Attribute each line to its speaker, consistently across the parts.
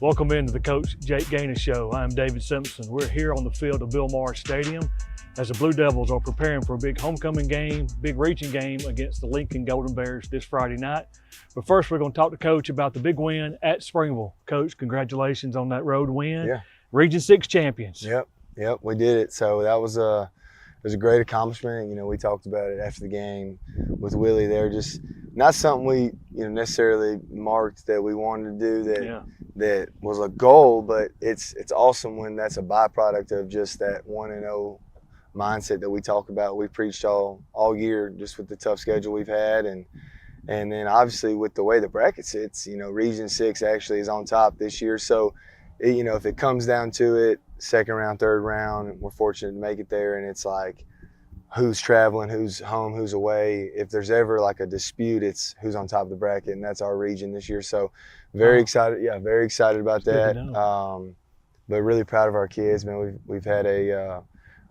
Speaker 1: Welcome into the Coach Jake Gaines Show. I'm David Simpson. We're here on the field of Bill Morris Stadium as the Blue Devils are preparing for a big homecoming game, big region game against the Lincoln Golden Bears this Friday night. But first, we're going to talk to Coach about the big win at Springville. Coach, congratulations on that road win.
Speaker 2: Yeah.
Speaker 1: Region 6 champions.
Speaker 2: Yep, we did it. So that was it was a great accomplishment. You know, we talked about it after the game with Willie there. Just not something we necessarily marked that we wanted to do that was a goal, but it's awesome when that's a byproduct of just that 1-0 mindset that we talk about. We preached all year just with the tough schedule we've had, and then obviously with the way the bracket sits, Region 6 actually is on top this year. So, if it comes down to it, second round, third round, we're fortunate to make it there, and it's like who's traveling, who's home, who's away. If there's ever like a dispute, it's who's on top of the bracket, and that's our region this year. So very excited. Yeah, very excited about that. But really proud of our kids, man. We've had a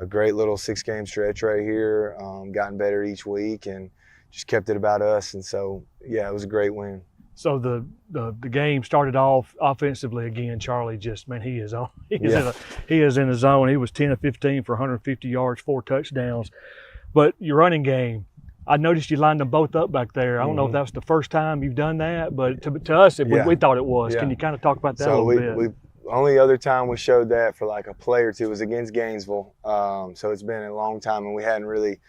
Speaker 2: great little 6-game stretch right here, gotten better each week, and just kept it about us. And so, yeah, it was a great win.
Speaker 1: So the game started off offensively again. Charlie he is on. He is in the zone. He was 10 of 15 for 150 yards, 4 touchdowns. But your running game, I noticed you lined them both up back there. I don't know if that was the first time you've done that, but to us, we thought it was. Can you kind of talk about that a little bit?
Speaker 2: Only other time we showed that for like a play or two was against Gainesville. So it's been a long time, and we hadn't really.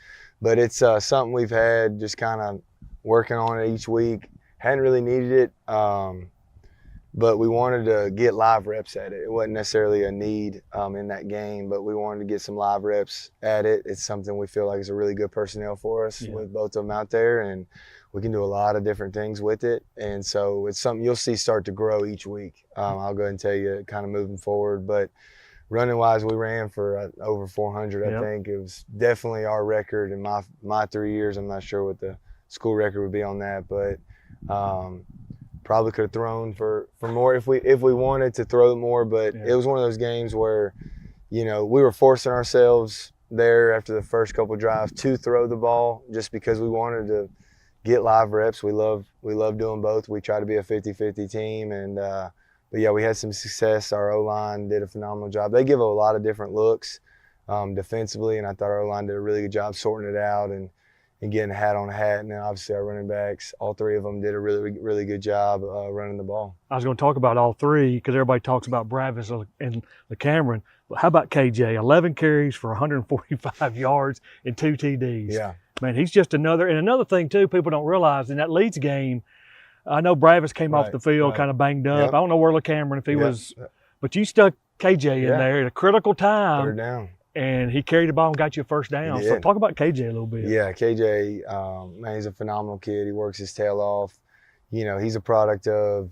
Speaker 2: But it's something we've had just kind of working on it each week. Hadn't really needed it, but we wanted to get live reps at it. It wasn't necessarily a need in that game, but we wanted to get some live reps at it. It's something we feel like is a really good personnel for us with both of them out there, and we can do a lot of different things with it. And so it's something you'll see start to grow each week. I'll go ahead and tell you kind of moving forward. But running-wise, we ran for over 400, I think. It was definitely our record in my 3 years. I'm not sure what the school record would be on that, but probably could have thrown for more if we wanted to throw more, but it was one of those games where we were forcing ourselves there after the first couple of drives to throw the ball just because we wanted to get live reps. We love doing both. We try to be a 50-50 team, and but yeah, we had some success. Our O-line did a phenomenal job. They give a lot of different looks defensively, and I thought our O-line did a really good job sorting it out and getting a hat on a hat. And then obviously our running backs, all 3 of them did a really, really good job running the ball.
Speaker 1: I was going to talk about all 3 because everybody talks about Bravis and Cameron. But how about KJ? 11 carries for 145 yards and 2 TDs.
Speaker 2: Yeah.
Speaker 1: Man, he's just another thing, too, people don't realize in that Leeds game, I know Bravis came off the field kind of banged up. I don't know where Cameron, if he was, but you stuck KJ in there at a critical time.
Speaker 2: Third down.
Speaker 1: And he carried the ball and got you a first down. So talk about KJ a little bit.
Speaker 2: Yeah, KJ, man, he's a phenomenal kid. He works his tail off. He's a product of,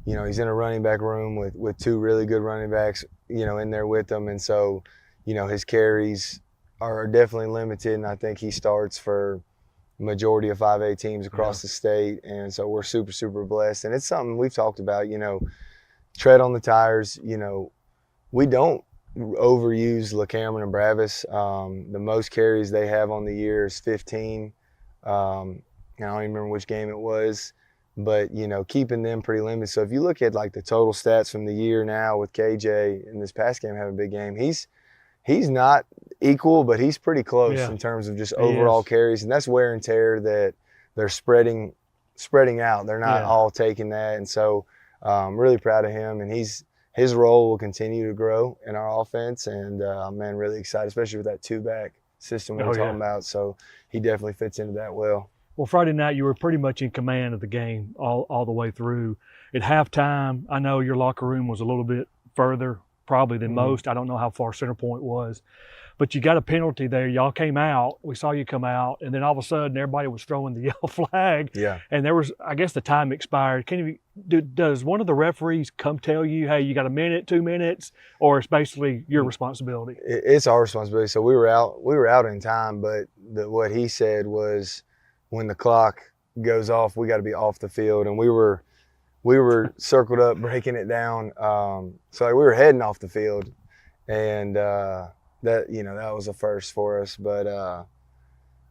Speaker 2: he's in a running back room with 2 really good running backs, in there with him. And so, his carries are definitely limited. And I think he starts for the majority of 5A teams across the state. And so we're super, super blessed. And it's something we've talked about, tread on the tires. We don't overuse LaCameron and Bravis. The most carries they have on the year is 15. I don't even remember which game it was, but keeping them pretty limited. So if you look at like the total stats from the year now with KJ in this past game having a big game, he's not equal, but he's pretty close in terms of just overall carries, and that's wear and tear that they're spreading out. They're not all taking that, and so I'm really proud of him, and his role will continue to grow in our offense, and man, really excited, especially with that 2-back system we're talking about. So he definitely fits into that well.
Speaker 1: Well, Friday night you were pretty much in command of the game all the way through. At halftime, I know your locker room was a little bit further probably than most. I don't know how far center point was, but you got a penalty there. Y'all came out. We saw you come out, and then all of a sudden everybody was throwing the yellow flag.
Speaker 2: Yeah.
Speaker 1: And there was, I guess the time expired. Does one of the referees come tell you, hey, you got a minute, 2 minutes, or it's basically your responsibility?
Speaker 2: It's our responsibility. So we were out in time, but what he said was when the clock goes off, we got to be off the field, and we were circled up, breaking it down. So we were heading off the field, and that was a first for us. But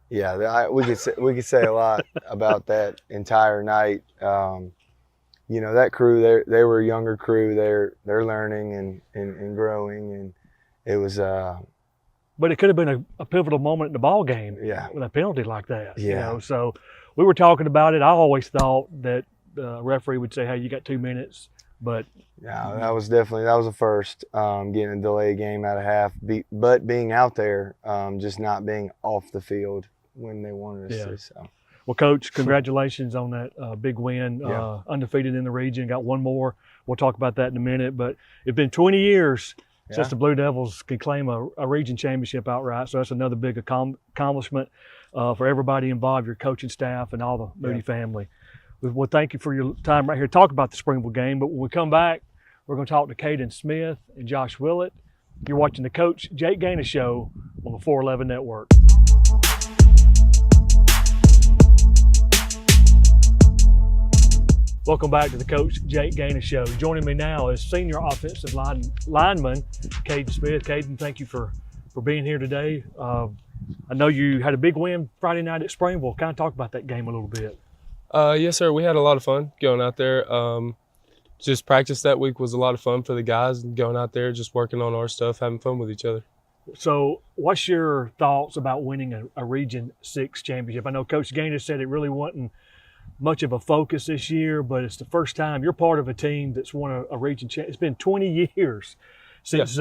Speaker 2: we could say a lot about that entire night. that crew, they were a younger crew. They're learning and growing, and it was
Speaker 1: But it could have been a pivotal moment in the ball game with a penalty like that.
Speaker 2: Yeah.
Speaker 1: So we were talking about it. I always thought that the referee would say, "Hey, you got 2 minutes," but
Speaker 2: yeah, that was a first, getting a delayed game out of half, but being out there, just not being off the field when they wanted us to. So.
Speaker 1: Well, Coach, congratulations on that big win. Undefeated in the region. Got one more. We'll talk about that in a minute. But it's been 20 years since the Blue Devils can claim a region championship outright. So that's another big accomplishment for everybody involved, your coaching staff and all the Moody family. Well, thank you for your time right here to talk about the Springville game. But when we come back, we're going to talk to Kaden Smith and Josh Willet. You're watching the Coach Jake Gaines Show on the 411 Network. Welcome back to the Coach Jake Gaines Show. Joining me now is senior offensive lineman Kaden Smith. Kaden, thank you for being here today. I know you had a big win Friday night at Springville. Kind of talk about that game a little bit.
Speaker 3: Yes, sir. We had a lot of fun going out there. Just practice that week was a lot of fun for the guys, and going out there, just working on our stuff, having fun with each other.
Speaker 1: So what's your thoughts about winning a Region 6 championship? I know Coach Gaines said it really wasn't much of a focus this year, but it's the first time you're part of a team that's won a region championship. It's been 20 years since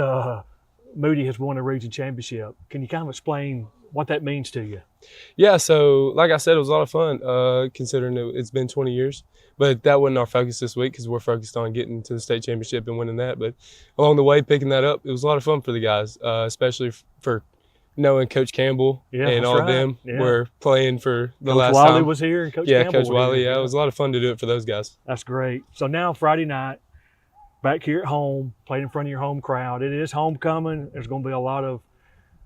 Speaker 1: Moody has won a region championship. Can you kind of explain what that means to you?
Speaker 3: Yeah, so like I said, it was a lot of fun considering it's been 20 years. But that wasn't our focus this week because we're focused on getting to the state championship and winning that. But along the way, picking that up, it was a lot of fun for the guys, especially for knowing Coach Campbell and all of them were playing for the last time.
Speaker 1: Coach Wiley was here and Coach Campbell
Speaker 3: Coach Wiley,
Speaker 1: here.
Speaker 3: It was a lot of fun to do it for those guys.
Speaker 1: That's great. So now Friday night, back here at home, playing in front of your home crowd. It is homecoming. There's going to be a lot of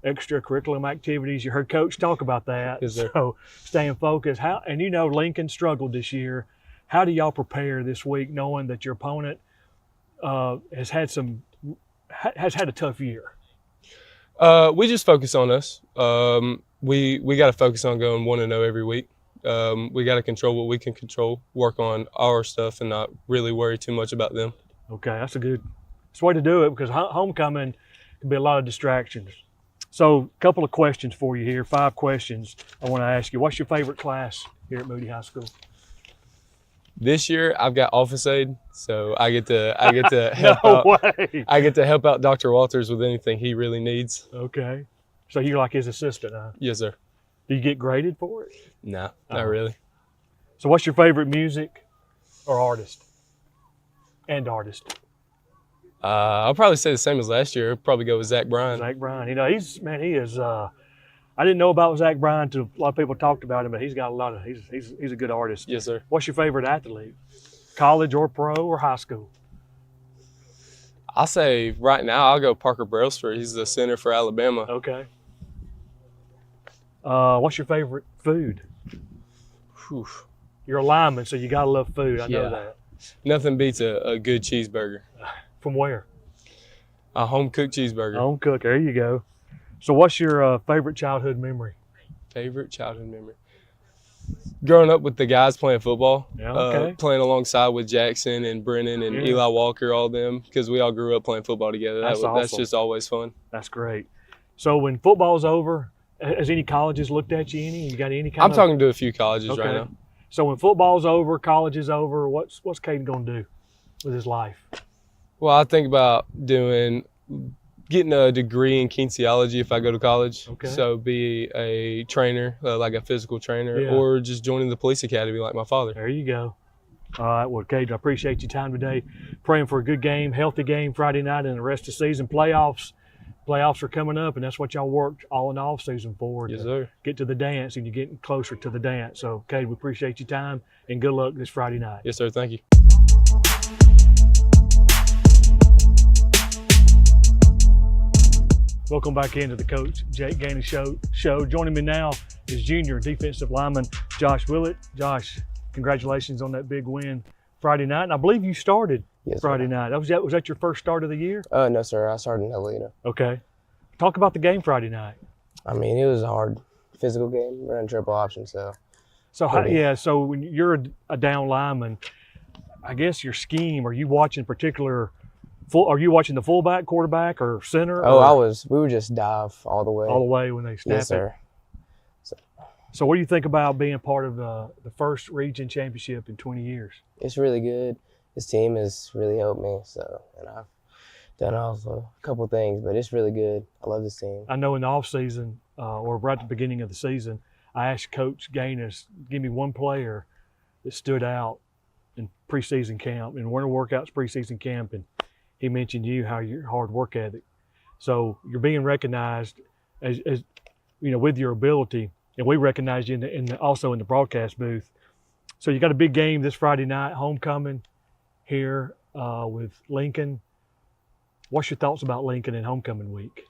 Speaker 1: extracurricular activities. You heard Coach talk about that.
Speaker 3: Yes, sir.
Speaker 1: So staying focused. And Lincoln struggled this year. How do y'all prepare this week knowing that your opponent has had a tough year?
Speaker 3: We just focus on us. We got to focus on going 1-0 every week. We got to control what we can control, work on our stuff, and not really worry too much about them.
Speaker 1: Okay, that's a way to do it because homecoming can be a lot of distractions. So a couple of questions for you here, 5 questions I want to ask you. What's your favorite class here at Moody High School?
Speaker 3: This year I've got office aid, so I get to help
Speaker 1: No
Speaker 3: out.
Speaker 1: way.
Speaker 3: I get to help out Dr. Walters with anything he really needs.
Speaker 1: Okay. So you're like his assistant, huh?
Speaker 3: Yes, sir.
Speaker 1: Do you get graded for it?
Speaker 3: No, not really.
Speaker 1: So what's your favorite music or artist? And artist?
Speaker 3: I'll probably say the same as last year. I'll probably go with Zach Bryan.
Speaker 1: Zach Bryan. He is I didn't know about Zach Bryan until a lot of people talked about him, but he's got a lot of he's a good artist.
Speaker 3: Yes, sir.
Speaker 1: What's your favorite athlete? College or pro or high school?
Speaker 3: I'll say right now I'll go Parker Brailsford. He's the center for Alabama.
Speaker 1: Okay. What's your favorite food?
Speaker 3: Whew.
Speaker 1: You're a lineman, so you gotta love food. I know that.
Speaker 3: Nothing beats a good cheeseburger.
Speaker 1: From where?
Speaker 3: A home-cooked cheeseburger.
Speaker 1: Home cook. There you go. So what's your favorite childhood memory?
Speaker 3: Favorite childhood memory? Growing up with the guys playing football.
Speaker 1: Yeah, okay.
Speaker 3: Playing alongside with Jackson and Brennan and Eli Walker, all them, because we all grew up playing football together. That's just always fun.
Speaker 1: That's great. So when football's over, has any colleges looked at you any? You got any kind
Speaker 3: I'm talking to a few colleges right now.
Speaker 1: So when football's over, college is over, what's Kaden going to do with his life?
Speaker 3: Well, I think about getting a degree in kinesiology if I go to college.
Speaker 1: Okay.
Speaker 3: So be a trainer, like a physical trainer, or just joining the police academy like my father.
Speaker 1: There you go. All right, well, Kaden, I appreciate your time today. Praying for a good game, healthy game Friday night and the rest of the season. Playoffs are coming up, and that's what y'all worked all in the off season for.
Speaker 3: Yes, sir.
Speaker 1: Get to the dance, and you're getting closer to the dance. So, Kaden, we appreciate your time, and good luck this Friday night.
Speaker 3: Yes, sir. Thank you.
Speaker 1: Welcome back into the Coach Jake Gaines Show. Joining me now is junior defensive lineman Josh Willet. Josh, congratulations on that big win Friday night. And I believe you started Friday night. Was that your first start of the year?
Speaker 4: No, sir. I started in Helena.
Speaker 1: Okay. Talk about the game Friday night.
Speaker 4: I mean, it was a hard physical game, running triple option. So
Speaker 1: when you're a down lineman, I guess your scheme. Are you watching Are you watching the fullback, quarterback, or center?
Speaker 4: Oh,
Speaker 1: or
Speaker 4: we would just dive all the way.
Speaker 1: all the way when they snap
Speaker 4: Yes, sir.
Speaker 1: So what do you think about being part of the first region championship in 20 years?
Speaker 4: It's really good. This team has really helped me. And I've done also a couple things, but it's really good. I love this team.
Speaker 1: I know in the off season, or right at the beginning of the season, I asked Coach Gaines, give me one player that stood out in preseason camp, in winter workouts, preseason camp, and he mentioned how your hard work ethic. So you're being recognized as with your ability, and we recognize you also in the broadcast booth. So you got a big game this Friday night, homecoming here with Lincoln. What's your thoughts about Lincoln and homecoming week?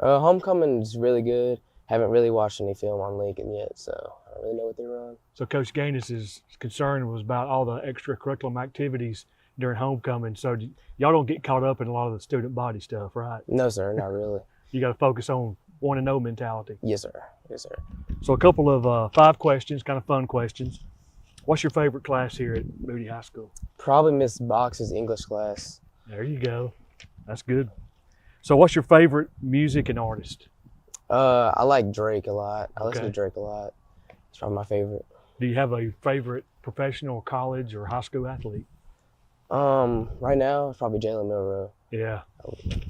Speaker 4: Homecoming is really good. Haven't really watched any film on Lincoln yet, so I don't really know what they run.
Speaker 1: So Coach Gaines' concern was about all the extracurricular activities during homecoming. So y'all don't get caught up in a lot of the student body stuff, right?
Speaker 4: No, sir, not really.
Speaker 1: You got to focus on want-to-know mentality.
Speaker 4: Yes, sir. Yes, sir.
Speaker 1: So a couple of 5 questions, kind of fun questions. What's your favorite class here at Moody High School?
Speaker 4: Probably Miss Box's English class.
Speaker 1: There you go. That's good. So what's your favorite music and artist?
Speaker 4: I like Drake a lot. I listen to
Speaker 1: Okay.
Speaker 4: Drake a lot. It's probably my favorite.
Speaker 1: Do you have a favorite professional, college, or high school athlete?
Speaker 4: Right now it's probably Jalen Milroe.
Speaker 1: Yeah.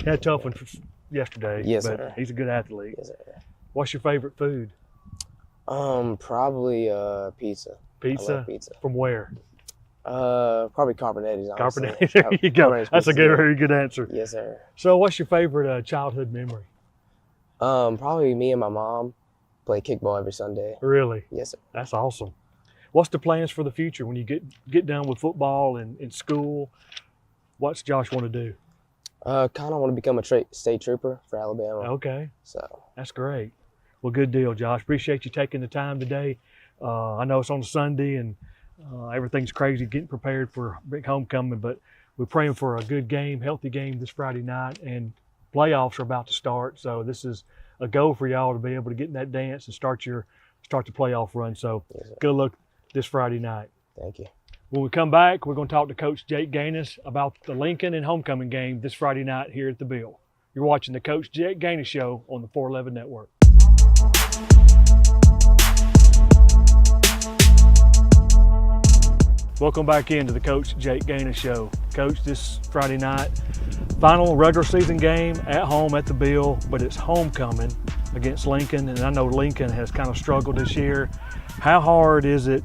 Speaker 1: Had a tough one yesterday.
Speaker 4: Yes,
Speaker 1: but
Speaker 4: sir.
Speaker 1: He's a good athlete.
Speaker 4: Yes, sir.
Speaker 1: What's your favorite food?
Speaker 4: Probably pizza. I
Speaker 1: Pizza?
Speaker 4: love pizza.
Speaker 1: From where?
Speaker 4: Probably Carpenetti's, honestly.
Speaker 1: Carbonated. There you go.
Speaker 4: Carpenetti's
Speaker 1: That's a
Speaker 4: pizza's
Speaker 1: good, very good answer.
Speaker 4: Yes, sir.
Speaker 1: So what's your favorite childhood memory?
Speaker 4: Probably me and my mom play kickball every Sunday.
Speaker 1: Really?
Speaker 4: Yes, sir.
Speaker 1: That's awesome. What's the plans for the future when you get done with football and in school? What's Josh want to do?
Speaker 4: Kind of want to become a state trooper for Alabama.
Speaker 1: Okay,
Speaker 4: So,
Speaker 1: that's great. Well, good deal, Josh. Appreciate you taking the time today. I know it's on a Sunday and everything's crazy getting prepared for big homecoming, but we're praying for a good game, healthy game this Friday night, and playoffs are about to start. So this is a goal for y'all to be able to get in that dance and start the playoff run. So
Speaker 4: yes, sir.
Speaker 1: good luck this Friday night.
Speaker 4: Thank you.
Speaker 1: When we come back, we're going to talk to Coach Jake Gaines about the Lincoln and homecoming game this Friday night here at the Bill. You're watching the Coach Jake Gaines Show on the 411 Network. Welcome back into the Coach Jake Gaines Show. Coach, this Friday night, final regular season game at home at the Bill, but it's homecoming against Lincoln, and I know Lincoln has kind of struggled this year. How hard is it,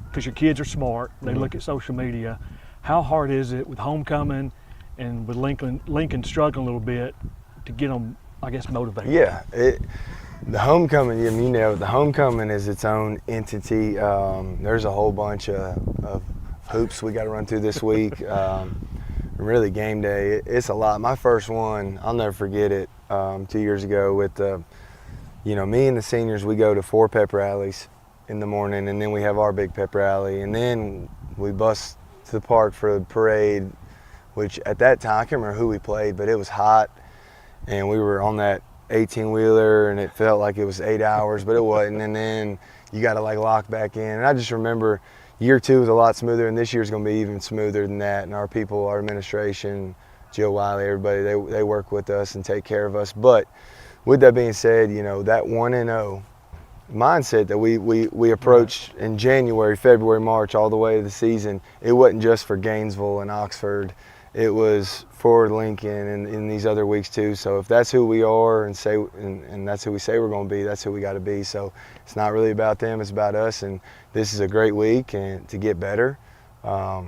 Speaker 1: because your kids are smart, they look at social media, how hard is it with homecoming and with Lincoln struggling a little bit to get them, I guess, motivated?
Speaker 2: Yeah, the homecoming, the homecoming is its own entity. There's a whole bunch of hoops we got to run through this week. Really, game day, it's a lot. My first one, I'll never forget it, 2 years ago with me and the seniors, we go to 4 pep rallies in the morning, and then we have our big pep rally, and then we bus to the park for the parade, which at that time, I can't remember who we played, but it was hot, and we were on that 18-wheeler, and it felt like it was 8 hours, but it wasn't, and then you got to lock back in. And I just remember year 2 was a lot smoother, and this year's going to be even smoother than that. And our people, our administration, Jill Wiley, everybody, they work with us and take care of us. But with that being said, that 1-0 mindset that we approached in January, February, March, all the way to the season, it wasn't just for Gainesville and Oxford. It was for Lincoln and in these other weeks too. So if that's who we are and that's who we say we're going to be, that's who we got to be. So it's not really about them, it's about us. And this is a great week and to get better. I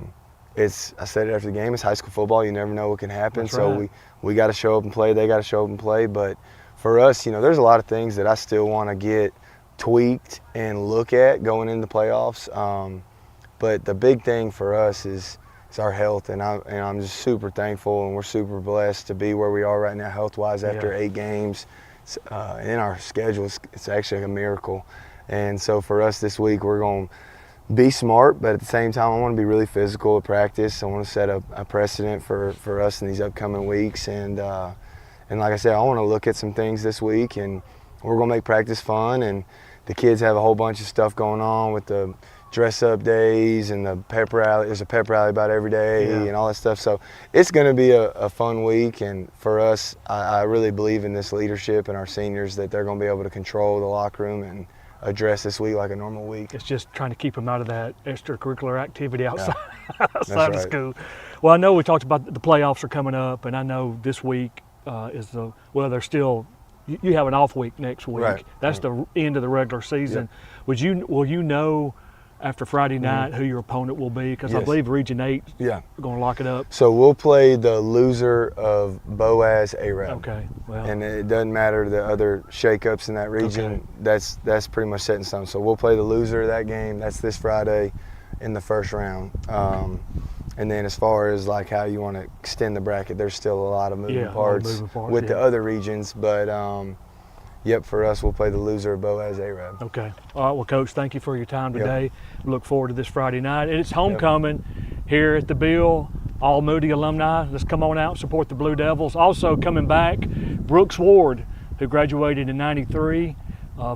Speaker 2: said it after the game, it's high school football. You never know what can happen.
Speaker 1: That's
Speaker 2: so
Speaker 1: right.
Speaker 2: we got to show up and play. They got to show up and play. But for us, there's a lot of things that I still want to get tweaked and look at going into the playoffs. But the big thing for us is our health, and I'm just super thankful, and we're super blessed to be where we are right now health-wise after 8 games. In our schedule, it's actually a miracle. And so for us this week, we're going to be smart, but at the same time, I want to be really physical at practice. I want to set a precedent for us in these upcoming weeks. And like I said, I want to look at some things this week, and we're going to make practice fun. And the kids have a whole bunch of stuff going on with the dress up days and the pep rally. There's a pep rally about every day and all that stuff. So it's going to be a fun week. And for us, I really believe in this leadership and our seniors that they're going to be able to control the locker room and address this week like a normal week.
Speaker 1: It's just trying to keep them out of that extracurricular activity outside,
Speaker 2: That's
Speaker 1: of school. Well, I know we talked about the playoffs are coming up, and I know this week they're still. You have an off week next week.
Speaker 2: Right.
Speaker 1: That's the end of the regular season. Yep. Will you know after Friday night who your opponent will be? Because I believe Region 8 is going to lock it up.
Speaker 2: So we'll play the loser of Boaz Arab.
Speaker 1: Okay. Well.
Speaker 2: And it doesn't matter the other shakeups in that region. Okay. That's pretty much set in stone. So we'll play the loser of that game. That's this Friday in the first round. And then as far as like how you want to extend the bracket, there's still a lot of moving parts with the other regions. But for us, we'll play the loser of Boaz Arab.
Speaker 1: Okay. All right. Well, Coach, thank you for your time today. Look forward to this Friday night. And it's homecoming here at the Bill. All Moody alumni, let's come on out and support the Blue Devils. Also coming back, Brooks Ward, who graduated in '93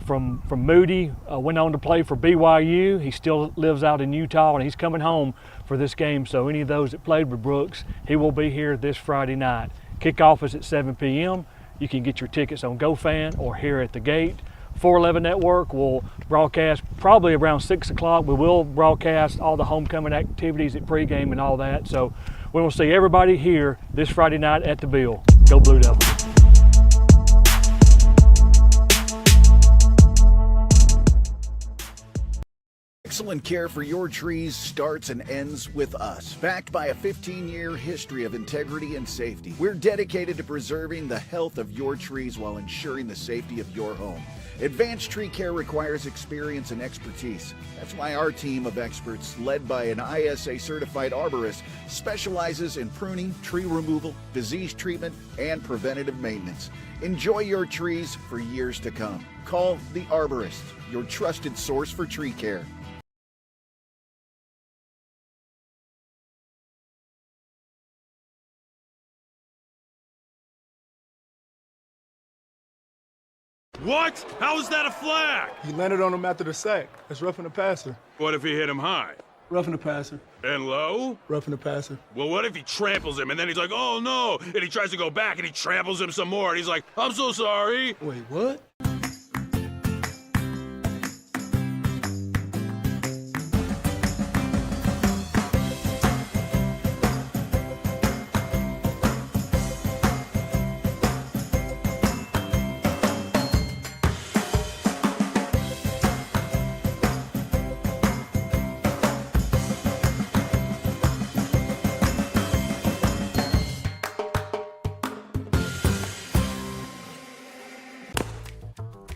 Speaker 1: from Moody, went on to play for BYU. He still lives out in Utah, and he's coming home for this game. So any of those that played with Brooks, he will be here this Friday night. Kickoff is at 7 p.m. You can get your tickets on GoFan or here at the gate. 411 Network will broadcast probably around 6 o'clock. We will broadcast all the homecoming activities at pregame and all that. So we will see everybody here this Friday night at the Bill. Go Blue Devils.
Speaker 5: Excellent care for your trees starts and ends with us. Backed by a 15-year history of integrity and safety, we're dedicated to preserving the health of your trees while ensuring the safety of your home. Advanced tree care requires experience and expertise. That's why our team of experts, led by an ISA-certified arborist, specializes in pruning, tree removal, disease treatment, and preventative maintenance. Enjoy your trees for years to come. Call the Arborist, your trusted source for tree care.
Speaker 6: What? How is that a flag?
Speaker 7: He landed on him after the sack. That's roughing the passer.
Speaker 6: What if he hit him high?
Speaker 7: Roughing the passer.
Speaker 6: And low?
Speaker 7: Roughing the passer.
Speaker 6: Well, what if he tramples him and then he's like, oh no, and he tries to go back and he tramples him some more and he's like, I'm so sorry.
Speaker 7: Wait, what?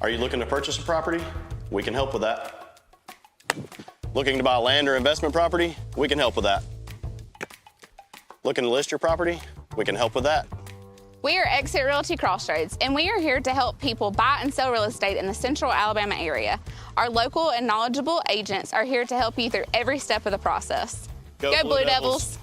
Speaker 8: Are you looking to purchase a property? We can help with that. Looking to buy land or investment property? We can help with that. Looking to list your property? We can help with that.
Speaker 9: We are Exit Realty Crossroads, and we are here to help people buy and sell real estate in the central Alabama area. Our local and knowledgeable agents are here to help you through every step of the process. Go Blue Devils.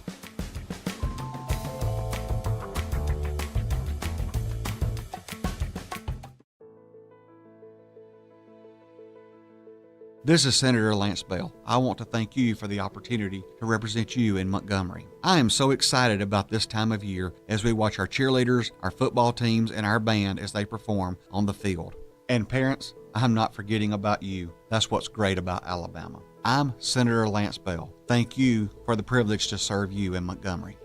Speaker 10: This is Senator Lance Bell. I want to thank you for the opportunity to represent you in Montgomery. I am so excited about this time of year as we watch our cheerleaders, our football teams, and our band as they perform on the field. And parents, I'm not forgetting about you. That's what's great about Alabama. I'm Senator Lance Bell. Thank you for the privilege to serve you in Montgomery.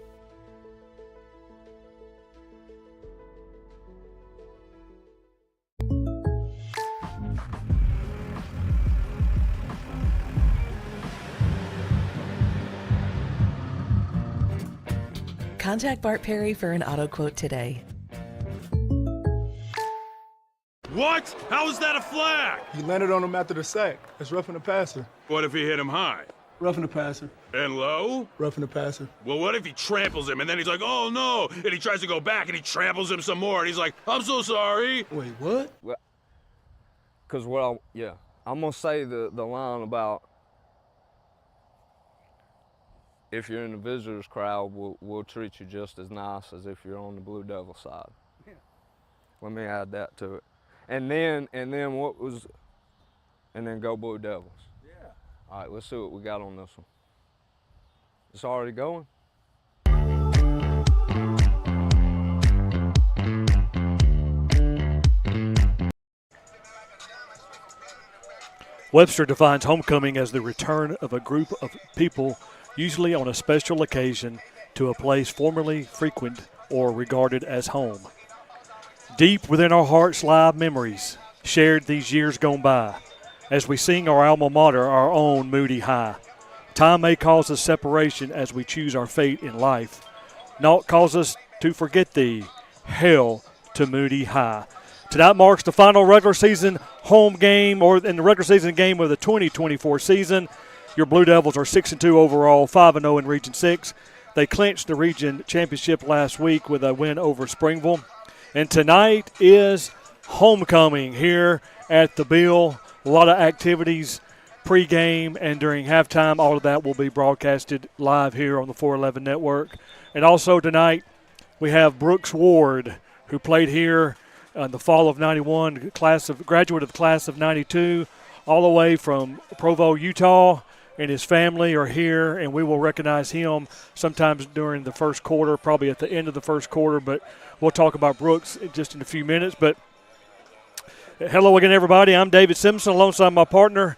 Speaker 11: Contact Bart Perry for an auto quote today.
Speaker 6: What? How is that a flag?
Speaker 7: He landed on him after the sack. That's roughing the passer.
Speaker 6: What if he hit him high?
Speaker 7: Roughing the passer.
Speaker 6: And low?
Speaker 7: Roughing the passer.
Speaker 6: Well, what if he tramples him and then he's like, oh no, and he tries to go back and he tramples him some more and he's like, I'm so sorry.
Speaker 7: Wait, what?
Speaker 12: Well, because I'm going to say the line about if you're in the visitors crowd, we'll treat you just as nice as if you're on the Blue Devil side. Yeah. Let me add that to it. And then go Blue Devils.
Speaker 7: Yeah.
Speaker 12: All right, let's see what we got on this one. It's already going.
Speaker 1: Webster defines homecoming as the return of a group of people, usually on a special occasion, to a place formerly frequented or regarded as home. Deep within our hearts lie memories shared these years gone by, as we sing our alma mater, our own Moody High. Time may cause us separation as we choose our fate in life. Naught cause us to forget thee, hail to Moody High. Tonight marks the final regular season home game, or in the regular season game of the 2024 season. Your Blue Devils are 6-2 overall, 5-0 in Region 6. They clinched the region championship last week with a win over Springville. And tonight is homecoming here at the Bill. A lot of activities pregame and during halftime. All of that will be broadcasted live here on the 411 Network. And also tonight we have Brooks Ward, who played here in the fall of 91, graduate of the class of 92, all the way from Provo, Utah, and his family are here, and we will recognize him sometimes during the first quarter, probably at the end of the first quarter, but we'll talk about Brooks just in a few minutes. But hello again, everybody. I'm David Simpson alongside my partner,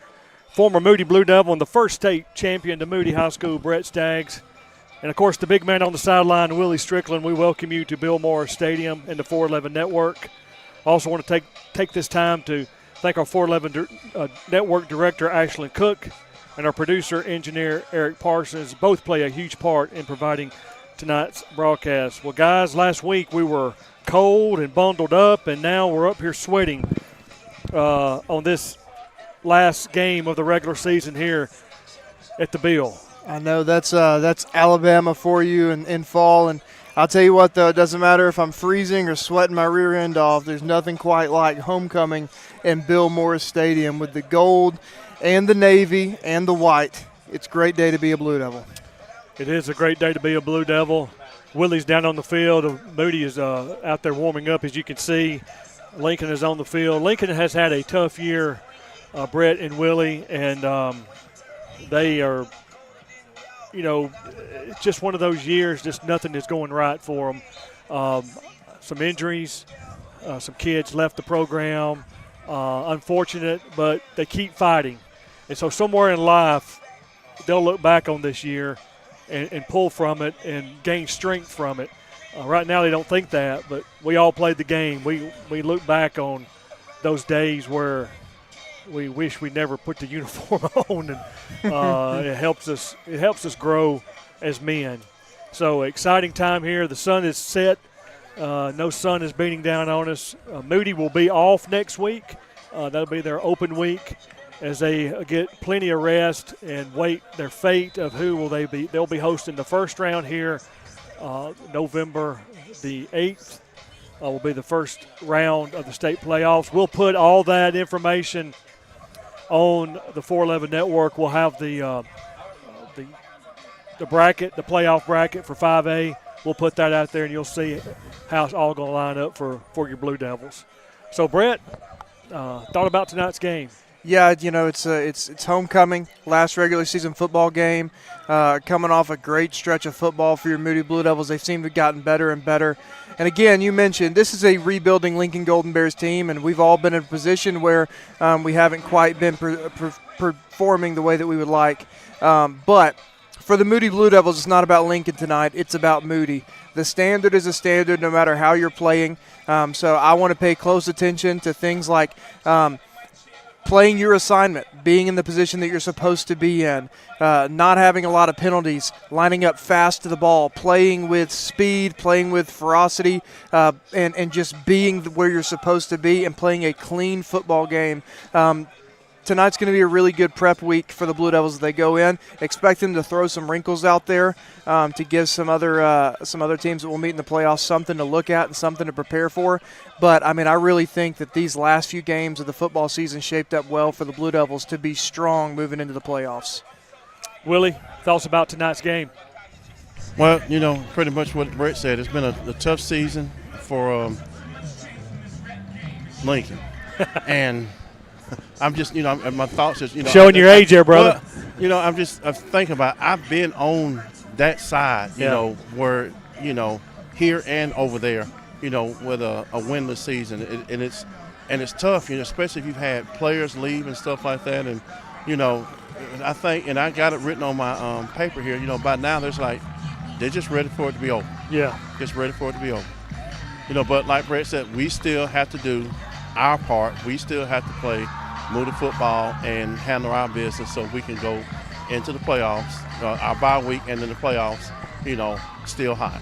Speaker 1: former Moody Blue Devil and the first state champion to Moody High School, Brett Staggs. And, of course, the big man on the sideline, Willie Strickland. We welcome you to Bill Morris Stadium and the 411 Network. I also want to take this time to thank our 411 Network Director, Ashlyn Cook, and our producer, engineer, Eric Parsons. Both play a huge part in providing tonight's broadcast. Well, guys, last week we were cold and bundled up, and now we're up here sweating on this last game of the regular season here at the Bill.
Speaker 13: I know that's Alabama for you in fall, and I'll tell you what, though, it doesn't matter if I'm freezing or sweating my rear end off. There's nothing quite like homecoming in Bill Morris Stadium with the gold and the navy and the white. It's a great day to be a Blue Devil.
Speaker 1: It is a great day to be a Blue Devil. Willie's down on the field. Moody is out there warming up, as you can see. Lincoln is on the field. Lincoln has had a tough year, Brett and Willie, and they are – you know, it's just one of those years, just nothing is going right for them. Some injuries, some kids left the program. Unfortunate, but they keep fighting. And so somewhere in life, they'll look back on this year and pull from it and gain strength from it. Right now they don't think that, but we all played the game. We look back on those days where we wish we never put the uniform on, and it helps us grow as men. So exciting time here. The sun is set. No sun is beating down on us. Moody will be off next week. That'll be their open week as they get plenty of rest and wait their fate of who will they be. They'll be hosting the first round here November the 8th. Will be the first round of the state playoffs. We'll put all that information on the 411 Network. We'll have the bracket, the playoff bracket for 5A. We'll put that out there, and you'll see how it's all going to line up for your Blue Devils. So, Brett, thought about tonight's game.
Speaker 13: Yeah, you know, it's homecoming, last regular season football game, coming off a great stretch of football for your Moody Blue Devils. They seem to have gotten better and better. And again, you mentioned this is a rebuilding Lincoln Golden Bears team, and we've all been in a position where we haven't quite been performing the way that we would like. But for the Moody Blue Devils, it's not about Lincoln tonight. It's about Moody. The standard is a standard no matter how you're playing. So I want to pay close attention to things like playing your assignment, being in the position that you're supposed to be in, not having a lot of penalties, lining up fast to the ball, playing with speed, playing with ferocity, and just being where you're supposed to be and playing a clean football game. Tonight's going to be a really good prep week for the Blue Devils as they go in. Expect them to throw some wrinkles out there to give some other teams that will meet in the playoffs something to look at and something to prepare for. But, I mean, I really think that these last few games of the football season shaped up well for the Blue Devils to be strong moving into the playoffs.
Speaker 1: Willie, thoughts about tonight's game?
Speaker 14: Well, you know, pretty much what Brett said. It's been a tough season for Lincoln. And – I'm just, you know, my thoughts is, you know.
Speaker 1: Showing your age there, brother.
Speaker 14: you know, I'm thinking about, I've been on that side, you know, where, you know, here and over there, you know, with a winless season. And it's tough, you know, especially if you've had players leave and stuff like that. And, you know, I think, and I got it written on my paper here, you know, by now they're just ready for it to be over.
Speaker 1: Yeah.
Speaker 14: Just ready for it to be over. You know, but like Brett said, we still have to do our part. We still have to play Moody football and handle our business so we can go into the playoffs, our bye week, and then the playoffs, you know, still hot.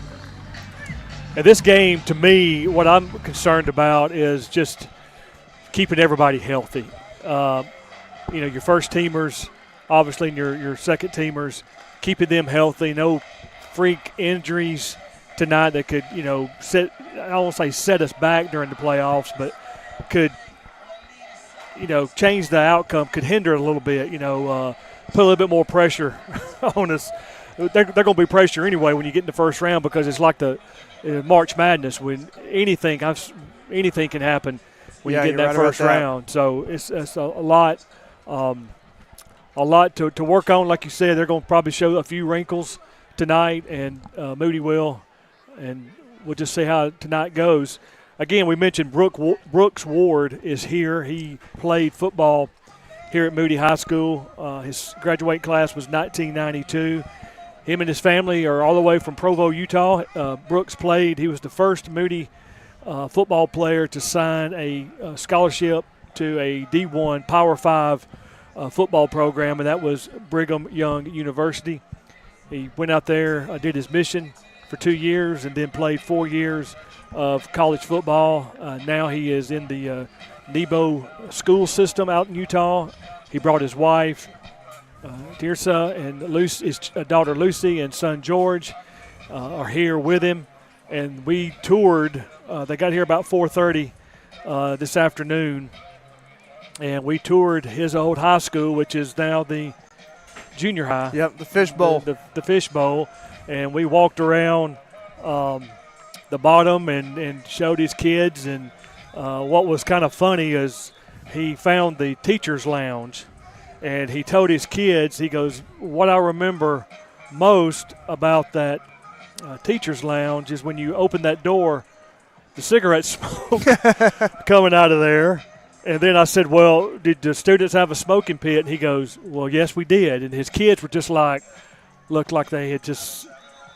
Speaker 1: And this game, to me, what I'm concerned about is just keeping everybody healthy. You know, your first teamers, obviously, and your second teamers, keeping them healthy. No freak injuries tonight that could, you know, I don't want to say set us back during the playoffs, but could, you know, change the outcome, could hinder it a little bit, you know, put a little bit more pressure on us. They're going to be pressure anyway when you get in the first round, because it's like the March Madness when anything can happen when you get in that first round. So it's a lot to work on. Like you said, they're going to probably show a few wrinkles tonight, and Moody will, and we'll just see how tonight goes. Again, we mentioned Brooks Ward is here. He played football here at Moody High School. His graduating class was 1992. Him and his family are all the way from Provo, Utah. Brooks played. He was the first Moody football player to sign a scholarship to a D1 Power 5 football program, and that was Brigham Young University. He went out there, did his mission for 2 years, and then played 4 years of college football. Now he is in the Nebo school system out in Utah. He brought his wife, Tirsa, and his daughter Lucy and son George are here with him. And we toured. They got here about 4:30 this afternoon. And we toured his old high school, which is now the junior high.
Speaker 13: Yep, the Fish Bowl.
Speaker 1: The Fish Bowl. And we walked around the bottom and showed his kids. And what was kind of funny is he found the teacher's lounge, and he told his kids, he goes, what I remember most about that teacher's lounge is when you open that door, the cigarette smoke coming out of there. And then I said, well, did the students have a smoking pit? And he goes, well, yes, we did. And his kids were just looked like they had just,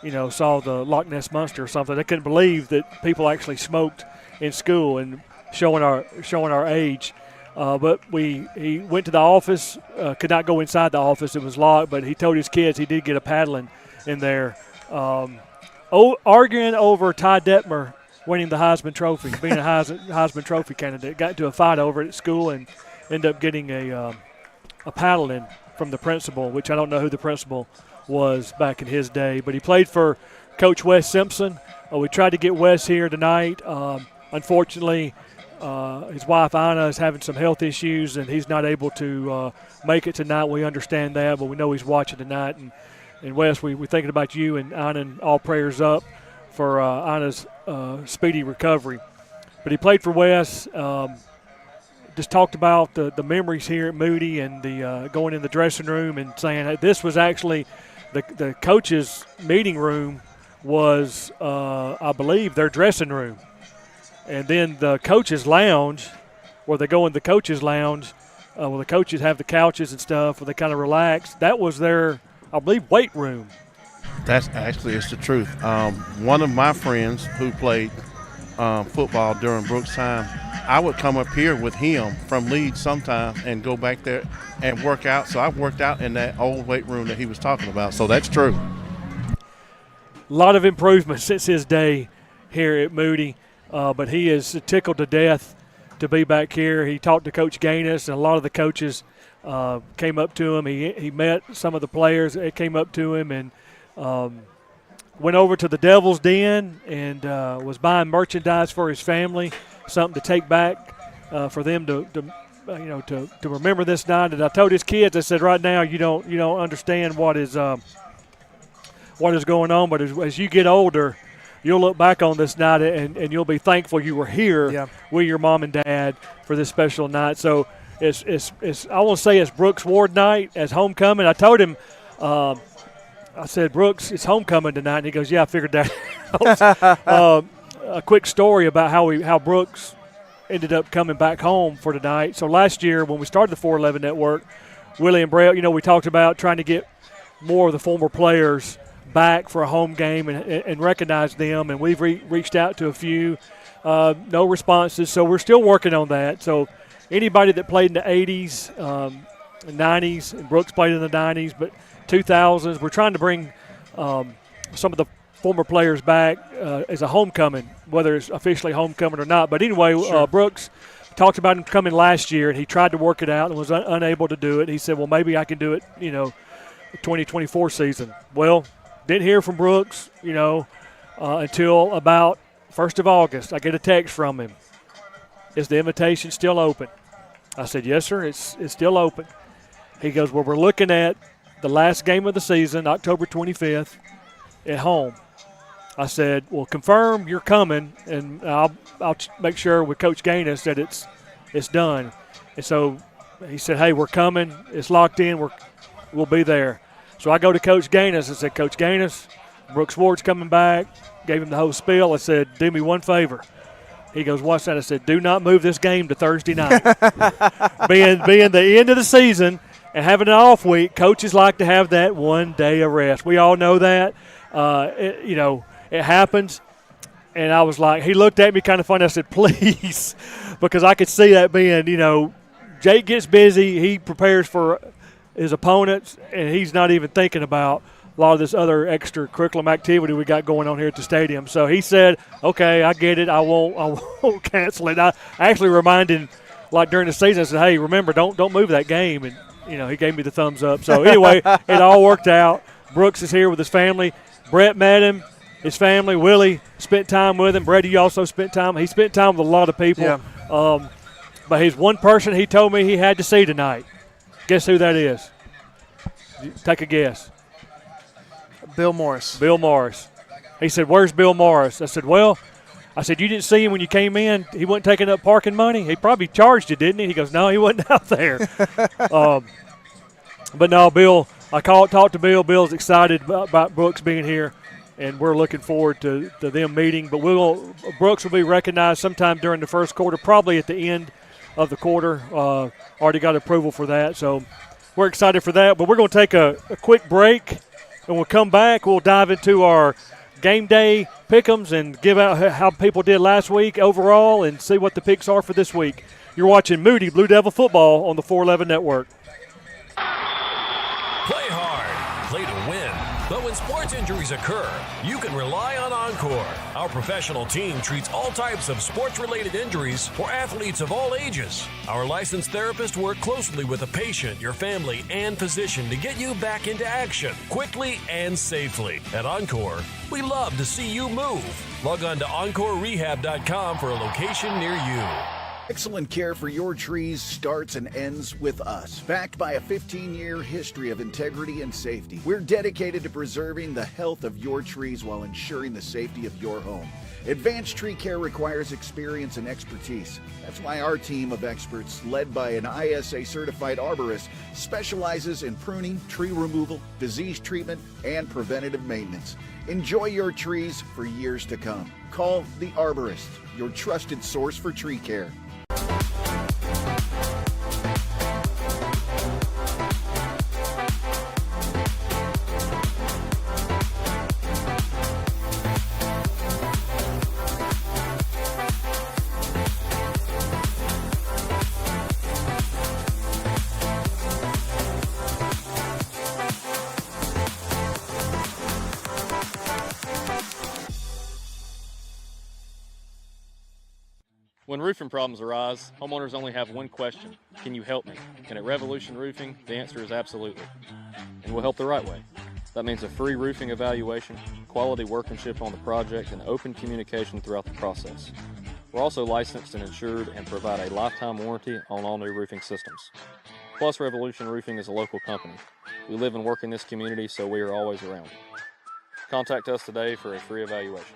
Speaker 1: you know, saw the Loch Ness Monster or something. They couldn't believe that people actually smoked in school, and showing our age. But he went to the office, could not go inside the office. It was locked, but he told his kids he did get a paddling in there. Arguing over Ty Detmer winning the Heisman Trophy, being a Heisman Trophy candidate. Got into a fight over it at school and ended up getting a paddling from the principal, which I don't know who the principal was back in his day. But he played for Coach Wes Simpson. We tried to get Wes here tonight. Unfortunately, his wife Ina is having some health issues, and he's not able to make it tonight. We understand that, but we know he's watching tonight. And Wes, we're thinking about you and Ina, and all prayers up for Ina's speedy recovery. But he played for Wes. Just talked about the memories here at Moody and the going in the dressing room and saying that this was actually the coaches' meeting room was, I believe, their dressing room. And then the coaches' lounge, where they go in the coaches' lounge, where the coaches have the couches and stuff, where they kind of relax, that was their, I believe, weight room.
Speaker 14: That's actually, it's the truth. One of my friends who played football during Brooks' time, I would come up here with him from Leeds sometime and go back there and work out. So I've worked out in that old weight room that he was talking about. So that's true.
Speaker 1: A lot of improvement since his day here at Moody, but he is tickled to death to be back here. He talked to Coach Gaines, and a lot of the coaches came up to him. He met some of the players that came up to him, and went over to the Devil's Den and was buying merchandise for his family, something to take back for them to remember this night. And I told his kids, I said, right now you don't understand what is going on, but as you get older, you'll look back on this night and you'll be thankful you were here with your mom and dad for this special night. So I won't say it's Brooks Ward night as homecoming. I told him, I said, Brooks, it's homecoming tonight. And he goes, yeah, I figured that out. A quick story about how Brooks ended up coming back home for tonight. So last year when we started the 411 network, Willie and Brett, we talked about trying to get more of the former players back for a home game and recognize them. And we've reached out to a few, no responses. So we're still working on that. So anybody that played in the 80s, 90s, and Brooks played in the 90s, but 2000s, we're trying to bring some of the former players back as a homecoming, whether it's officially homecoming or not. But anyway, sure. Brooks talked about him coming last year, and he tried to work it out and was unable to do it. He said, well, maybe I can do it, the 2024 season. Well, didn't hear from Brooks, until about 1st of August. I get a text from him. Is the invitation still open? I said, yes, sir, it's still open. He goes, well, we're looking at the last game of the season, October 25th, at home. I said, well, confirm you're coming, and I'll make sure with Coach Gaines that it's done. And so he said, hey, we're coming. It's locked in. We'll be there. So I go to Coach Gaines and said, Coach Gaines, Brooks Ward's coming back. Gave him the whole spiel. I said, do me one favor. He goes, what's that? I said, do not move this game to Thursday night. being the end of the season and having an off week, coaches like to have that one day of rest. We all know that. It happens. And I was like, he looked at me kind of funny. I said, please, because I could see that being, Jake gets busy. He prepares for his opponents, and he's not even thinking about a lot of this other extracurricular activity we got going on here at the stadium. So he said, okay, I get it. I won't cancel it. I actually reminded him, like during the season, I said, hey, remember, don't move that game. And, he gave me the thumbs up. So anyway, it all worked out. Brooks is here with his family. Brett met him, his family. Willie spent time with him. Brett, you also spent time. He spent time with a lot of people. Yeah. But he's one person he told me he had to see tonight. Guess who that is? Take a guess.
Speaker 13: Bill Morris.
Speaker 1: Bill Morris. He said, where's Bill Morris? I said, you didn't see him when you came in. He wasn't taking up parking money. He probably charged you, didn't he? He goes, no, he wasn't out there. But no, Bill, I talked to Bill. Bill's excited about Brooks being here, and we're looking forward to them meeting. But Brooks will be recognized sometime during the first quarter, probably at the end of the quarter. Already got approval for that, so we're excited for that. But we're going to take a quick break, and we'll come back. We'll dive into our game day pick'ems and give out how people did last week overall and see what the picks are for this week. You're watching Moody Blue Devil football on the 411 Network.
Speaker 15: Play hard, play to win. But when sports injuries occur, you can rely on Encore. Our professional team treats all types of sports-related injuries for athletes of all ages. Our licensed therapists work closely with the patient, your family, and physician to get you back into action quickly and safely. At Encore, we love to see you move. Log on to EncoreRehab.com for a location near you.
Speaker 5: Excellent care for your trees starts and ends with us. Backed by a 15-year history of integrity and safety, we're dedicated to preserving the health of your trees while ensuring the safety of your home. Advanced tree care requires experience and expertise. That's why our team of experts, led by an ISA-certified arborist, specializes in pruning, tree removal, disease treatment, and preventative maintenance. Enjoy your trees for years to come. Call the Arborist, your trusted source for tree care.
Speaker 16: When roofing problems arise, homeowners only have one question: can you help me? And at Revolution Roofing, the answer is absolutely. And we'll help the right way. That means a free roofing evaluation, quality workmanship on the project, and open communication throughout the process. We're also licensed and insured and provide a lifetime warranty on all new roofing systems. Plus, Revolution Roofing is a local company. We live and work in this community, so we are always around. Contact us today for a free evaluation.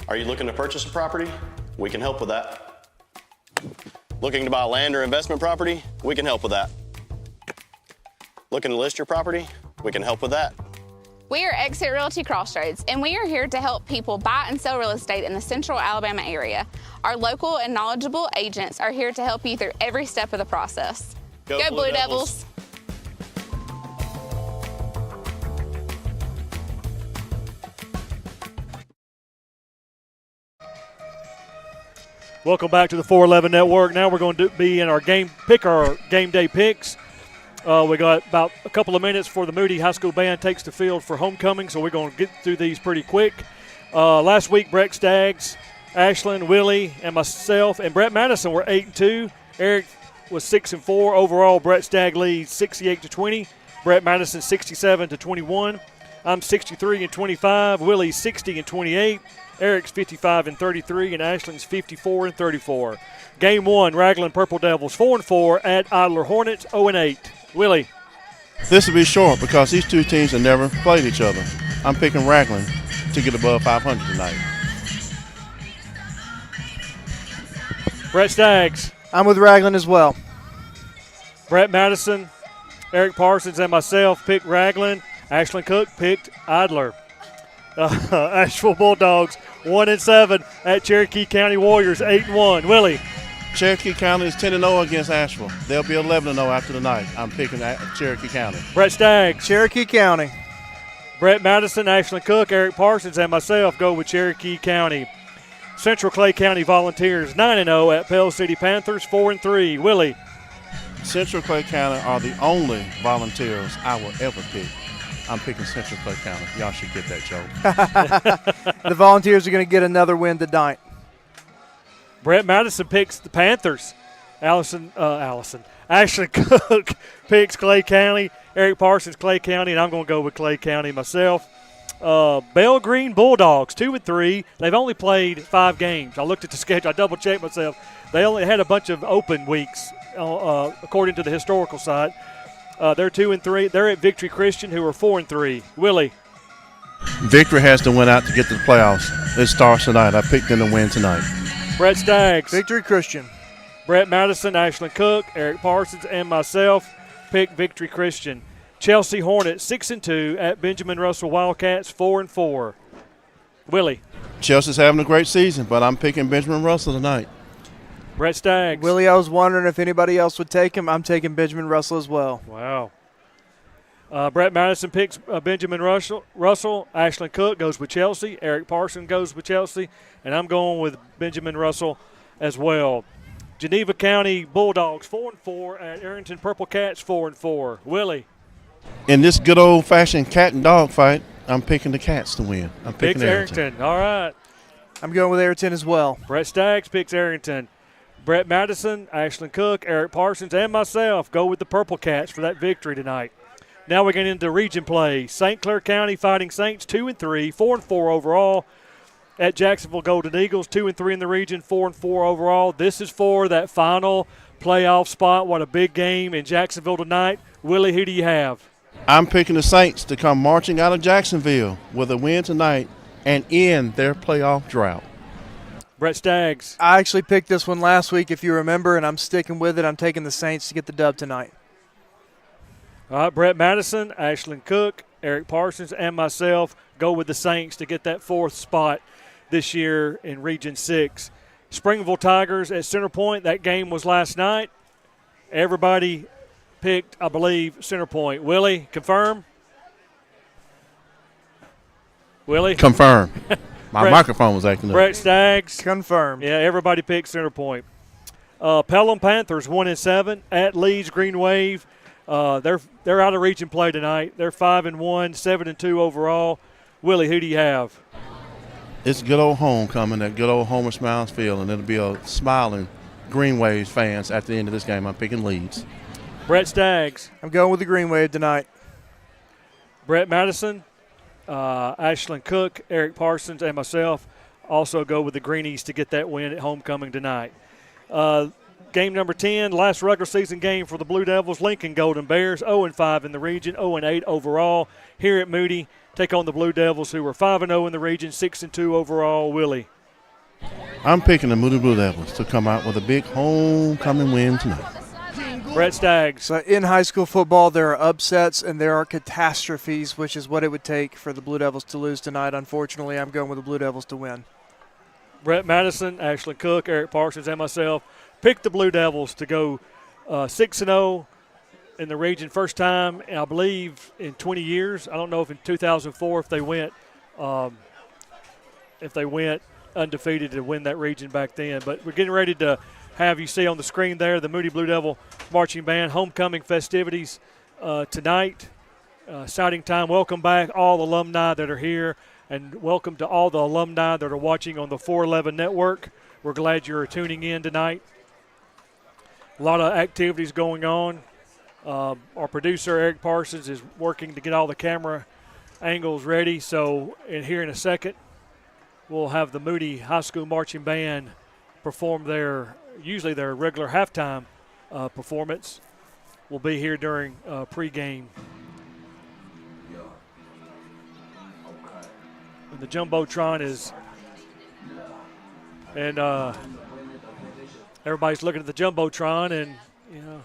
Speaker 8: Are you looking to purchase a property? We can help with that. Looking to buy land or investment property? We can help with that. Looking to list your property? We can help with that.
Speaker 9: We are Exit Realty Crossroads, and we are here to help people buy and sell real estate in the central Alabama area. Our local and knowledgeable agents are here to help you through every step of the process. Go Blue Devils!
Speaker 1: Welcome back to the 411 Network. Now we're going to be in our game day picks. We got about a couple of minutes before the Moody High School Band takes the field for homecoming, so we're going to get through these pretty quick. Last week, Brett Staggs, Ashlyn, Willie, and myself, and Brett Madison were 8-2. Eric was 6-4. Overall, Brett Staggs leads 68-20. Brett Madison 67-21. I'm 63-25. Willie's 60-28. Eric's 55-33, and Ashlyn's 54-34. Game 1, Raglan Purple Devils 4-4 at Idler Hornets 0-8. Willie.
Speaker 14: This will be short because these two teams have never played each other. I'm picking Raglan to get above 500 tonight.
Speaker 1: Brett Staggs.
Speaker 13: I'm with Raglan as well.
Speaker 1: Brett Madison, Eric Parsons, and myself picked Raglan. Ashlyn Cook picked Idler. Asheville Bulldogs 1-7 at Cherokee County Warriors 8-1. Willie.
Speaker 14: Cherokee County is 10-0 against Asheville. They'll be 11-0 after the night. I'm picking Cherokee County.
Speaker 1: Brett Staggs.
Speaker 13: Cherokee County.
Speaker 1: Brett Madison, Ashlyn Cook, Eric Parsons, and myself go with Cherokee County. Central Clay County Volunteers 9-0 at Pell City Panthers 4-3. Willie.
Speaker 14: Central Clay County are the only Volunteers I will ever pick. I'm picking Central Clay County. Y'all should get that joke.
Speaker 13: The Volunteers are going to get another win tonight.
Speaker 1: Brett Madison picks the Panthers. Ashlyn Cook picks Clay County. Eric Parsons, Clay County, and I'm going to go with Clay County myself. Bell Green Bulldogs 2-3. They've only played 5 games. I looked at the schedule. I double-checked myself. They only had a bunch of open weeks, according to the historical site. They're 2-3. They're at Victory Christian, who are 4-3. Willie.
Speaker 14: Victory has to win out to get to the playoffs. It starts tonight. I picked them to win tonight.
Speaker 1: Brett Staggs.
Speaker 13: Victory Christian.
Speaker 1: Brett Madison, Ashlyn Cook, Eric Parsons, and myself pick Victory Christian. Chelsea Hornets 6-2 at Benjamin Russell Wildcats 4-4. Willie.
Speaker 14: Chelsea's having a great season, but I'm picking Benjamin Russell tonight.
Speaker 1: Brett Staggs.
Speaker 13: Willie, I was wondering if anybody else would take him. I'm taking Benjamin Russell as well.
Speaker 1: Wow. Brett Madison picks Benjamin Russell. Ashlyn Cook goes with Chelsea. Eric Parsons goes with Chelsea. And I'm going with Benjamin Russell as well. Geneva County Bulldogs 4-4 at Arrington Purple Cats 4-4. Willie.
Speaker 14: In this good old-fashioned cat and dog fight, I'm picking the Cats to win. I'm picking
Speaker 1: Arrington. All right.
Speaker 13: I'm going with Arrington as well.
Speaker 1: Brett Staggs picks Arrington. Brett Madison, Ashlyn Cook, Eric Parsons, and myself go with the Purple Cats for that victory tonight. Now we're getting into region play. St. Clair County Fighting Saints 2-3, 4-4 overall. At Jacksonville Golden Eagles 2-3 in the region, 4-4 overall. This is for that final playoff spot. What a big game in Jacksonville tonight. Willie, who do you have?
Speaker 14: I'm picking the Saints to come marching out of Jacksonville with a win tonight and end their playoff drought.
Speaker 1: Brett Staggs.
Speaker 13: I actually picked this one last week, if you remember, and I'm sticking with it. I'm taking the Saints to get the dub tonight.
Speaker 1: All right, Brett Madison, Ashlyn Cook, Eric Parsons, and myself go with the Saints to get that 4th spot this year in Region 6. Springville Tigers at Center Point. That game was last night. Everybody picked, I believe, Center Point. Willie, confirm? Willie?
Speaker 14: Confirm. My microphone was acting up.
Speaker 1: Brett Staggs.
Speaker 13: Confirmed.
Speaker 1: Yeah, everybody picked Center Point. Pelham Panthers 1-7 at Leeds Green Wave. They're out of region play tonight. They're 5-1, 7-2 overall. Willie, who do you have?
Speaker 14: It's good old homecoming at good old Homer Smiles Field, and it'll be a smiling Green Wave fans at the end of this game. I'm picking Leeds.
Speaker 1: Brett Staggs.
Speaker 13: I'm going with the Green Wave tonight.
Speaker 1: Brett Madison, Ashlyn Cook, Eric Parsons, and myself also go with the Greenies to get that win at homecoming tonight. Game number 10, last regular season game for the Blue Devils. Lincoln Golden Bears, 0-5 in the region, 0-8 overall. Here at Moody, take on the Blue Devils, who were 5-0 in the region, 6-2 overall. Willie.
Speaker 14: I'm picking the Moody Blue Devils to come out with a big homecoming win tonight.
Speaker 1: Brett Staggs.
Speaker 13: So in high school football, there are upsets and there are catastrophes, which is what it would take for the Blue Devils to lose tonight. Unfortunately, I'm going with the Blue Devils to win.
Speaker 1: Brett Madison, Ashley Cook, Eric Parsons, and myself picked the Blue Devils to go 6-0 in the region, first time, I believe, in 20 years. I don't know if in 2004 if they went undefeated to win that region back then. But we're getting ready to have you see on the screen there the Moody Blue Devil Marching Band homecoming festivities tonight. Exciting time. Welcome back all the alumni that are here, and welcome to all the alumni that are watching on the 411 network. We're glad you're tuning in tonight. A lot of activities going on. Our producer, Eric Parsons, is working to get all the camera angles ready. So here in a second, we'll have the Moody High School Marching Band perform usually their regular halftime performance. Will be here during pregame. And the Jumbotron is, and everybody's looking at the Jumbotron, and, you know.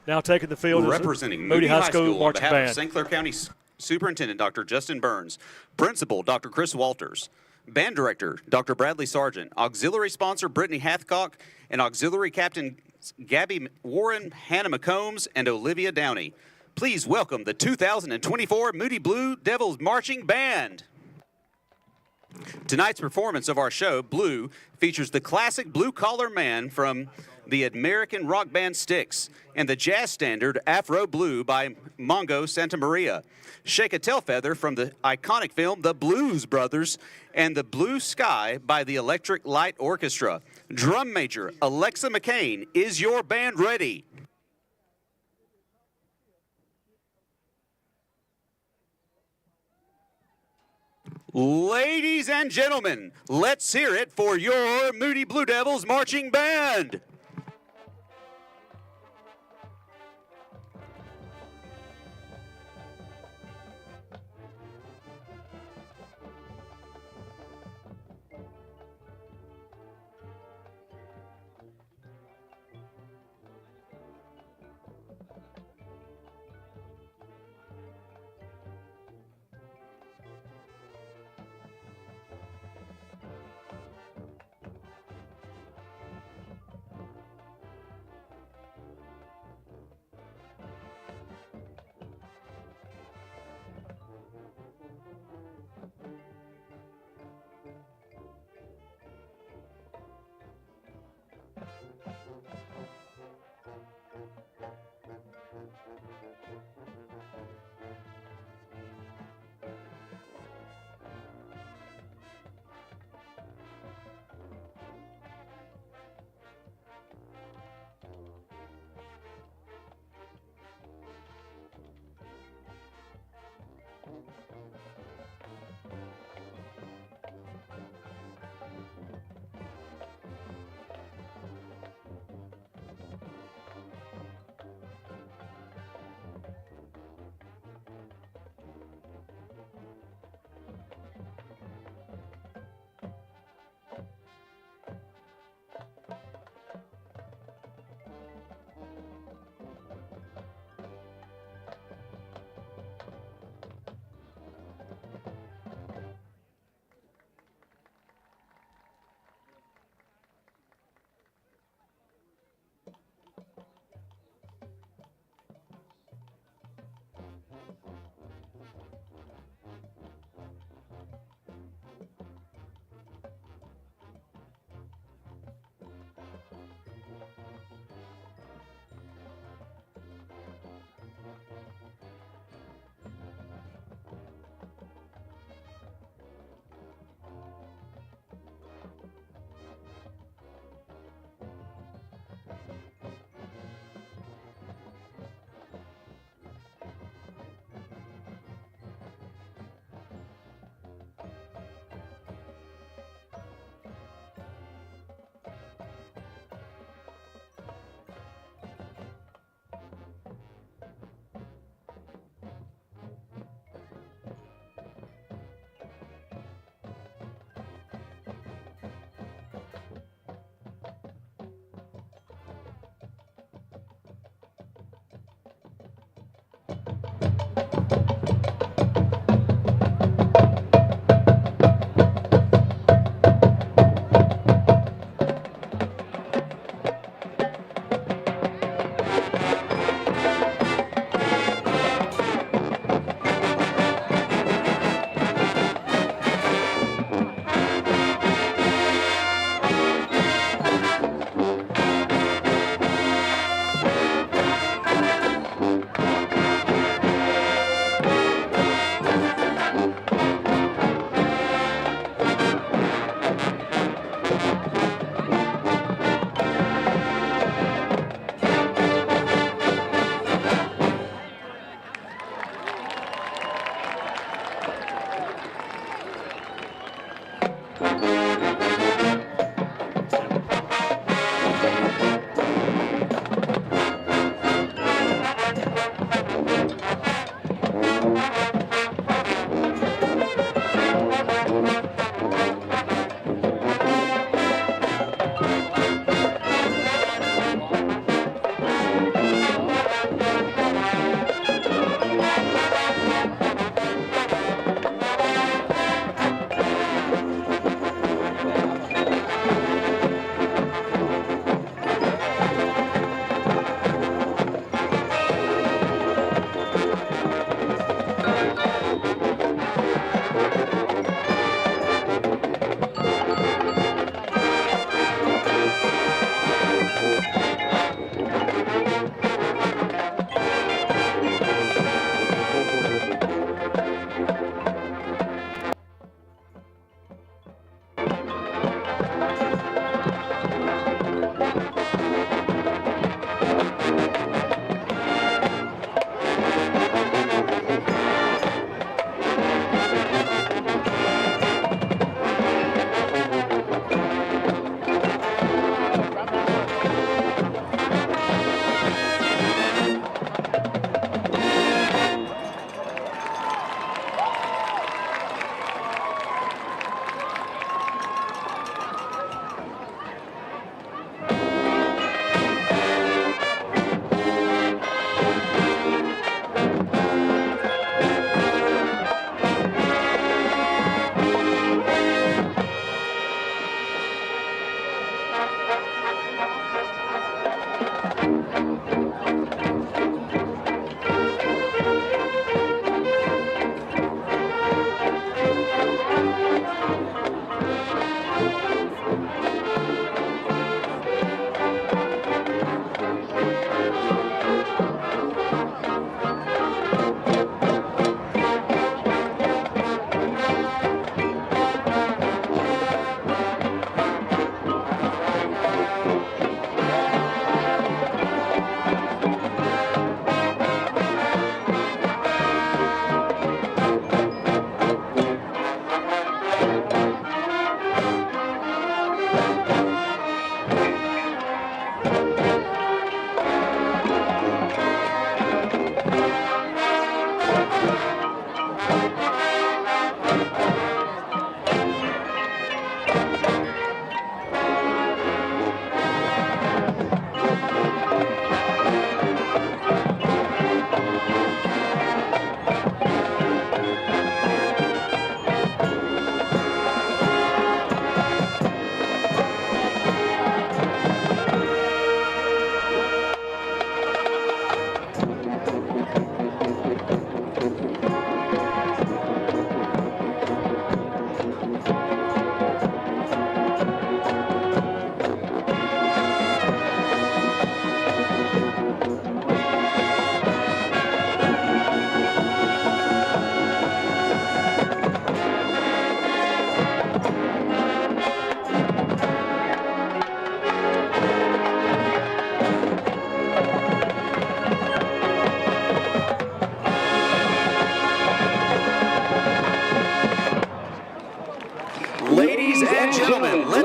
Speaker 1: Now taking the field is
Speaker 17: representing
Speaker 1: Moody High School
Speaker 17: on
Speaker 1: Marching
Speaker 17: behalf
Speaker 1: Band.
Speaker 17: of St. Clair County Superintendent Dr. Justin Burns, Principal Dr. Chris Walters, Band Director Dr. Bradley Sargent, Auxiliary Sponsor Brittany Hathcock, and Auxiliary Captain Gabby Warren, Hannah McCombs, and Olivia Downey. Please welcome the 2024 Moody Blue Devils Marching Band. Tonight's performance of our show, Blue, features the classic blue-collar man from the American rock band Styx and the jazz standard Afro Blue by Mongo Santa Maria, Shake a Tail Feather from the iconic film The Blues Brothers, and The Blue Sky by the Electric Light Orchestra. Drum major Alexa McCain, is your band ready? Ladies and gentlemen, let's hear it for your Moody Blue Devils Marching Band.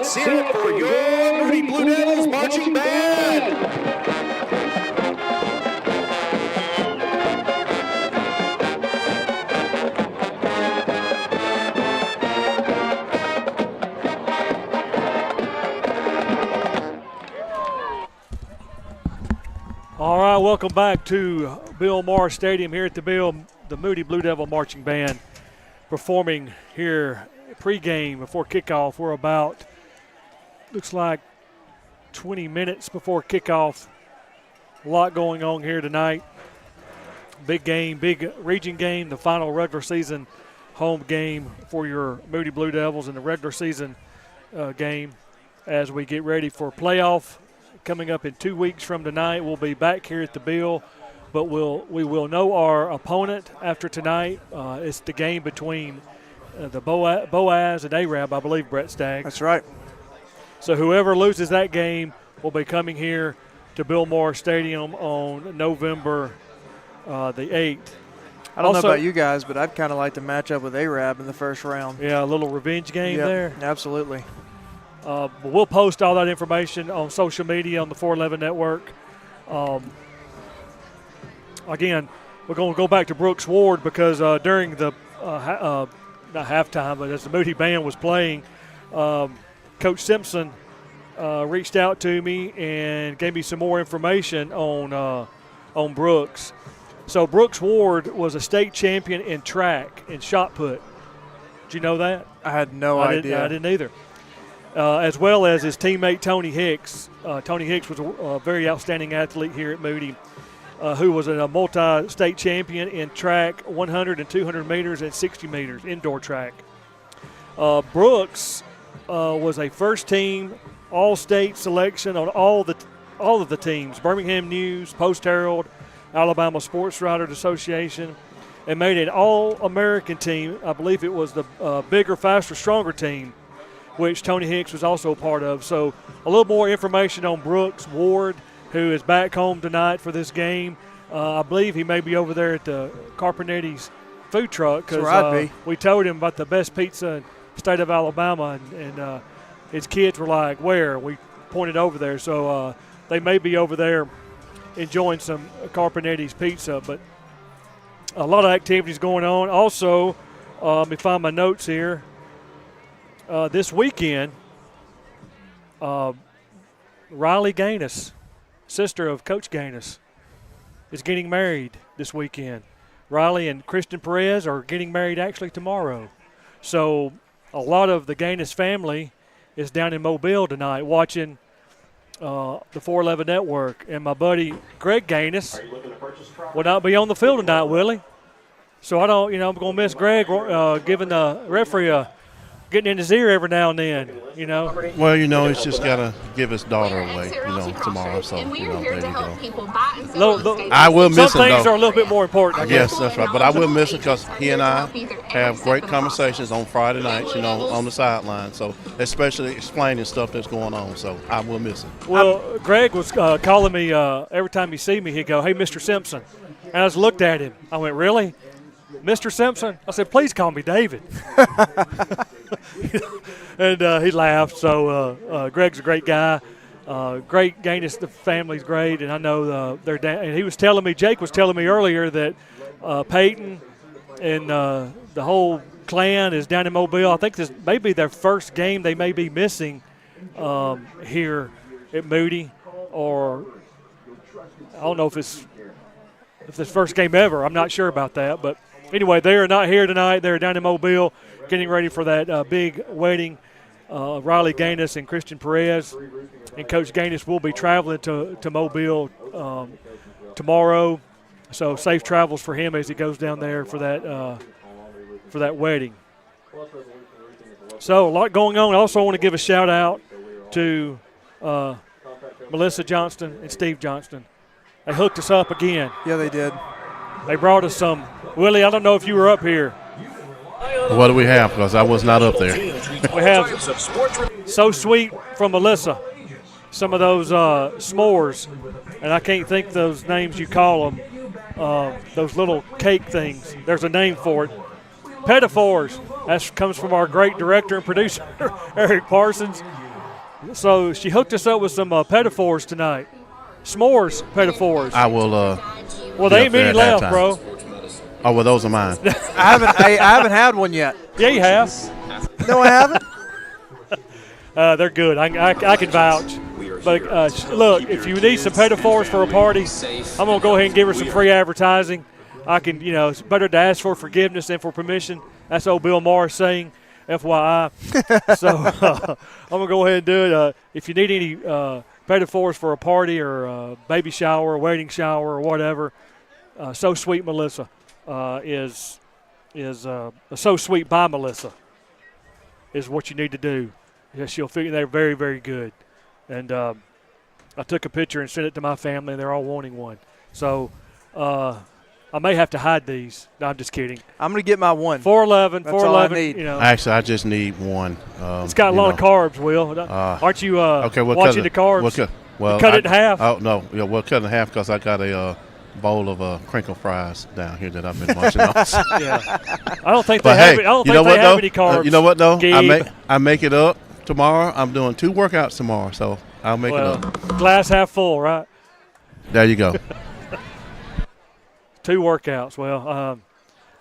Speaker 17: Let's hear it for your Moody Blue Devils marching band.
Speaker 1: All right, welcome back to Bill Maher Stadium here at the Moody Blue Devil Marching Band performing here pregame before kickoff. We're about, looks like 20 minutes before kickoff. A lot going on here tonight. Big game, big region game, the final regular season home game for your Moody Blue Devils in the regular season game as we get ready for playoff. Coming up in 2 weeks from tonight, we'll be back here at the Bill, but we will know our opponent after tonight. It's the game between the Boaz and Arab, I believe, Brett Staggs.
Speaker 13: That's right.
Speaker 1: So whoever loses that game will be coming here to Bill Maher Stadium on November the 8th.
Speaker 13: I don't know about you guys, but I'd kind of like to match up with Arab in the first round.
Speaker 1: Yeah, a little revenge game there.
Speaker 13: Absolutely.
Speaker 1: We'll post all that information on social media on the 411 Network. Again, we're going to go back to Brooks Ward because during the not halftime, but as the Moody Band was playing, Coach Simpson reached out to me and gave me some more information on Brooks. So Brooks Ward was a state champion in track and shot put. Did you know that?
Speaker 13: I had no idea.
Speaker 1: I didn't either. As well as his teammate Tony Hicks. Tony Hicks was a very outstanding athlete here at Moody, who was a multi-state champion in track, 100 and 200 meters and 60 meters, indoor track. Brooks was a first-team all-state selection on all of the teams, Birmingham News, Post-Herald, Alabama Sports Writers Association, and made an all-American team. I believe it was the bigger, faster, stronger team, which Tony Hicks was also a part of. So a little more information on Brooks Ward, who is back home tonight for this game. I believe he may be over there at the Carpenetti's food truck because we told him about the best pizza in the state of Alabama, and his kids were like, where? We pointed over there. So they may be over there enjoying some Carpenetti's pizza. But a lot of activities going on. Also, let me find my notes here. This weekend, Riley Gaines, sister of Coach Gaines, is getting married this weekend. Riley and Kristen Perez are getting married actually tomorrow. So a lot of the Gaines family is down in Mobile tonight watching the 411 Network. And my buddy Greg Gaines will not be on the field tonight, will he? So I'm going to miss Greg giving the referee getting in his ear every now and then,
Speaker 14: Well, he's just got to give his daughter away, tomorrow. So, there you go. I will miss him,
Speaker 1: Some things are a little bit more important.
Speaker 14: Yes, that's right. But I will miss him because he and I have great conversations on Friday nights, on the sideline. So, especially explaining stuff that's going on. So, I will miss him.
Speaker 1: Well, Greg was calling me every time he see me. He'd go, "Hey, Mr. Simpson." And I just looked at him. I went, "Really? Mr. Simpson?" I said, "Please call me David." And he laughed. So Greg's a great guy. Great Gaines, the family's great, and I know they're down. And he was telling me, Jake was telling me earlier that Peyton and the whole clan is down in Mobile. I think this may be their first game they may be missing here at Moody, or I don't know if it's first game ever. I'm not sure about that, but anyway, they are not here tonight. They're down in Mobile getting ready for that big wedding. Riley Gaines and Christian Perez. And Coach Gaines will be traveling to Mobile tomorrow. So safe travels for him as he goes down there for that wedding. So a lot going on. I also want to give a shout out to Melissa Johnston and Steve Johnston. They hooked us up again.
Speaker 13: Yeah, they did.
Speaker 1: They brought us some. Willie, I don't know if you were up here.
Speaker 14: What do we have? Because I was not up there.
Speaker 1: We have So Sweet from Melissa. Some of those s'mores, and I can't think those names you call them. Those little cake things. There's a name for it. Pettifours. That comes from our great director and producer, Eric Parsons. So she hooked us up with some pedophores tonight. S'mores pedophores.
Speaker 14: I will.
Speaker 1: Well, they ain't many left, bro.
Speaker 14: Oh, well, those are mine.
Speaker 13: I haven't had one yet.
Speaker 1: Yeah, you have.
Speaker 13: No, I haven't.
Speaker 1: They're good. I can vouch. But look, if you need some pedophores for a party, I'm gonna go ahead and give her some free advertising. I can, it's better to ask for forgiveness than for permission. That's old Bill Maher saying, FYI. So I'm gonna go ahead and do it. If you need any pedophores for a party or a baby shower, a wedding shower, or whatever, So Sweet Melissa is So Sweet by Melissa is what you need to do. Yeah, she'll figure they're very, very good. And I took a picture and sent it to my family, and they're all wanting one. So I may have to hide these. No, I'm just kidding.
Speaker 13: I'm going to get my one.
Speaker 1: 411,
Speaker 13: That's
Speaker 1: 411.
Speaker 13: all I need.
Speaker 14: Actually, I just need one.
Speaker 1: It's got a lot of carbs, Will. Aren't you watching the carbs?
Speaker 14: Well,
Speaker 1: cut it in half.
Speaker 14: Oh, no. Yeah, we'll cut it in half because I got a bowl of crinkle fries down here that I've been munching on.
Speaker 1: Yeah. I don't think they have any carbs.
Speaker 14: You know what, though?
Speaker 1: Gabe.
Speaker 14: I make it up tomorrow. I'm doing 2 workouts tomorrow, so I'll make it up.
Speaker 1: Glass half full, right?
Speaker 14: There you go.
Speaker 1: 2 workouts. Well,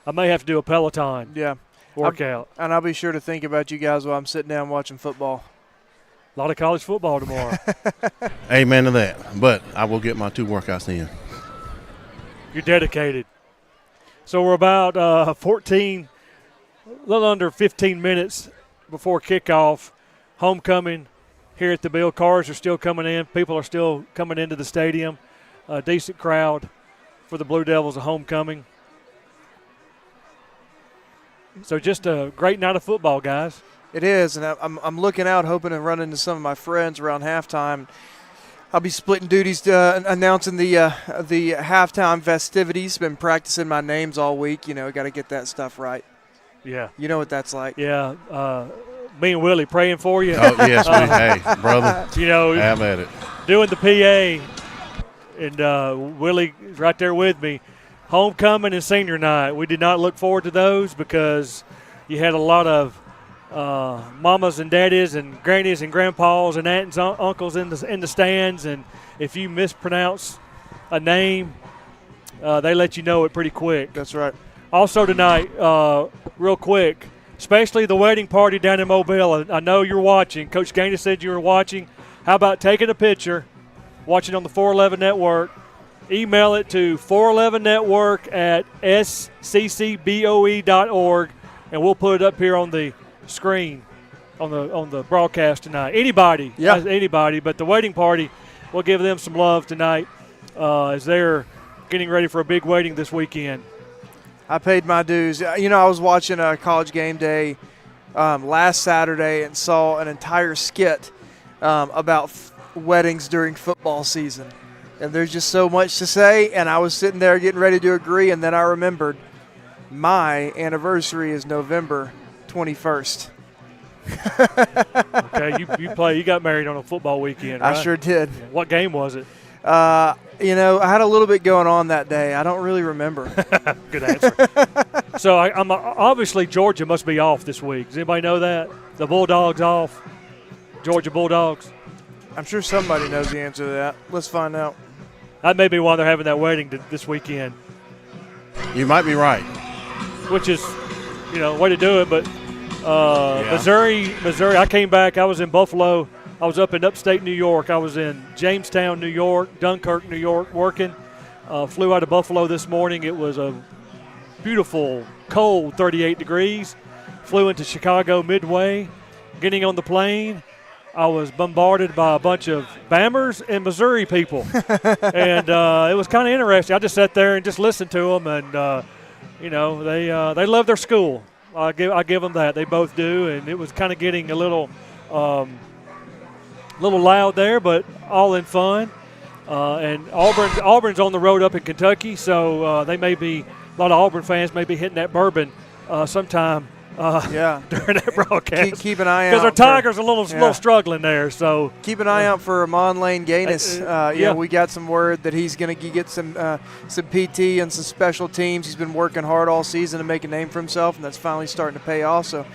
Speaker 1: I may have to do a Peloton workout.
Speaker 13: And I'll be sure to think about you guys while I'm sitting down watching football.
Speaker 1: A lot of college football tomorrow.
Speaker 14: Amen to that. But I will get my 2 workouts in.
Speaker 1: You're dedicated. So we're about a little under 15 minutes before kickoff. Homecoming here at the Bill. Cars are still coming in. People are still coming into the stadium. A decent crowd for the Blue Devils of homecoming. So just a great night of football, guys.
Speaker 13: It is, and I'm looking out, hoping to run into some of my friends around halftime. I'll be splitting duties announcing the halftime festivities. Been practicing my names all week. Got to get that stuff right.
Speaker 1: Yeah.
Speaker 13: You know what that's like.
Speaker 1: Yeah. Me and Willie praying for you.
Speaker 14: Oh, yes. Hey, brother. Have at it.
Speaker 1: Doing the PA, and Willie's right there with me. Homecoming and senior night. We did not look forward to those because you had a lot of mamas and daddies and grannies and grandpas and aunts and uncles in the stands, and if you mispronounce a name, they let you know it pretty quick.
Speaker 13: That's right.
Speaker 1: Also tonight, real quick, especially the wedding party down in Mobile. I know you're watching. Coach Gaines said you were watching. How about taking a picture, watching on the 411 Network, email it to 411network@sccboe.org, and we'll put it up here on the screen on the broadcast tonight. Anybody, but the wedding party, we'll give them some love tonight as they're getting ready for a big wedding this weekend.
Speaker 13: I paid my dues. I was watching a College Game Day last Saturday and saw an entire skit about weddings during football season. And there's just so much to say, and I was sitting there getting ready to agree, and then I remembered my anniversary is November 21st.
Speaker 1: Okay, you got married on a football weekend, right?
Speaker 13: I sure did.
Speaker 1: What game was it?
Speaker 13: I had a little bit going on that day. I don't really remember.
Speaker 1: Good answer. So I'm obviously Georgia must be off this week. Does anybody know that? The Bulldogs off? Georgia Bulldogs?
Speaker 13: I'm sure somebody knows the answer to that. Let's find out.
Speaker 1: That may be why they're having that wedding this weekend.
Speaker 14: You might be right.
Speaker 1: Which is, way to do it. But Missouri, I came back. I was in Buffalo. I was up in upstate New York. I was in Jamestown, New York, Dunkirk, New York, working. Flew out of Buffalo this morning. It was a beautiful, cold 38 degrees. Flew into Chicago Midway. Getting on the plane, I was bombarded by a bunch of Bammers and Missouri people. And it was kind of interesting. I just sat there and just listened to them, and, they love their school. I give them that. They both do, and it was kind of getting a little loud there, but all in fun. And Auburn's on the road up in Kentucky, so they may be, a lot of Auburn fans may be hitting that bourbon sometime during that broadcast.
Speaker 13: Keep an eye out.
Speaker 1: Because our Tigers are a little struggling there. So
Speaker 13: keep an eye out for Amon Lane Gaines. We got some word that he's going to get some PT and some special teams. He's been working hard all season to make a name for himself, and that's finally starting to pay off. So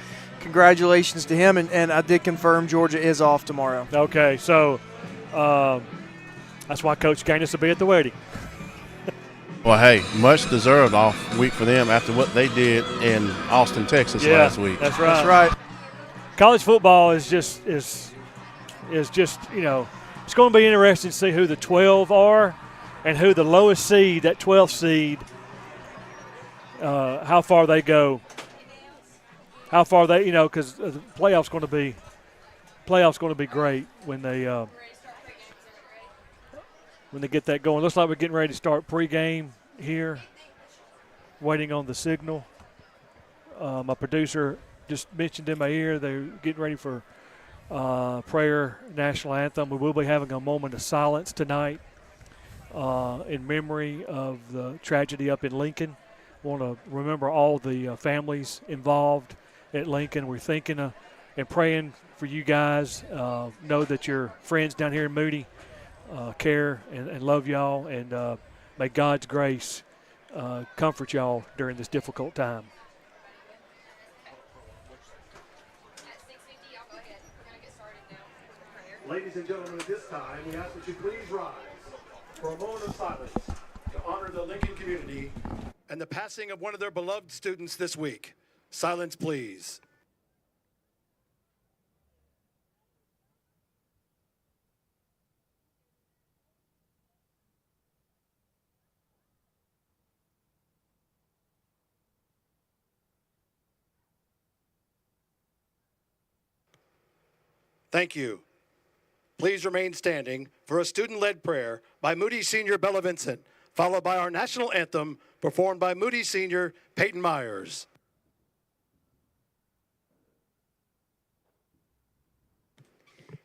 Speaker 13: congratulations to him, and I did confirm Georgia is off tomorrow.
Speaker 1: Okay, so that's why Coach Gaines will be at the wedding.
Speaker 14: Well, hey, much deserved off week for them after what they did in Austin, Texas last week.
Speaker 1: That's right.
Speaker 13: That's right.
Speaker 1: College football is just it's going to be interesting to see who the 12 are and who the lowest seed, that 12th seed, how far they go. How far they, because the playoffs going to be great when they get that going. Looks like we're getting ready to start pregame here, waiting on the signal. My producer just mentioned in my ear they're getting ready for prayer, national anthem. We will be having a moment of silence tonight in memory of the tragedy up in Lincoln. Want to remember all the families involved at Lincoln. We're thinking and praying for you guys. Know that your friends down here in Moody care and love y'all, and may God's grace comfort y'all during this difficult time.
Speaker 18: Ladies and gentlemen, at this time, we ask that you please rise for a moment of silence to honor the Lincoln community and the passing of one of their beloved students this week. Silence, please. Thank you. Please remain standing for a student-led prayer by Moody Senior Bella Vincent, followed by our national anthem performed by Moody Senior Peyton Myers.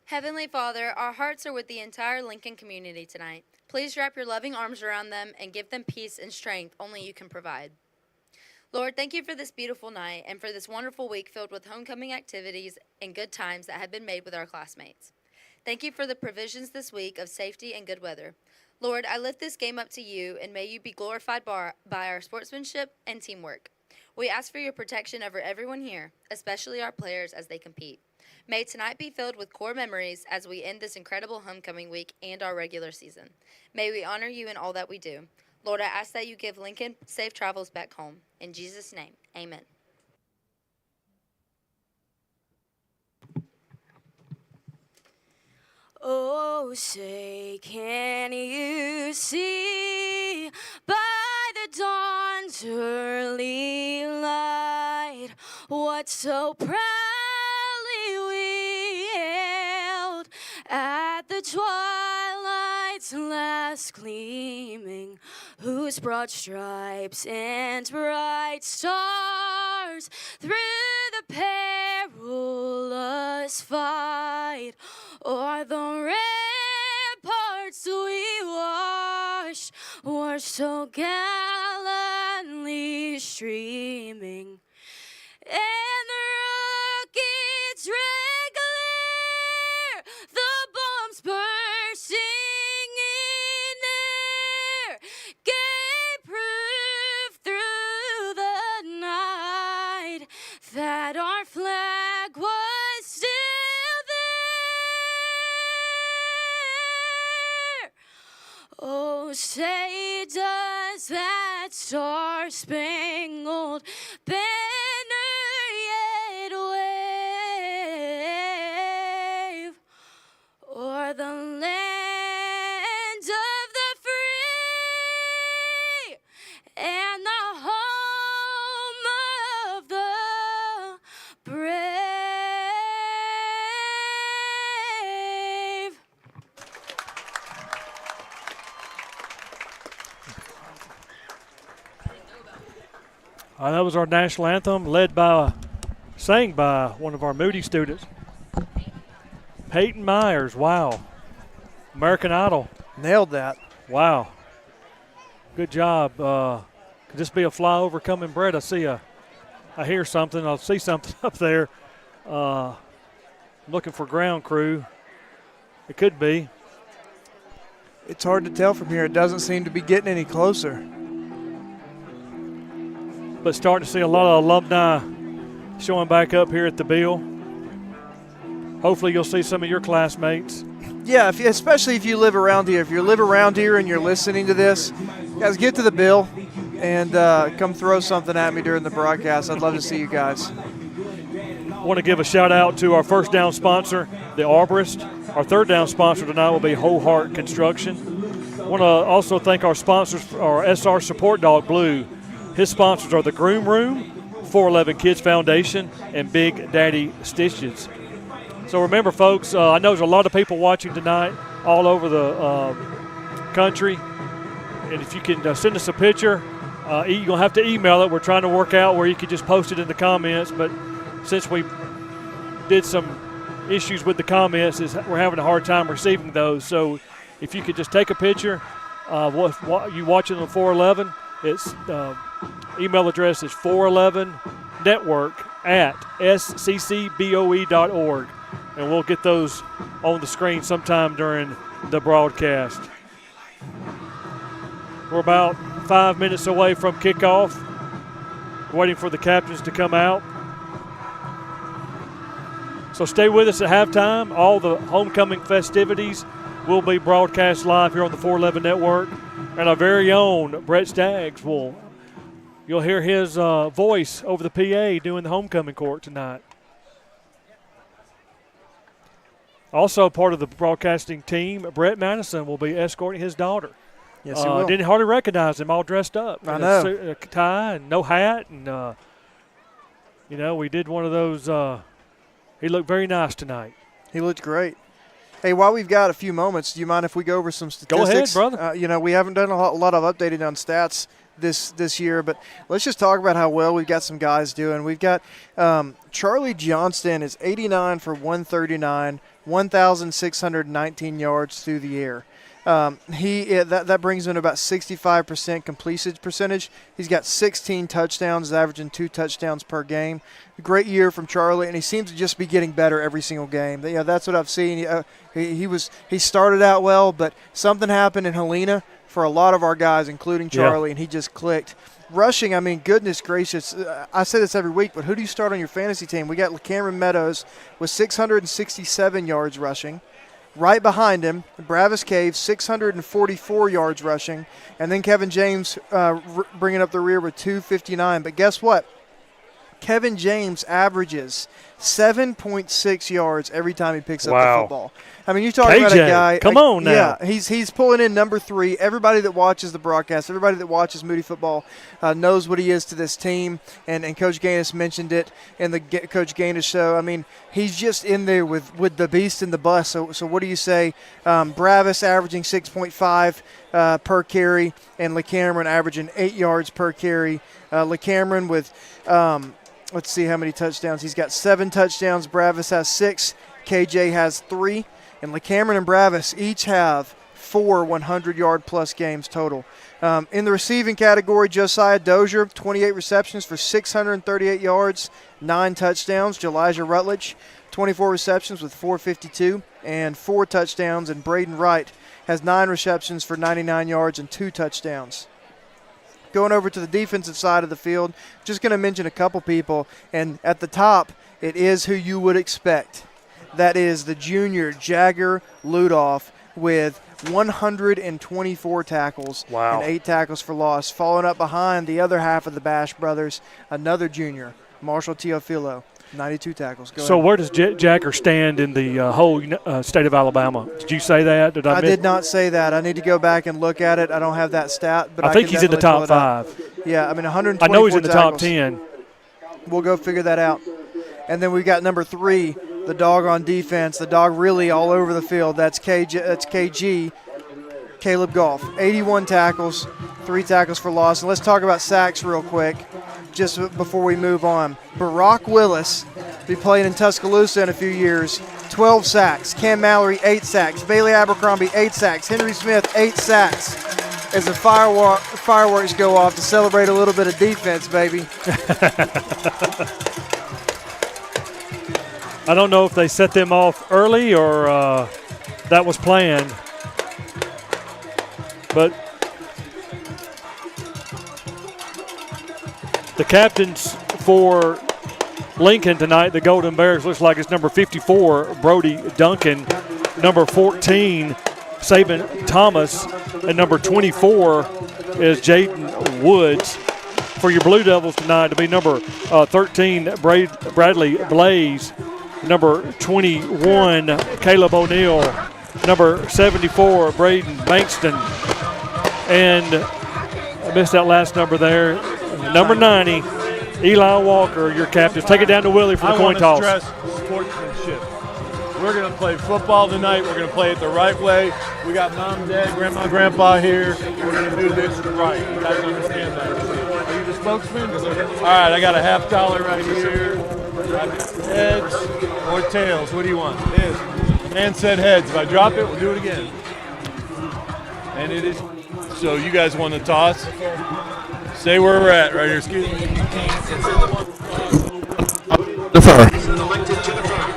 Speaker 19: Heavenly Father, our hearts are with the entire Lincoln community tonight. Please wrap your loving arms around them and give them peace and strength only you can provide. Lord, thank you for this beautiful night and for this wonderful week filled with homecoming activities and good times that have been made with our classmates. Thank you for the provisions this week of safety and good weather. Lord, I lift this game up to you, and may you be glorified by our sportsmanship and teamwork. We ask for your protection over everyone here, especially our players as they compete. May tonight be filled with core memories as we end this incredible homecoming week and our regular season. May we honor you in all that we do. Lord, I ask that you give Lincoln safe travels back home. In Jesus' name, amen.
Speaker 20: Oh, say, can you see by the dawn's early light what so proudly we hailed at the twilight's last gleaming, whose broad stripes and bright stars through the perilous fight o'er the ramparts we watched were so gallantly streaming, and the rockets' red glare, the bombs bursting in air, gave proof through the night that our flag was still there. Oh, say does that star-spangled banner yet wave o'er the land of the free and the home of the brave?
Speaker 1: That was our national anthem, sang by one of our Moody students, Peyton Myers. Wow, American Idol.
Speaker 13: Nailed that.
Speaker 1: Wow, good job. Could this be a flyover coming, Brett? I hear something. I'll see something up there. Looking for ground crew. It could be.
Speaker 13: It's hard to tell from here. It doesn't seem to be getting any closer.
Speaker 1: But starting to see a lot of alumni showing back up here at the Bill. Hopefully you'll see some of your classmates.
Speaker 13: Yeah, especially if you live around here. If you live around here and you're listening to this, guys, get to the Bill and come throw something at me during the broadcast. I'd love to see you guys.
Speaker 1: I want to give a shout out to our first down sponsor, the Arborist. Our third down sponsor tonight will be Whole Heart Construction. I want to also thank our sponsors, our SR Support Dog Blue. His sponsors are the Groom Room, 411 Kids Foundation, and Big Daddy Stitches. So remember, folks, I know there's a lot of people watching tonight all over the country. And if you can send us a picture, you're going to have to email it. We're trying to work out where you can just post it in the comments. But since we did some issues with the comments, we're having a hard time receiving those. So if you could just take a picture of what you watching on 411, its email address is 411network@sccboe.org. And we'll get those on the screen sometime during the broadcast. We're about 5 minutes away from kickoff, waiting for the captains to come out. So stay with us at halftime. All the homecoming festivities will be broadcast live here on the 411 Network. And our very own Brett Staggs you'll hear his voice over the PA doing the homecoming court tonight. Also part of the broadcasting team, Brett Madison will be escorting his daughter.
Speaker 13: Yes, he will.
Speaker 1: Didn't hardly recognize him, all dressed up.
Speaker 13: I know.
Speaker 1: A tie and no hat. And, we did one of those. He looked very nice tonight.
Speaker 13: He looked great. Hey, while we've got a few moments, do you mind if we go over some statistics?
Speaker 1: Go ahead, brother.
Speaker 13: We haven't done a lot of updating on stats this year, but let's just talk about how well we've got some guys doing. We've got Charlie Johnston is 89 for 139, 1,619 yards through the air. That brings him to about 65% completion percentage. He's got 16 touchdowns, averaging 2 touchdowns per game. Great year from Charlie, and he seems to just be getting better every single game. Yeah, that's what I've seen. He started out well, but something happened in Helena for a lot of our guys, including Charlie, and he just clicked. Rushing, I mean, goodness gracious. I say this every week, but who do you start on your fantasy team? We got Cameron Meadows with 667 yards rushing. Right behind him, Bravis Cave, 644 yards rushing. And then Kevin James bringing up the rear with 259. But guess what? Kevin James averages 7.6 yards every time he picks up the football. I mean, you're talking about a guy.
Speaker 1: Come on now.
Speaker 13: Yeah, he's pulling in number 3. Everybody that watches the broadcast, everybody that watches Moody football knows what he is to this team. And Coach Gaines mentioned it in the Coach Gaines show. I mean, he's just in there with the beast in the bus. So what do you say? Bravis averaging 6.5 per carry, and LeCameron averaging 8 yards per carry. LeCameron with let's see how many touchdowns. He's got 7 touchdowns. Bravis has 6. KJ has 3. And LeCameron and Bravis each have 4 100-yard-plus games total. In the receiving category, Josiah Dozier, 28 receptions for 638 yards, 9 touchdowns. Jelijah Rutledge, 24 receptions with 452 and 4 touchdowns. And Braden Wright has 9 receptions for 99 yards and 2 touchdowns. Going over to the defensive side of the field, just going to mention a couple people. And at the top, it is who you would expect. That is the junior Jagger Ludoff with 124 tackles and 8 tackles for loss. Following up behind the other half of the Bash brothers, another junior, Marshall Teofilo, 92 tackles.
Speaker 1: So where does Jagger stand in the whole state of Alabama? Did you say that?
Speaker 13: I did not say that. I need to go back and look at it. I don't have that stat. But
Speaker 1: I think he's in the top 5.
Speaker 13: Yeah, I mean 124
Speaker 1: I know he's in the
Speaker 13: tackles.
Speaker 1: top 10.
Speaker 13: We'll go figure that out. And then we've got number 3, the dog on defense, the dog really all over the field. That's KG, Caleb Goff. 81 tackles, 3 tackles for loss. And let's talk about sacks real quick just before we move on. Barack Willis be playing in Tuscaloosa in a few years. 12 sacks. Cam Mallory, 8 sacks. Bailey Abercrombie, 8 sacks. Henry Smith, 8 sacks. As the fireworks go off to celebrate a little bit of defense, baby.
Speaker 1: I don't know if they set them off early or that was planned. But the captains for Lincoln tonight, the Golden Bears, looks like it's number 54, Brody Duncan, number 14, Saban Thomas, and number 24 is Jaden Woods. For your Blue Devils tonight, to be number 13, Bradley Blaze, number 21, Caleb O'Neill, number 74, Braden Bankston, and I missed that last number there, number 90, Eli Walker, your captains. Take it down to Willie for the coin toss.
Speaker 21: I want to stress sportsmanship. We're going to play football tonight. We're going to play it the right way. We got mom, dad, grandma, grandpa here. We're going to do this right. You guys understand that? Are you the spokesman? All right, I got a $50 right here. Heads or tails? What do you want? Heads. Man said heads. If I drop it, we'll do it again. And it is. So you guys want to toss? Stay where we're at right here. Excuse me.
Speaker 1: Defer.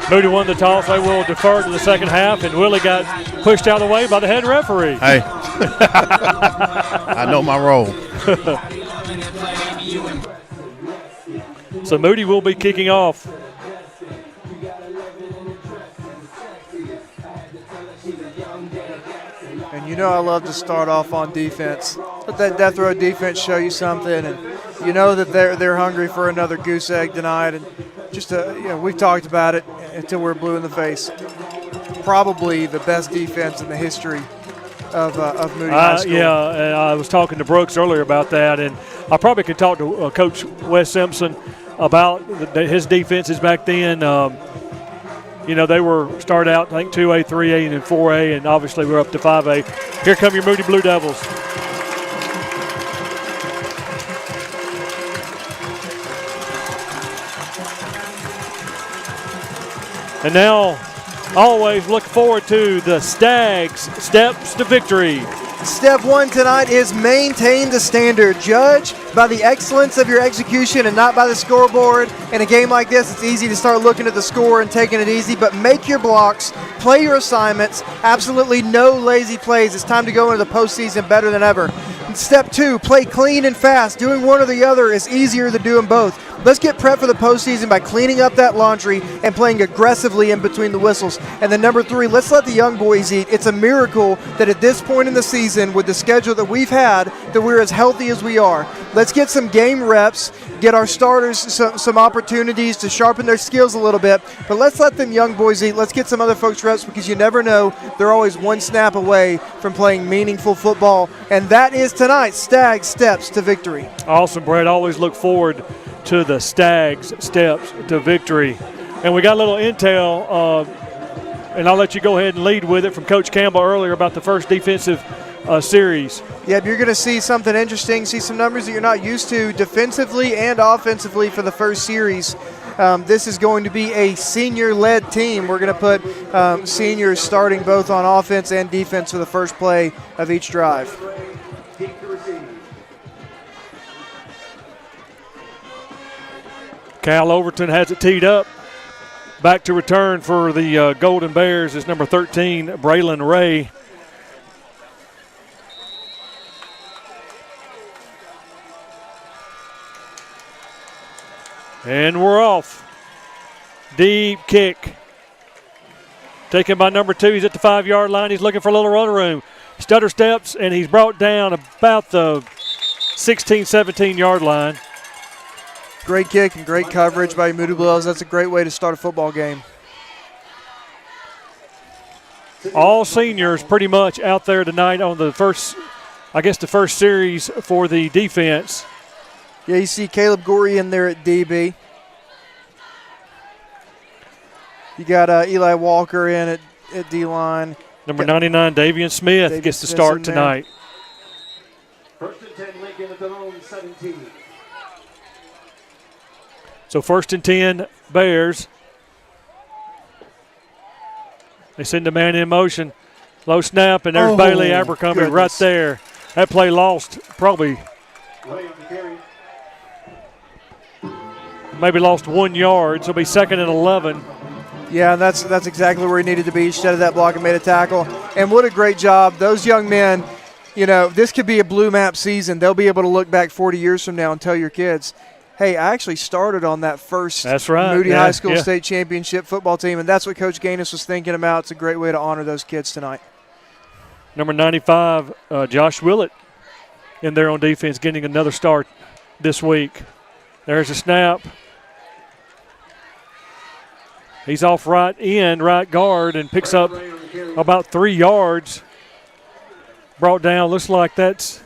Speaker 1: Moody won the toss. They will defer to the second half, and Willie got pushed out of the way by the head referee.
Speaker 14: Hey, I know my role.
Speaker 1: So Moody will be kicking off.
Speaker 13: And you know I love to start off on defense. Let that death row defense show you something, and you know that they're hungry for another goose egg tonight. And just we've talked about it until we're blue in the face. Probably the best defense in the history of Moody High School.
Speaker 1: Yeah, I was talking to Brooks earlier about that, and I probably could talk to Coach Wes Simpson about his defenses back then. They were started out, I think, 2A, 3A, and then 4A, and obviously we're up to 5A. Here come your Moody Blue Devils. And now, always look forward to the Stags' steps to victory.
Speaker 13: Step one tonight is maintain the standard. Judge by the excellence of your execution and not by the scoreboard. In a game like this, it's easy to start looking at the score and taking it easy, but make your blocks, play your assignments, absolutely no lazy plays. It's time to go into the postseason better than ever. Step two, play clean and fast. Doing one or the other is easier than doing both. Let's get prepped for the postseason by cleaning up that laundry and playing aggressively in between the whistles. And then number three, let's let the young boys eat. It's a miracle that at this point in the season, with the schedule that we've had, that we're as healthy as we are. Let's get some game reps, get our starters some opportunities to sharpen their skills a little bit. But let's let them young boys eat. Let's get some other folks reps, because you never know. They're always one snap away from playing meaningful football. And that is tonight's Stags Steps to Victory.
Speaker 1: Awesome, Brett. Always look forward to the Stags' steps to victory. And we got a little intel, and I'll let you go ahead and lead with it, from Coach Campbell earlier about the first defensive series.
Speaker 13: Yeah, you're going to see something interesting, see some numbers that you're not used to defensively and offensively for the first series. This is going to be a senior-led team. We're going to put seniors starting both on offense and defense for the first play of each drive.
Speaker 1: Cal Overton has it teed up. Back to return for the Golden Bears is number 13, Braylon Ray. And we're off. Deep kick. Taken by number 2. He's at the 5-yard line. He's looking for a little run room. Stutter steps, and he's brought down about the 16, 17-yard line.
Speaker 13: Great kick and great coverage by Moody Blue Devils. That's a great way to start a football game.
Speaker 1: All seniors pretty much out there tonight on the first series for the defense.
Speaker 13: Yeah, you see Caleb Gorey in there at DB. You got Eli Walker in at D-line.
Speaker 1: Number 99, Davian Smith gets the start tonight.
Speaker 18: First and 10, Lincoln at their own 17.
Speaker 1: So 1st and 10, Bears. They send a man in motion. Low snap, and there's Bailey Abercrombie right there. That play lost probably maybe lost 1 yard, so it'll be 2nd and 11.
Speaker 13: Yeah, that's exactly where he needed to be. He shedded that block and made a tackle. And what a great job. Those young men, this could be a blue map season. They'll be able to look back 40 years from now and tell your kids, Hey, I actually started on that first
Speaker 1: That's right.
Speaker 13: Moody
Speaker 1: Yeah,
Speaker 13: High School
Speaker 1: yeah.
Speaker 13: State Championship football team, and that's what Coach Gaines was thinking about. It's a great way to honor those kids tonight.
Speaker 1: Number 95, Josh Willet, in there on defense, getting another start this week. There's a snap. He's off right guard, and picks up about 3 yards. Brought down, looks like that's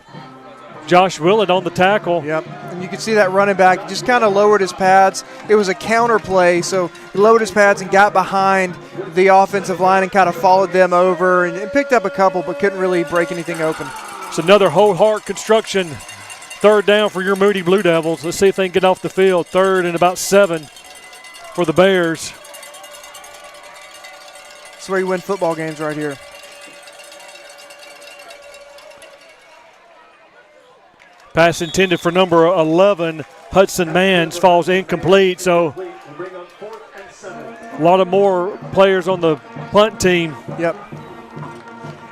Speaker 1: Josh Willet on the tackle.
Speaker 13: Yep, and you can see that running back just kind of lowered his pads. It was a counter play, so he lowered his pads and got behind the offensive line and kind of followed them over and picked up a couple but couldn't really break anything open.
Speaker 1: It's another whole heart construction third down for your Moody Blue Devils. Let's see if they can get off the field. 3rd and about 7 for the Bears.
Speaker 13: That's where you win football games right here.
Speaker 1: Pass intended for number 11, Hudson Mans, falls incomplete. So a lot of more players on the punt team.
Speaker 13: Yep.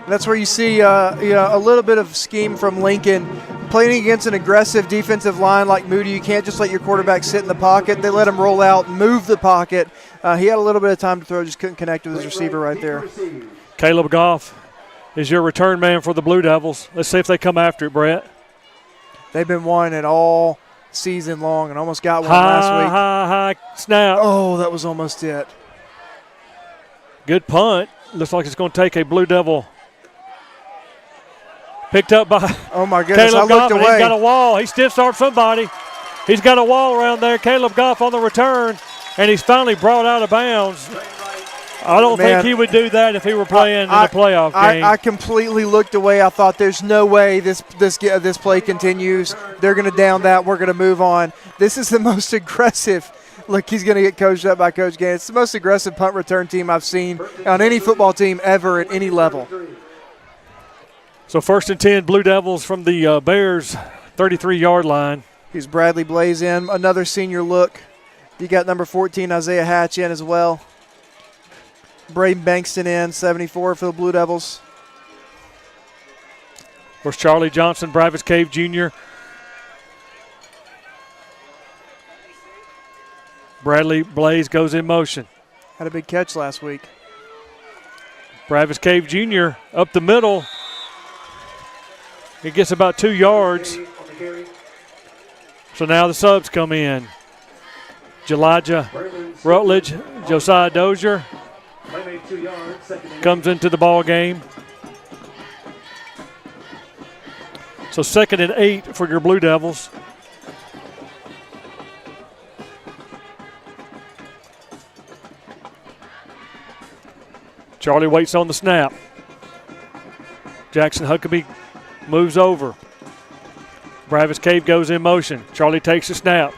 Speaker 13: That's where you see a little bit of scheme from Lincoln. Playing against an aggressive defensive line like Moody, you can't just let your quarterback sit in the pocket. They let him roll out, move the pocket. He had a little bit of time to throw, just couldn't connect with his receiver right there.
Speaker 1: Caleb Goff is your return man for the Blue Devils. Let's see if they come after it, Brett.
Speaker 13: They've been wanting it all season long and almost got one last week.
Speaker 1: High snap.
Speaker 13: Oh, that was almost it.
Speaker 1: Good punt. Looks like it's going to take a Blue Devil. Picked up by
Speaker 13: oh my goodness,
Speaker 1: Caleb
Speaker 13: I looked
Speaker 1: Goff,
Speaker 13: away.
Speaker 1: He's got a wall. He stiff-armed somebody. He's got a wall around there. Caleb Goff on the return, and he's finally brought out of bounds. I don't think he would do that if he were playing in a playoff game.
Speaker 13: I completely looked away. I thought there's no way this play continues. They're going to down that. We're going to move on. This is the most aggressive. Look, he's going to get coached up by Coach Gaines. It's the most aggressive punt return team I've seen on any football team ever at any level.
Speaker 1: So 1st and 10, Blue Devils from the Bears 33-yard line.
Speaker 13: Here's Bradley Blaze in. Another senior look. You got number 14, Isaiah Hatch, in as well. Braden Bankston in, 74 for the Blue Devils.
Speaker 1: Of course, Charlie Johnson, Bravis Cave Jr. Bradley Blaze goes in motion.
Speaker 13: Had a big catch last week.
Speaker 1: Bravis Cave Jr. up the middle. He gets about 2 yards. So now the subs come in. Elijah Rutledge, Josiah Dozier comes into the ball game. So 2nd and 8 for your Blue Devils. Charlie waits on the snap. Jackson Huckabee moves over. Bravis Cave goes in motion. Charlie takes the snap.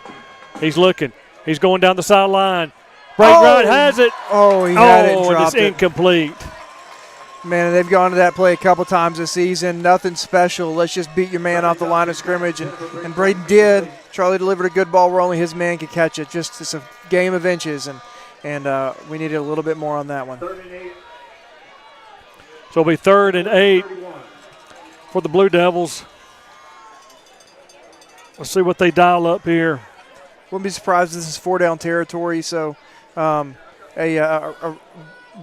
Speaker 1: He's looking. He's going down the sideline. Braden Wright has it.
Speaker 13: Oh, he had it and
Speaker 1: and
Speaker 13: dropped
Speaker 1: it's incomplete.
Speaker 13: Man, they've gone to that play a couple times this season. Nothing special. Let's just beat your man off the line of scrimmage. And Braden did. Charlie delivered a good ball where only his man could catch it. Just it's a game of inches, and we needed a little bit more on that one.
Speaker 1: So it'll be 3rd and 8 for the Blue Devils. Let's see what they dial up here.
Speaker 13: Wouldn't be surprised if this is 4-down territory. So a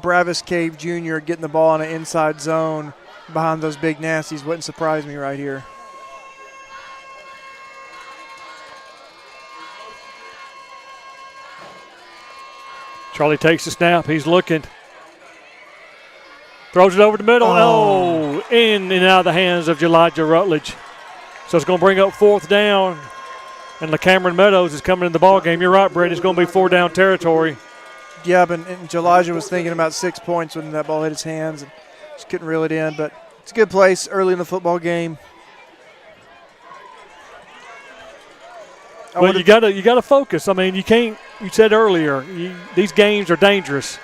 Speaker 13: Bravis Cave Jr. getting the ball in an inside zone behind those big nasties wouldn't surprise me right here.
Speaker 1: Charlie takes the snap. He's looking. Throws it over the middle. Oh, in and out of the hands of Elijah Rutledge. So it's going to bring up 4th down. And LaCameron Meadows is coming in the ball game. You're right, Brett. It's going to be 4-down territory.
Speaker 13: Yeah, but Elijah was thinking about 6 points when that ball hit his hands and just couldn't reel it in. But it's a good place early in the football game.
Speaker 1: Well, you gotta focus. I mean, you can't. You said earlier, these games are dangerous.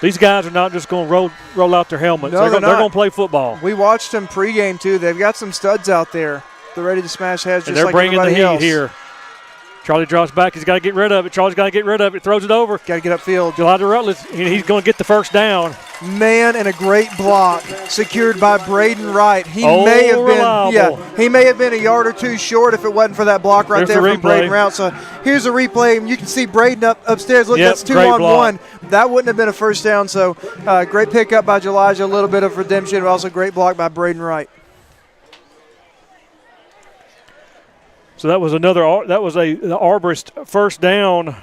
Speaker 1: These guys are not just going to roll out their helmets.
Speaker 13: No,
Speaker 1: they're going to play football.
Speaker 13: We watched them pregame too. They've got some studs out there. They're ready to smash heads.
Speaker 1: And
Speaker 13: just
Speaker 1: they're
Speaker 13: like
Speaker 1: bringing the heat
Speaker 13: else.
Speaker 1: here. Charlie draws back. He's got to get rid of it. Charlie's got to get rid of it. Throws it over.
Speaker 13: Got to get upfield.
Speaker 1: Elijah Rutledge, he's going to get the 1st down.
Speaker 13: Man, and a great block secured by Braden Wright. He may have been a yard or two short if it wasn't for that block right there from Braden Wright. So here's a replay, and you can see Braden upstairs. Look, that's 2-on-1. That wouldn't have been a first down. So great pickup by Elijah, a little bit of redemption, but also great block by Braden Wright.
Speaker 1: So that was the Arborist first down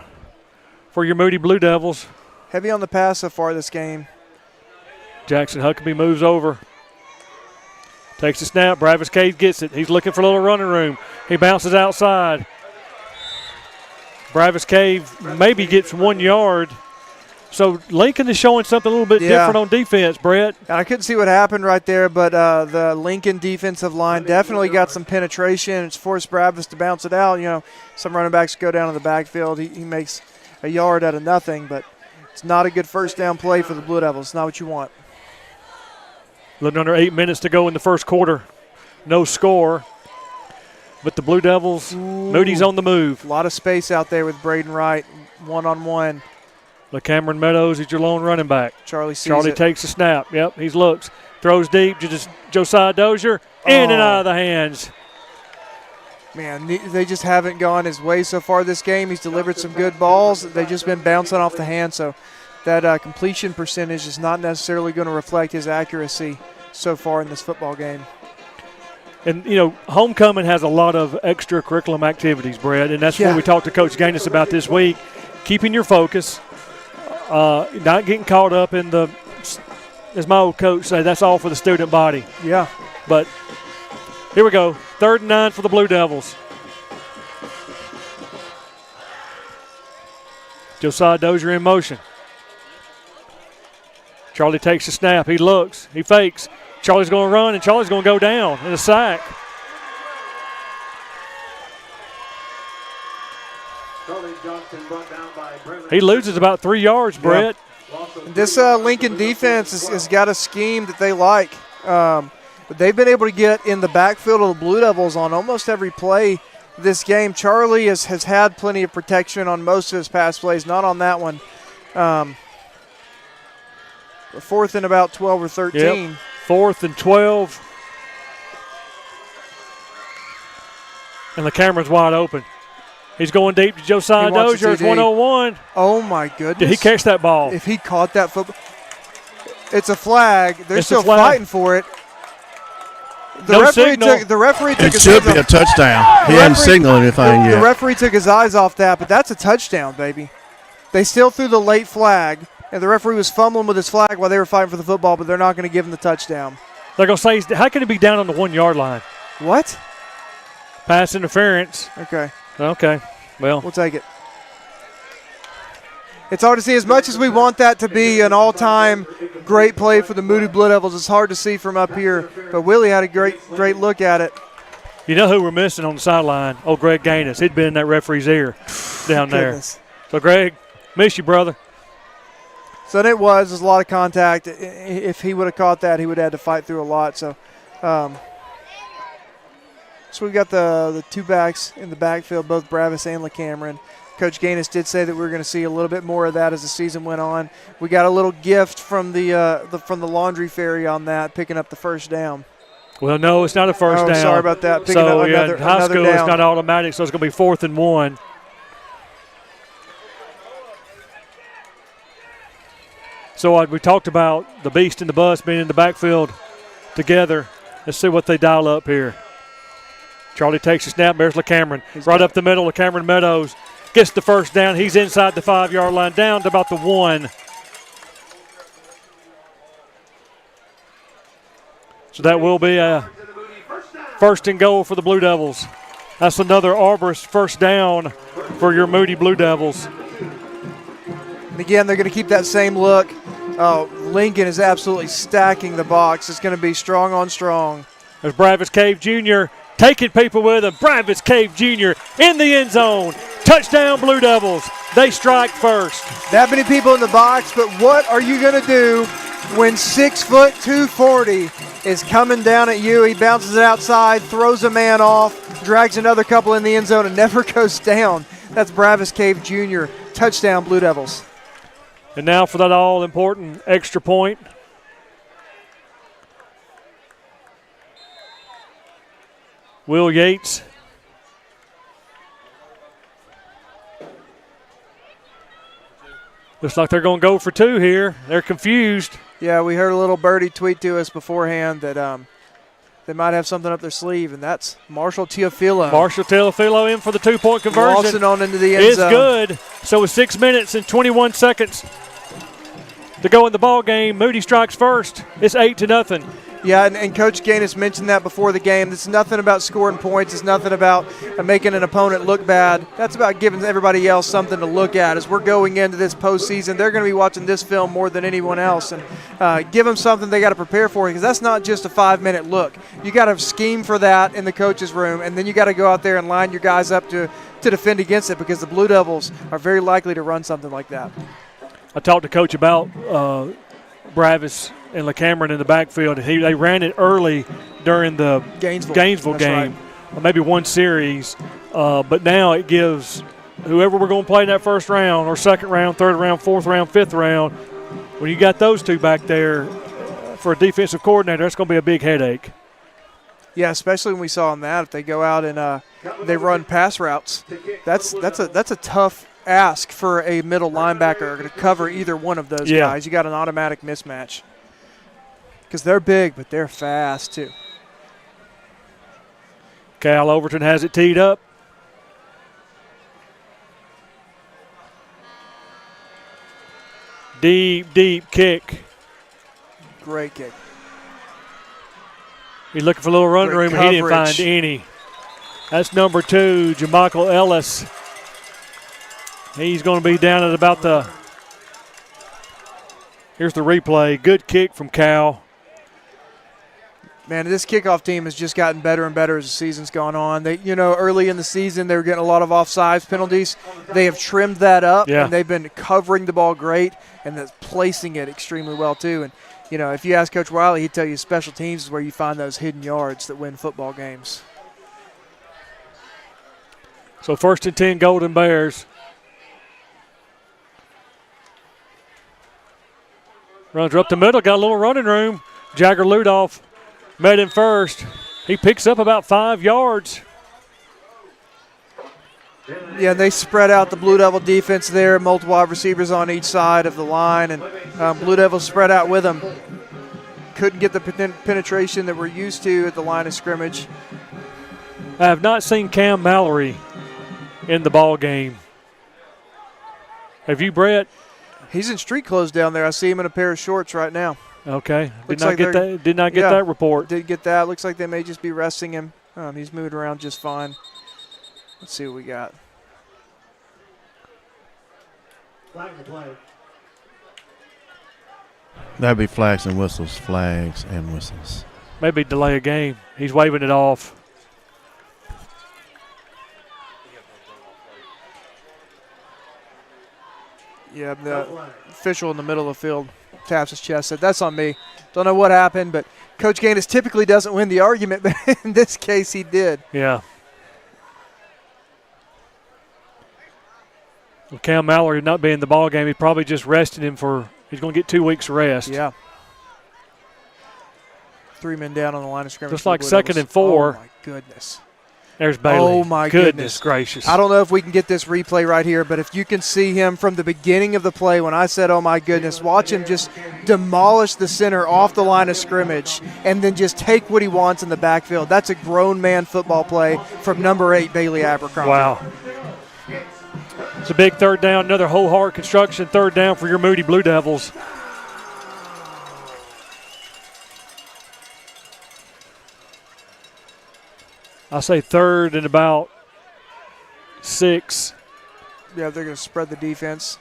Speaker 1: for your Moody Blue Devils.
Speaker 13: Heavy on the pass so far this game.
Speaker 1: Jackson Huckabee moves over. Takes the snap. Bravis Cade gets it. He's looking for a little running room. He bounces outside. Bravis Cave maybe gets 1 yard. So Lincoln is showing something a little bit different on defense, Brett.
Speaker 13: I couldn't see what happened right there, but the Lincoln defensive line definitely got some penetration. It's forced Bravis to bounce it out. You know, some running backs go down in the backfield. He makes a yard out of nothing, but it's not a good first down play for the Blue Devils. It's not what you want.
Speaker 1: A little under 8 minutes to go in the first quarter. No score. But the Blue Devils, Moody's on the move.
Speaker 13: A lot of space out there with Braden Wright, one-on-one.
Speaker 1: Cameron Meadows is your lone running back.
Speaker 13: Charlie
Speaker 1: takes the snap. Yep, he looks. Throws deep. Just Josiah Dozier in and out of the hands.
Speaker 13: Man, they just haven't gone his way so far this game. He's delivered some good balls. They've just been bouncing off the hand, so that completion percentage is not necessarily going to reflect his accuracy so far in this football game.
Speaker 1: And, you know, homecoming has a lot of extracurriculum activities, Brett, and that's what we talked to Coach Gaines about this week. Keeping your focus, not getting caught up in the, as my old coach said, that's all for the student body.
Speaker 13: Yeah.
Speaker 1: But here we go, 3rd and 9 for the Blue Devils. Josiah Dozier in motion. Charlie takes the snap. He looks. He fakes. Charlie's going to run, and Charlie's going to go down in a sack. He loses about 3 yards, Brett.
Speaker 13: This Lincoln defense has got a scheme that they like. But they've been able to get in the backfield of the Blue Devils on almost every play this game. Charlie has had plenty of protection on most of his pass plays, not on that one. 4th and about 12 or 13.
Speaker 1: Yep. 4th and 12. And the camera's wide open. He's going deep to Josiah Dozier. It's 101.
Speaker 13: Oh, my goodness.
Speaker 1: Did he catch that ball?
Speaker 13: If he caught that football. It's a flag. They're still fighting for it. The referee took
Speaker 14: it should be a touchdown. He hadn't signaled anything yet.
Speaker 13: The referee took his eyes off that, but that's a touchdown, baby. They still threw the late flag, and the referee was fumbling with his flag while they were fighting for the football, but they're not going to give him the touchdown.
Speaker 1: They're going to say, how can it be down on the 1 yard line?
Speaker 13: What?
Speaker 1: Pass interference.
Speaker 13: Okay.
Speaker 1: Well,
Speaker 13: we'll take it. It's hard to see. As much as we want that to be an all-time great play for the Moody Blue Devils, it's hard to see from up here. But Willie had a great look at it.
Speaker 1: You know who we're missing on the sideline? Oh, Greg Gaines. He'd been in that referee's ear down there. So, Greg, miss you, brother.
Speaker 13: So there's a lot of contact. If he would have caught that, he would have had to fight through a lot. So we've got the two backs in the backfield, both Bravis and LeCameron. Coach Gaines did say that we're going to see a little bit more of that as the season went on. We got a little gift from the laundry fairy on that, picking up the first down.
Speaker 1: Well, no, it's not a first down.
Speaker 13: Sorry about that.
Speaker 1: Picking up another high school, down. It's not automatic, so it's going to be 4th and 1. So we talked about the Beast and the Bus being in the backfield together. Let's see what they dial up here. Charlie takes a snap. There's LeCameron. Right up the middle, LeCameron Meadows gets the first down. He's inside the 5 yard line, down to about the 1. So that will be a 1st and goal for the Blue Devils. That's another Arborist first down for your Moody Blue Devils.
Speaker 13: And again, they're going to keep that same look. Lincoln is absolutely stacking the box. It's going to be strong on strong.
Speaker 1: There's Bravis Cave Jr. taking people with him. Bravis Cave Jr. in the end zone. Touchdown, Blue Devils. They strike first.
Speaker 13: That many people in the box, but what are you going to do when 6'2", 240 is coming down at you? He bounces it outside, throws a man off, drags another couple in the end zone, and never goes down. That's Bravis Cave Jr. Touchdown, Blue Devils.
Speaker 1: And now for that all-important extra point. Will Yates. Looks like they're going to go for two here. They're confused.
Speaker 13: Yeah, we heard a little birdie tweet to us beforehand that they might have something up their sleeve, and that's Marshall Teofilo.
Speaker 1: Marshall Teofilo in for the two-point conversion.
Speaker 13: Lawson on into the end zone.
Speaker 1: It's good. So with 6 minutes and 21 seconds to go in the ball game, Moody strikes first. It's 8-0.
Speaker 13: Yeah, and Coach Gaines mentioned that before the game. It's nothing about scoring points. It's nothing about making an opponent look bad. That's about giving everybody else something to look at. As we're going into this postseason, they're going to be watching this film more than anyone else. And give them something they got to prepare for, because that's not just a 5-minute look. You got to scheme for that in the coach's room, and then you got to go out there and line your guys up to defend against it, because the Blue Devils are very likely to run something like that.
Speaker 1: I talked to Coach about Bravis and LeCameron in the backfield. They ran it early during the Gainesville game, right. Maybe one series, but now it gives whoever we're going to play in that first round or second round, third round, fourth round, fifth round, when you got those two back there for a defensive coordinator, that's going to be a big headache.
Speaker 13: Yeah, especially when we saw in that if they go out and they run pass routes, that's a tough ask for a middle linebacker to cover either one of those guys. You got an automatic mismatch because they're big, but they're fast too.
Speaker 1: Cal Overton has it teed up. Deep kick.
Speaker 13: Great kick.
Speaker 1: He's looking for a little run room, and he didn't find any. That's number 2, Jamichael Ellis. He's going to be down at about the – here's the replay. Good kick from Cal.
Speaker 13: Man, this kickoff team has just gotten better and better as the season's gone on. They, early in the season they were getting a lot of offsides penalties. They have trimmed that up, and they've been covering the ball great and that's placing it extremely well too. And if you ask Coach Wiley, he'd tell you special teams is where you find those hidden yards that win football games.
Speaker 1: So 1st and 10, Golden Bears. Runs her up the middle, got a little running room. Jagger Ludolph met him first. He picks up about 5 yards.
Speaker 13: Yeah, they spread out the Blue Devil defense there, multiple wide receivers on each side of the line, and Blue Devils spread out with them. Couldn't get the penetration that we're used to at the line of scrimmage.
Speaker 1: I have not seen Cam Mallory in the ball game. Have you, Brett?
Speaker 13: He's in street clothes down there. I see him in a pair of shorts right now.
Speaker 1: Okay. Did not get that report.
Speaker 13: Did get that. Looks like they may just be resting him. He's moving around just fine. Let's see what we got.
Speaker 14: That'd be flags and whistles, flags and whistles.
Speaker 1: Maybe delay a game. He's waving it off.
Speaker 13: Yeah, the official in the middle of the field taps his chest, said, "That's on me." Don't know what happened, but Coach Gaines typically doesn't win the argument, but in this case he did.
Speaker 1: Yeah. Well, Cam Mallory not being in the ball game, he probably just rested him he's going to get 2 weeks rest.
Speaker 13: Yeah. 3 men down on the line of scrimmage.
Speaker 1: Just like 2nd and 4.
Speaker 13: Oh, my goodness.
Speaker 1: There's Bailey.
Speaker 13: Oh, my
Speaker 1: goodness gracious.
Speaker 13: I don't know if we can get this replay right here, but if you can see him from the beginning of the play when I said, oh, my goodness, watch him just demolish the center off the line of scrimmage and then just take what he wants in the backfield. That's a grown man football play from number 8, Bailey Abercrombie.
Speaker 1: Wow. It's a big 3rd down, another whole hard construction 3rd down for your Moody Blue Devils. I say 3rd and about 6.
Speaker 13: Yeah, they're going to spread the defense.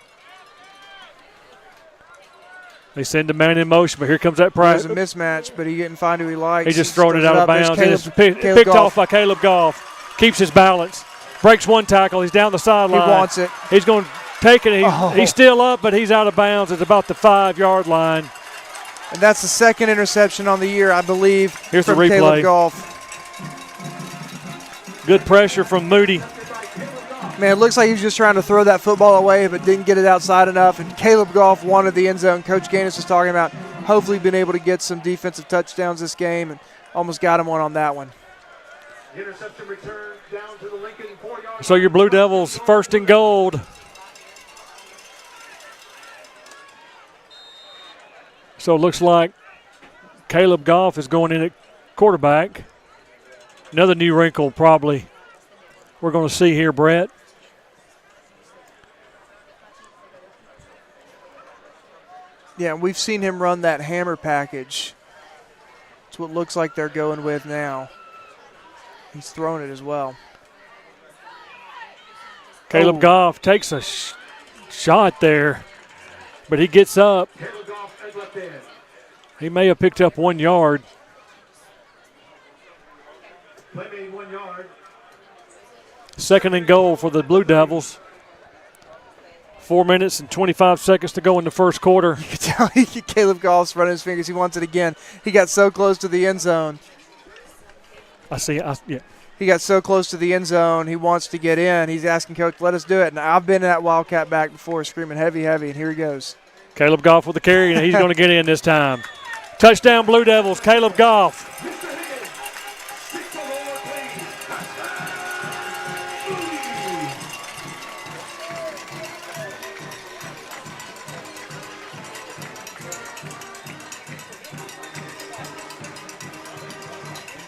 Speaker 1: They send a man in motion, but here comes that prize.
Speaker 13: There's a mismatch, but he didn't find who he likes.
Speaker 1: He just thrown it out of bounds. It's picked off by Caleb Goff. Keeps his balance. Breaks one tackle. He's down the sideline.
Speaker 13: He wants it.
Speaker 1: He's going to take it. He's still up, but he's out of bounds. It's about the 5-yard line.
Speaker 13: And that's the 2nd interception on the year, I believe.
Speaker 1: Here's
Speaker 13: from
Speaker 1: the replay.
Speaker 13: Caleb Goff.
Speaker 1: Good pressure from Moody.
Speaker 13: Man, it looks like he was just trying to throw that football away, but didn't get it outside enough. And Caleb Goff wanted the end zone. Coach Gaines was talking about hopefully being able to get some defensive touchdowns this game, and almost got him one on that one.
Speaker 18: Interception return down to the Lincoln 4-yard.
Speaker 1: So your Blue Devils 1st and goal. So it looks like Caleb Goff is going in at quarterback. Another new wrinkle probably we're going to see here, Brett.
Speaker 13: Yeah, we've seen him run that hammer package. It's what it looks like they're going with now. He's thrown it as well.
Speaker 1: Caleb Goff takes a shot there, but he gets up. He may have picked up 1 yard.
Speaker 18: Play made 1 yard.
Speaker 1: 2nd and goal for the Blue Devils. 4 minutes and 25 seconds to go in the first quarter.
Speaker 13: You can tell Caleb Goff's running his fingers. He wants it again. He got so close to the end zone.
Speaker 1: Yeah.
Speaker 13: He got so close to the end zone. He wants to get in. He's asking Coach, let us do it. And I've been in that Wildcat back before, screaming heavy, heavy, and here he goes.
Speaker 1: Caleb Goff with the carry, and he's going to get in this time. Touchdown, Blue Devils, Caleb Goff.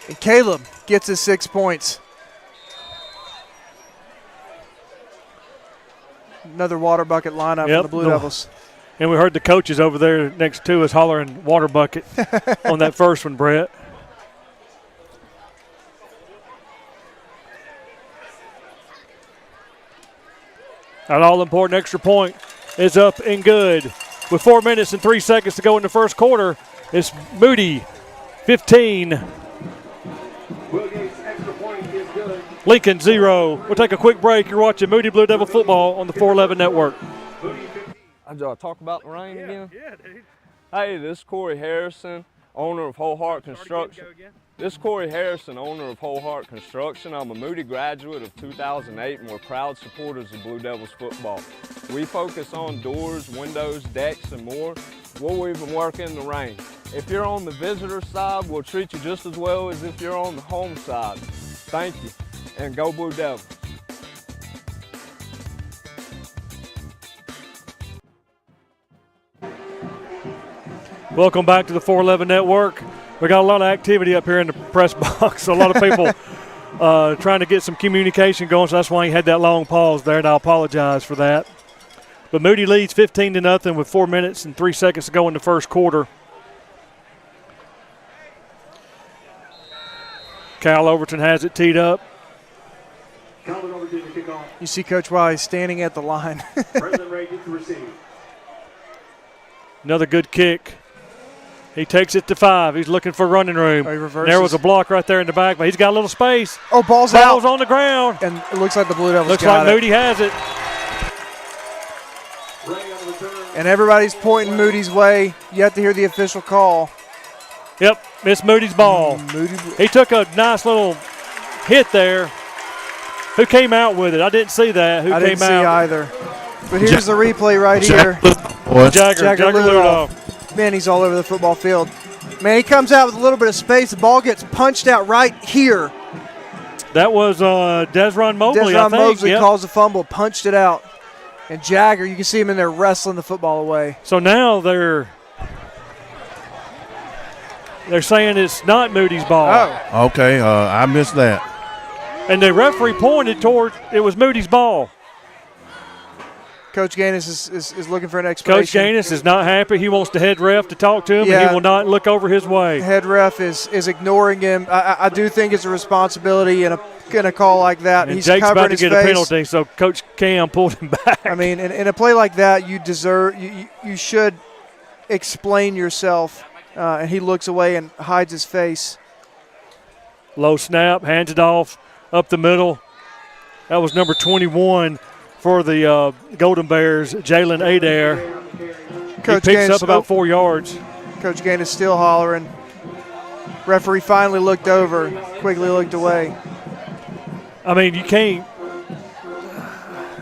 Speaker 13: And Caleb gets his 6 points. Another water bucket lineup for the Blue Devils.
Speaker 1: And we heard the coaches over there next to us hollering water bucket on that first one, Brett. That all-important extra point is up and good. With 4 minutes and 3 seconds to go in the first quarter, it's Moody 15. Lincoln 0. We'll take a quick break. You're watching Moody Blue Devil football on the 411 Network.
Speaker 12: Did I talk about the rain again? Yeah, dude. Hey, this is Corey Harrison, owner of Whole Heart Construction. This is Corey Harrison, owner of Whole Heart Construction. I'm a Moody graduate of 2008, and we're proud supporters of Blue Devils football. We focus on doors, windows, decks, and more. We'll even work in the rain. If you're on the visitor side, we'll treat you just as well as if you're on the home side. Thank you, and go Blue Devils.
Speaker 1: Welcome back to the 411 Network. We got a lot of activity up here in the press box. A lot of people trying to get some communication going, so that's why he had that long pause there, and I apologize for that. But Moody leads 15-0 with 4 minutes and 3 seconds to go in the first quarter. Cal Overton has it teed up.
Speaker 13: You see Coach Wise standing at the line.
Speaker 1: Another good kick. He takes it to 5. He's looking for running room.
Speaker 13: Oh, he reverses.
Speaker 1: There was a block right there in the back, but he's got a little space.
Speaker 13: Oh, ball's out.
Speaker 1: Ball's on the ground.
Speaker 13: And it looks like the Blue Devils
Speaker 1: looks
Speaker 13: got
Speaker 1: like Moody has it.
Speaker 13: And everybody's pointing Moody's way. You have to hear the official call.
Speaker 1: Yep, it's Moody's ball. He took a nice little hit there. Who came out with it? I didn't see that. Who
Speaker 13: I
Speaker 1: came
Speaker 13: didn't see
Speaker 1: out?
Speaker 13: either. But here's the replay right here.
Speaker 1: Jagger Ludoff.
Speaker 13: Man, he's all over the football field. Man, he comes out with a little bit of space. The ball gets punched out right here.
Speaker 1: That was Desron Mobley, I
Speaker 13: Desron
Speaker 1: think.
Speaker 13: Mobley
Speaker 1: Yep.
Speaker 13: calls a fumble, punched it out. And Jagger, you can see him in there wrestling the football away.
Speaker 1: So now they're saying it's not Moody's ball.
Speaker 13: Oh.
Speaker 14: Okay, I missed that.
Speaker 1: And the referee pointed toward it was Moody's ball.
Speaker 13: Coach Gaines is looking for an explanation.
Speaker 1: Coach Gaines is not happy. He wants the head ref to talk to him,
Speaker 13: Yeah.
Speaker 1: and he will not look over his way.
Speaker 13: Head ref is ignoring him. I do think it's a responsibility in a call like that.
Speaker 1: And
Speaker 13: He's
Speaker 1: Jake's
Speaker 13: covering
Speaker 1: about to
Speaker 13: his
Speaker 1: get
Speaker 13: face.
Speaker 1: a penalty, so Coach Cam pulled him back.
Speaker 13: I mean, in a play like that, you should explain yourself. And he looks away and hides his face.
Speaker 1: Low snap, hands it off up the middle. That was number 21 for the Golden Bears, Jalen Adair. He picks
Speaker 13: Gaines,
Speaker 1: up about 4 yards.
Speaker 13: Coach Gaines is still hollering. Referee finally looked over, quickly looked away.
Speaker 1: I mean, you can't.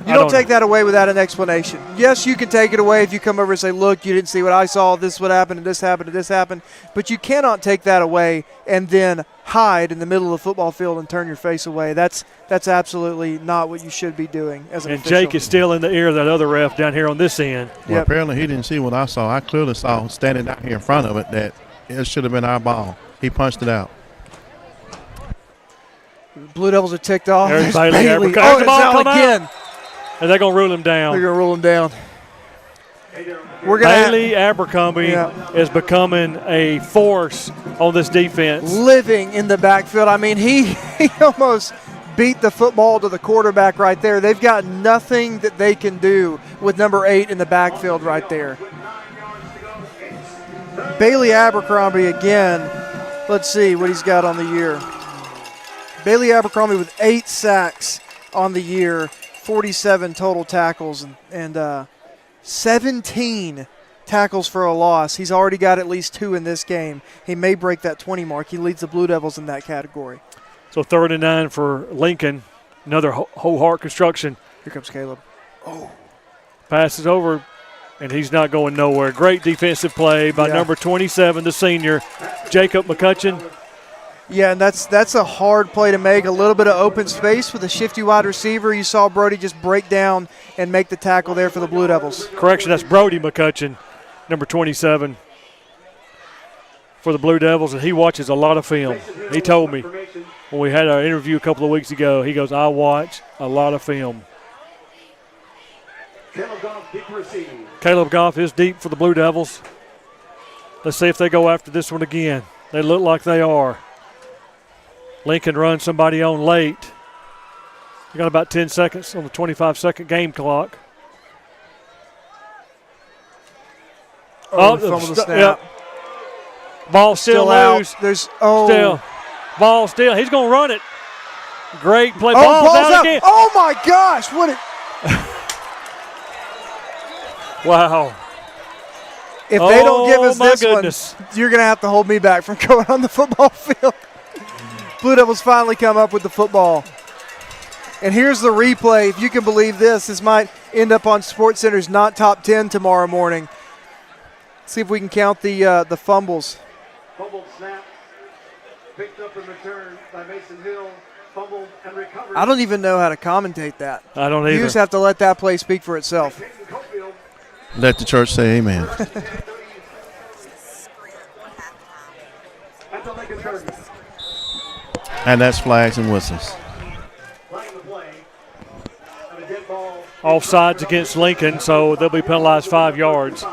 Speaker 13: You don't take that away without an explanation. Yes, you can take it away if you come over and say, look, you didn't see what I saw, this would happen, and this happened, and this happened. But you cannot take that away and then hide in the middle of the football field and turn your face away. That's absolutely not what you should be doing as an official.
Speaker 1: And Jake is still in the ear of that other ref down here on this end.
Speaker 14: Well, apparently he didn't see what I saw. I clearly saw standing down here in front of it that it should have been our ball. He punched it out.
Speaker 13: Blue Devils are ticked off.
Speaker 1: There's
Speaker 13: Bailey.
Speaker 1: Bailey.
Speaker 13: Oh,
Speaker 1: the ball
Speaker 13: it's out
Speaker 1: come
Speaker 13: again.
Speaker 1: Out. And they're going to rule him down.
Speaker 13: They're going to rule him down.
Speaker 1: Bailey Abercrombie is becoming a force on this defense.
Speaker 13: Living in the backfield. I mean, he almost beat the football to the quarterback right there. They've got nothing that they can do with number 8 in the backfield right there. Bailey Abercrombie again. Let's see what he's got on the year. Bailey Abercrombie with 8 sacks on the year, 47 total tackles, and 17 tackles for a loss. He's already got at least 2 in this game. He may break that 20 mark. He leads the Blue Devils in that category.
Speaker 1: So 3rd and 9 for Lincoln. Another whole heart construction.
Speaker 13: Here comes Caleb.
Speaker 1: Oh. Passes over, and he's not going nowhere. Great defensive play by number 27, the senior, Jacob McCutcheon.
Speaker 13: Yeah, and that's a hard play to make. A little bit of open space with a shifty wide receiver. You saw Brody just break down and make the tackle there for the Blue Devils.
Speaker 1: Correction, that's Brody McCutcheon, number 27 for the Blue Devils, and he watches a lot of film. He told me when we had our interview a couple of weeks ago, he goes, I watch a lot of film. Caleb Goff is deep for the Blue Devils. Let's see if they go after this one again. They look like they are. Lincoln runs somebody on late. We got about 10 seconds on the 25-second game clock.
Speaker 13: Fumble the snap.
Speaker 1: Yep. Ball still loose.
Speaker 13: There's
Speaker 1: still. Ball still. He's going to run it. Great play.
Speaker 13: Ball's
Speaker 1: out
Speaker 13: out
Speaker 1: again.
Speaker 13: Oh my gosh! What?
Speaker 1: Wow.
Speaker 13: If they don't give us this one, you're going to have to hold me back from going on the football field. Blue Devils finally come up with the football. And here's the replay. If you can believe this might end up on SportsCenter's Not Top 10 tomorrow morning. See if we can count the fumbles.
Speaker 18: Fumbled snap, picked up and returned by Mason Hill, fumbled and recovered.
Speaker 13: I don't even know how to commentate that.
Speaker 1: I don't either.
Speaker 13: You just have to let that play speak for itself.
Speaker 14: Let the church say amen. And that's flags and whistles.
Speaker 1: Offsides against Lincoln, so they'll be penalized 5 yards.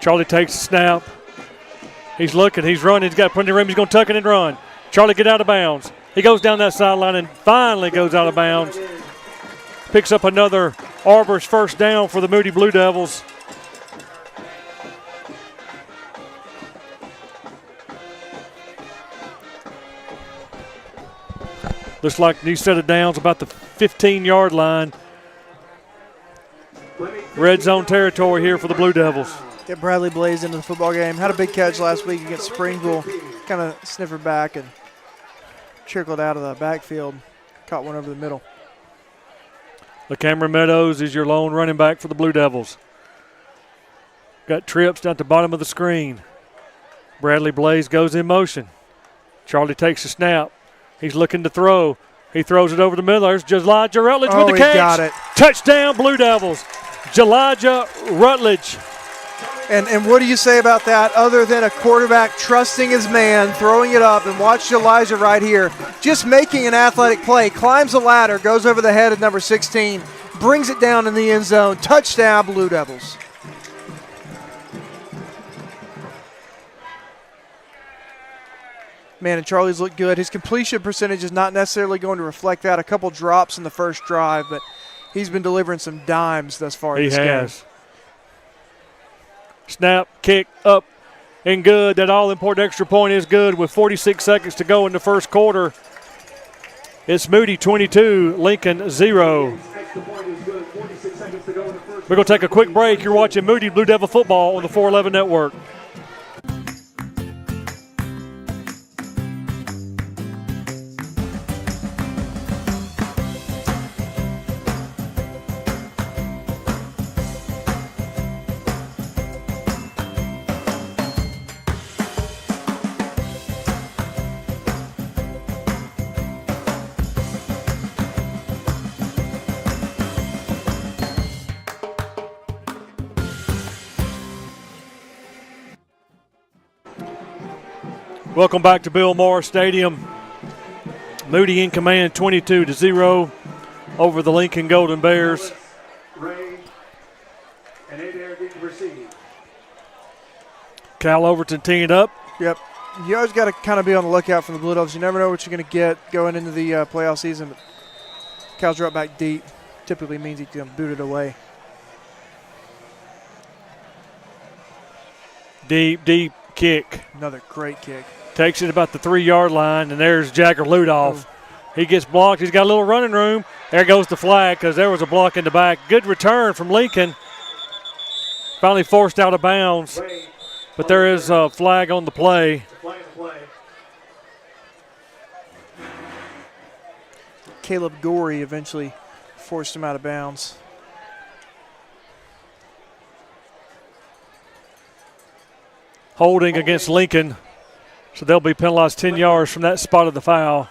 Speaker 1: Charlie takes the snap. He's looking, he's running, he's got plenty of room, he's going to tuck it and run. Charlie get out of bounds. He goes down that sideline and finally goes out of bounds. Picks up another Arbor's first down for the Moody Blue Devils. Looks like new set of downs about the 15-yard line. Red zone territory here for the Blue Devils.
Speaker 13: Get Bradley Blaze into the football game. Had a big catch last week against Springville. Kind of sniffered back and trickled out of the backfield. Caught one over the middle.
Speaker 1: LaCameron Meadows is your lone running back for the Blue Devils. Got trips down at the bottom of the screen. Bradley Blaze goes in motion. Charlie takes the snap. He's looking to throw. He throws it over the middle. There's Elijah Rutledge with the catch.
Speaker 13: He got it.
Speaker 1: Touchdown, Blue Devils. Elijah Rutledge.
Speaker 13: And what do you say about that other than a quarterback trusting his man, throwing it up, and watch Elijah right here, just making an athletic play, climbs the ladder, goes over the head of number 16, brings it down in the end zone. Touchdown, Blue Devils. Man, and Charlie's looked good. His completion percentage is not necessarily going to reflect that. A couple drops in the first drive, but he's been delivering some dimes thus far in this game. He has.
Speaker 1: Snap, kick, up, and good. That all-important extra point is good with 46 seconds to go in the first quarter. It's Moody 22, Lincoln 0. We're going to take a quick break. You're watching Moody Blue Devil football on the 411 Network. Welcome back to Bill Morris Stadium. Moody in command, 22-0 over the Lincoln Golden Bears. Cal Overton teeing up.
Speaker 13: Yep. You always got to kind of be on the lookout for the Blue Devils. You never know what you're going to get going into the playoff season. But Cal's drop back deep. Typically means he's going to boot it away.
Speaker 1: Deep kick.
Speaker 13: Another great kick.
Speaker 1: Takes it about the 3-yard line, and there's Jagger Ludoff. He gets blocked. He's got a little running room. There goes the flag because there was a block in the back. Good return from Lincoln. Finally forced out of bounds, but there is a flag on the play.
Speaker 13: Caleb Gorey eventually forced him out of bounds.
Speaker 1: Holding against Lincoln, so they'll be penalized 10 yards from that spot of the foul.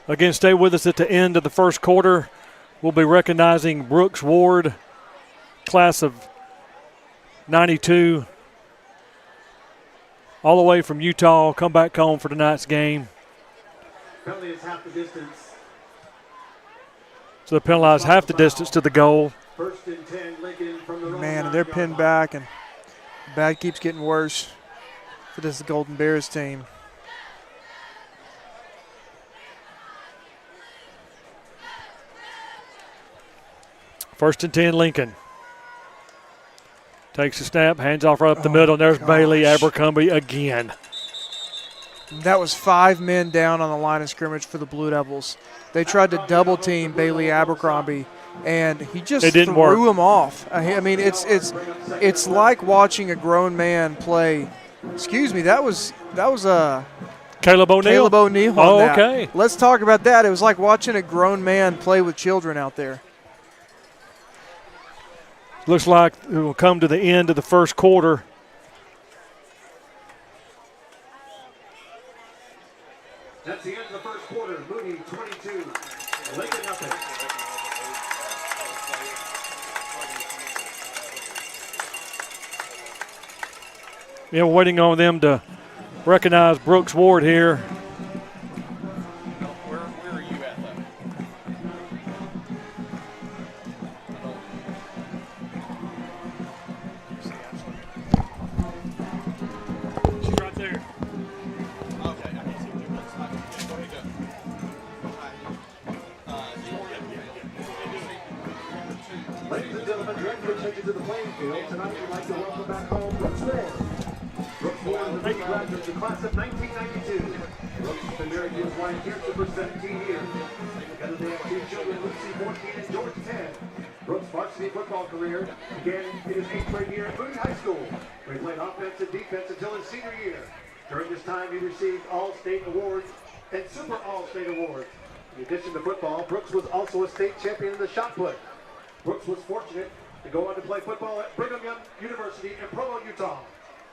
Speaker 1: Again, stay with us at the end of the first quarter. We'll be recognizing Brooks Ward, class of 92, all the way from Utah, come back home for tonight's game.
Speaker 18: Penalty is half the distance.
Speaker 1: So they penalize half the distance to the goal.
Speaker 18: First and 10, Lincoln from the
Speaker 13: Man, and they're pinned back, and the bad keeps getting worse for this Golden Bears team.
Speaker 1: First and 10, Lincoln. Takes a snap, hands off right up the middle, and there's Bailey Abercrombie again.
Speaker 13: That was 5 men down on the line of scrimmage for the Blue Devils. They tried to double team Bailey Abercrombie, and he just threw him off. I mean, it's like watching a grown man play. Excuse me, that was
Speaker 1: Caleb O'Neal.
Speaker 13: Caleb O'Neal.
Speaker 1: Oh, okay.
Speaker 13: Let's talk about that. It was like watching a grown man play with children out there.
Speaker 1: Looks like it will come to the end of the first quarter.
Speaker 18: That's the end of the first quarter. Moody 22, Lincoln nothing.
Speaker 1: Yeah, we're waiting on them to recognize Brooks Ward here.
Speaker 16: Where are you at, though?
Speaker 1: She's right there.
Speaker 16: Okay, I can see what looks like. Where you go?
Speaker 18: Ladies and gentlemen, direct your attention to the playing field. Tonight we'd like to welcome back home Brooks Ward. Brooks Ward is a Moody graduate, the class of 1992. Brooks has been married to his wife Kirsten for 17 years. Together they have 2 children, Lucy 14 and George 10. Brooks' varsity football career began in his 8th grade year at Moody High School, where he played offense and defense until his senior year. During this time, he received All-State awards and Super All-State awards. In addition to football, Brooks was also a state champion in the shot put. Brooks was fortunate to go on to play football at Brigham Young University in Provo, Utah.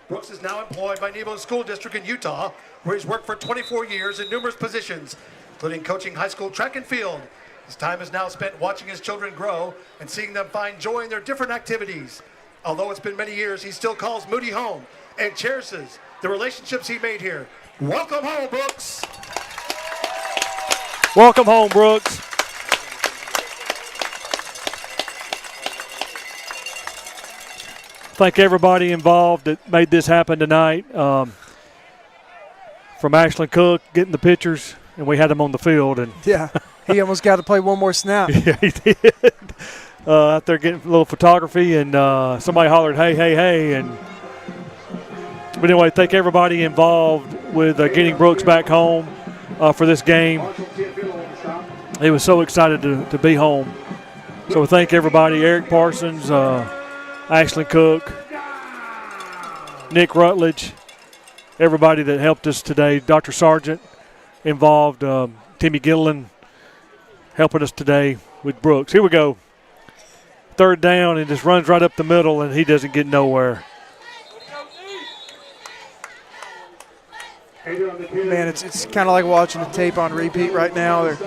Speaker 18: Brooks is now employed by Nebo School District in Utah, where he's worked for 24 years in numerous positions, including coaching high school track and field. His time is now spent watching his children grow and seeing them find joy in their different activities. Although it's been many years, he still calls Moody home and cherishes the relationships he made here. Welcome home, Brooks.
Speaker 1: Welcome home, Brooks. Thank everybody involved that made this happen tonight. From Ashland Cook getting the pictures, and we had him on the field. And
Speaker 13: yeah, he almost got to play one more snap.
Speaker 1: Yeah, he did. Out there getting a little photography, and somebody hollered, hey, hey, hey, and But anyway, thank everybody involved with getting Brooks back home for this game. He was so excited to be home. So we thank everybody, Eric Parsons, Ashley Cook, Nick Rutledge, everybody that helped us today. Dr. Sargent involved, Timmy Gilliland helping us today with Brooks. Here we go. 3rd down, and just runs right up the middle, and he doesn't get nowhere.
Speaker 13: Man, it's kind of like watching the tape on repeat right now. They're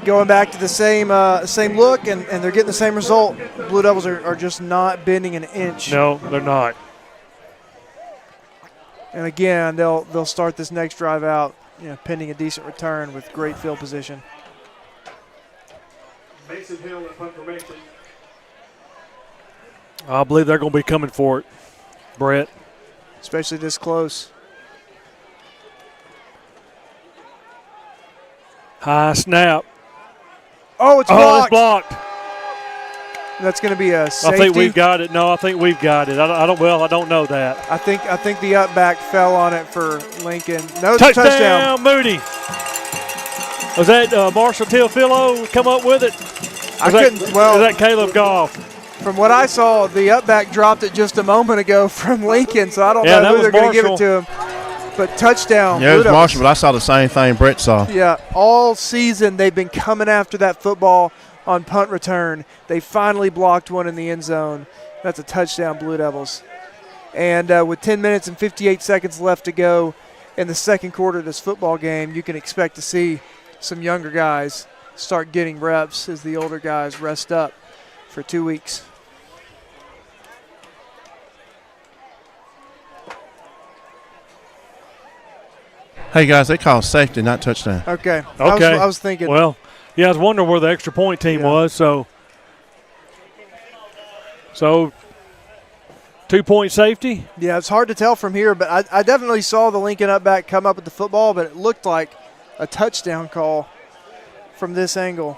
Speaker 13: going back to the same look, and they're getting the same result. Blue Devils are just not bending an inch.
Speaker 1: No, they're not.
Speaker 13: And again, they'll start this next drive out, pending a decent return with great field position.
Speaker 18: Mason Hill at punt formation.
Speaker 1: I believe they're going to be coming for it, Brett.
Speaker 13: Especially this close.
Speaker 1: High snap.
Speaker 13: Oh, it's blocked.
Speaker 1: Oh, it's blocked.
Speaker 13: That's going to be a safety.
Speaker 1: I think we've got it. No, I think we've got it. I don't know that.
Speaker 13: I think the up back fell on it for Lincoln. No,
Speaker 1: touchdown, Moody. Was that Marshall Teofilo come up with it? Was that Caleb Goff?
Speaker 13: From what I saw, the up back dropped it just a moment ago from Lincoln, so I don't know who they're going to give it to him. But touchdown.
Speaker 14: Yeah, it was Marshall, but I saw the same thing Brett saw.
Speaker 13: Yeah, all season they've been coming after that football on punt return. They finally blocked one in the end zone. That's a touchdown, Blue Devils. And with 10 minutes and 58 seconds left to go in the second quarter of this football game, you can expect to see some younger guys start getting reps as the older guys rest up for 2 weeks.
Speaker 14: Hey, guys, they call safety, not touchdown.
Speaker 13: Okay.
Speaker 1: Okay.
Speaker 13: I was thinking.
Speaker 1: Well, yeah, I was wondering where the extra point team was. So 2-point safety?
Speaker 13: Yeah, it's hard to tell from here, but I definitely saw the Lincoln up back come up with the football, but it looked like a touchdown call from this angle.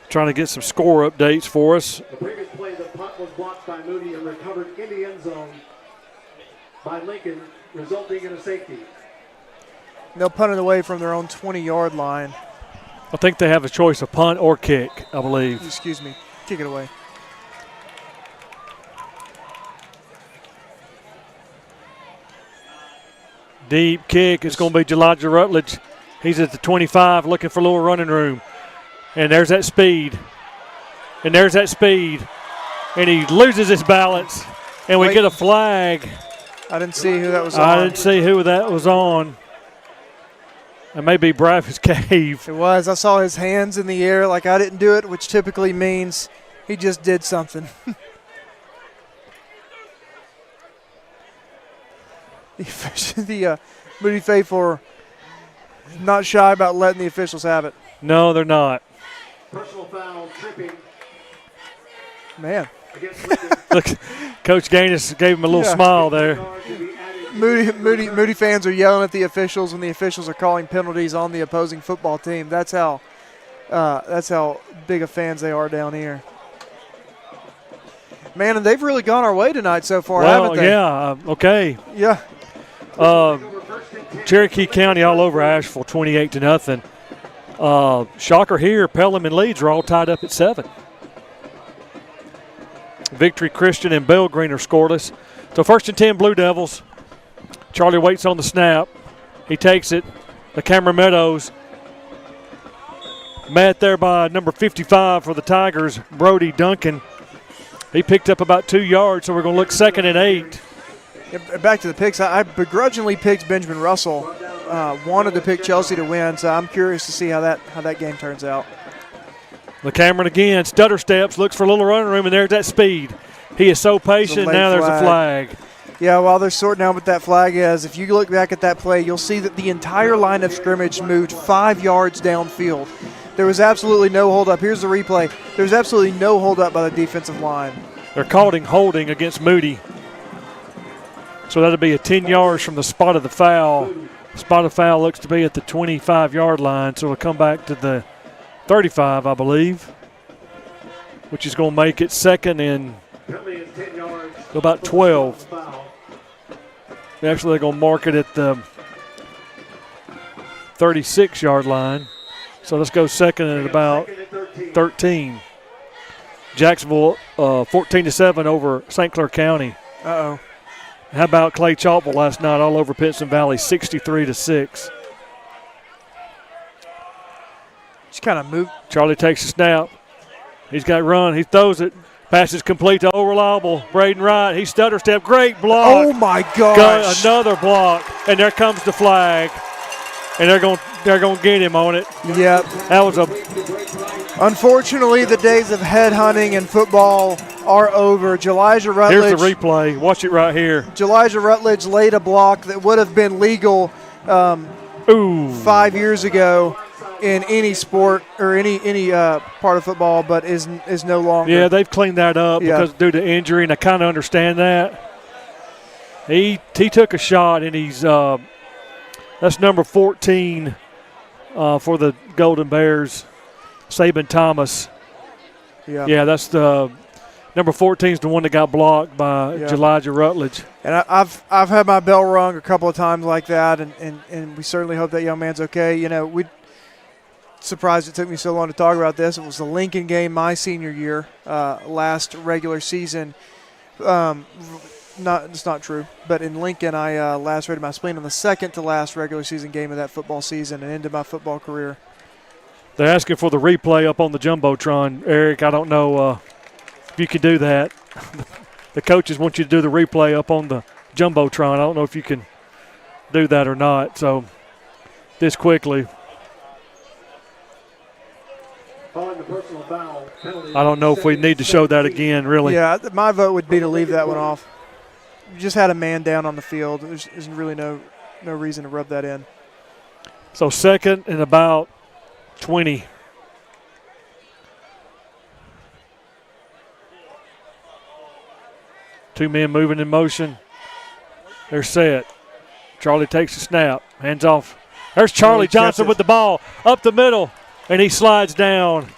Speaker 1: Trying to get some score updates for us.
Speaker 18: The previous play, the punt was blocked by Moody and recovered in the end zone by Lincoln, resulting in a safety.
Speaker 13: They'll punt it away from their own 20-yard line.
Speaker 1: I think they have a choice of punt or kick, I believe.
Speaker 13: Excuse me. Kick it away.
Speaker 1: Deep kick. It's going to be Elijah Rutledge. He's at the 25 looking for a little running room. And there's that speed. And there's that speed. And he loses his balance. And we get a flag.
Speaker 13: I didn't see who that was on.
Speaker 1: I didn't see who that was on. It may be Bradford's Cave.
Speaker 13: It was. I saw his hands in the air like I didn't do it, which typically means he just did something. The Moody faithful are not shy about letting the officials have it.
Speaker 1: No, they're not.
Speaker 18: Personal foul, tripping.
Speaker 13: Man.
Speaker 1: Look, Coach Gaines gave him a little smile there.
Speaker 13: Moody fans are yelling at the officials when the officials are calling penalties on the opposing football team. That's how big of fans they are down here. Man, and they've really gone our way tonight so far, haven't they?
Speaker 1: Yeah, okay.
Speaker 13: Yeah.
Speaker 1: Cherokee County all over Asheville, 28-0. Shocker here, Pelham and Leeds are all tied up at 7. Victory Christian and Belgreen are scoreless. So 1st and 10 Blue Devils. Charlie waits on the snap. He takes it. The Cameron Meadows. Met there by number 55 for the Tigers, Brody Duncan. He picked up about 2 yards, so we're going to look 2nd and 8.
Speaker 13: Yeah, back to the picks. I begrudgingly picked Benjamin Russell. Wanted to pick Chelsea to win, so I'm curious to see how that game turns out.
Speaker 1: The Cameron again, stutter steps, looks for a little running room, and there's that speed. He is so patient. Now there's a flag.
Speaker 13: Yeah, while they're sorting out what that flag is, if you look back at that play, you'll see that the entire line of scrimmage moved 5 yards downfield. There was absolutely no holdup. Here's the replay. There was absolutely no holdup by the defensive line.
Speaker 1: They're calling holding against Moody. So that'll be a 10 yards from the spot of the foul. Spot of foul looks to be at the 25-yard line, so it'll come back to the 35, I believe, which is going to make it second and about 12. Actually, they're going to mark it at the 36-yard line. So let's go second at about 13. Jacksonville 14-7 over St. Clair County.
Speaker 13: Uh-oh.
Speaker 1: How about Clay Chalkville last night all over Pinson Valley, 63-6.
Speaker 13: Just kind of move.
Speaker 1: Charlie takes a snap. He's got run. He throws it. Passes complete to reliable Braden Wright. He stutter step. Great block.
Speaker 13: Oh my gosh!
Speaker 1: Another block, and there comes the flag, and they're going to get him on it.
Speaker 13: Yep.
Speaker 1: That was a.
Speaker 13: Unfortunately, the days of head hunting in football are over. Elijah Rutledge.
Speaker 1: Here's the replay. Watch it right here.
Speaker 13: Elijah Rutledge laid a block that would have been legal 5 years ago in any sport or any part of football, but is no longer.
Speaker 1: Yeah, they've cleaned that up because due to injury, and I kind of understand that. He took a shot, and he's that's number 14 for the Golden Bears, Saban Thomas. Yeah, that's the number 14 is the one that got blocked by Elijah Rutledge.
Speaker 13: And I've had my bell rung a couple of times like that, and we certainly hope that young man's okay. You know, we. Surprised it took me so long to talk about this. It was the Lincoln game my senior year, last regular season. It's not true, but in Lincoln I lacerated my spleen on the second to last regular season game of that football season and ended my football career.
Speaker 1: They're asking for the replay up on the Jumbotron. Eric, I don't know if you can do that. The coaches want you to do the replay up on the Jumbotron. I don't know if you can do that or not. So this quickly. I don't know if we need to show that again, really.
Speaker 13: Yeah, my vote would be to leave that one off. You just had a man down on the field. There's really no reason to rub that in.
Speaker 1: So second and about 20. Two men moving in motion. They're set. Charlie takes a snap. Hands off. There's Charlie Johnson with the ball up the middle. And he slides down,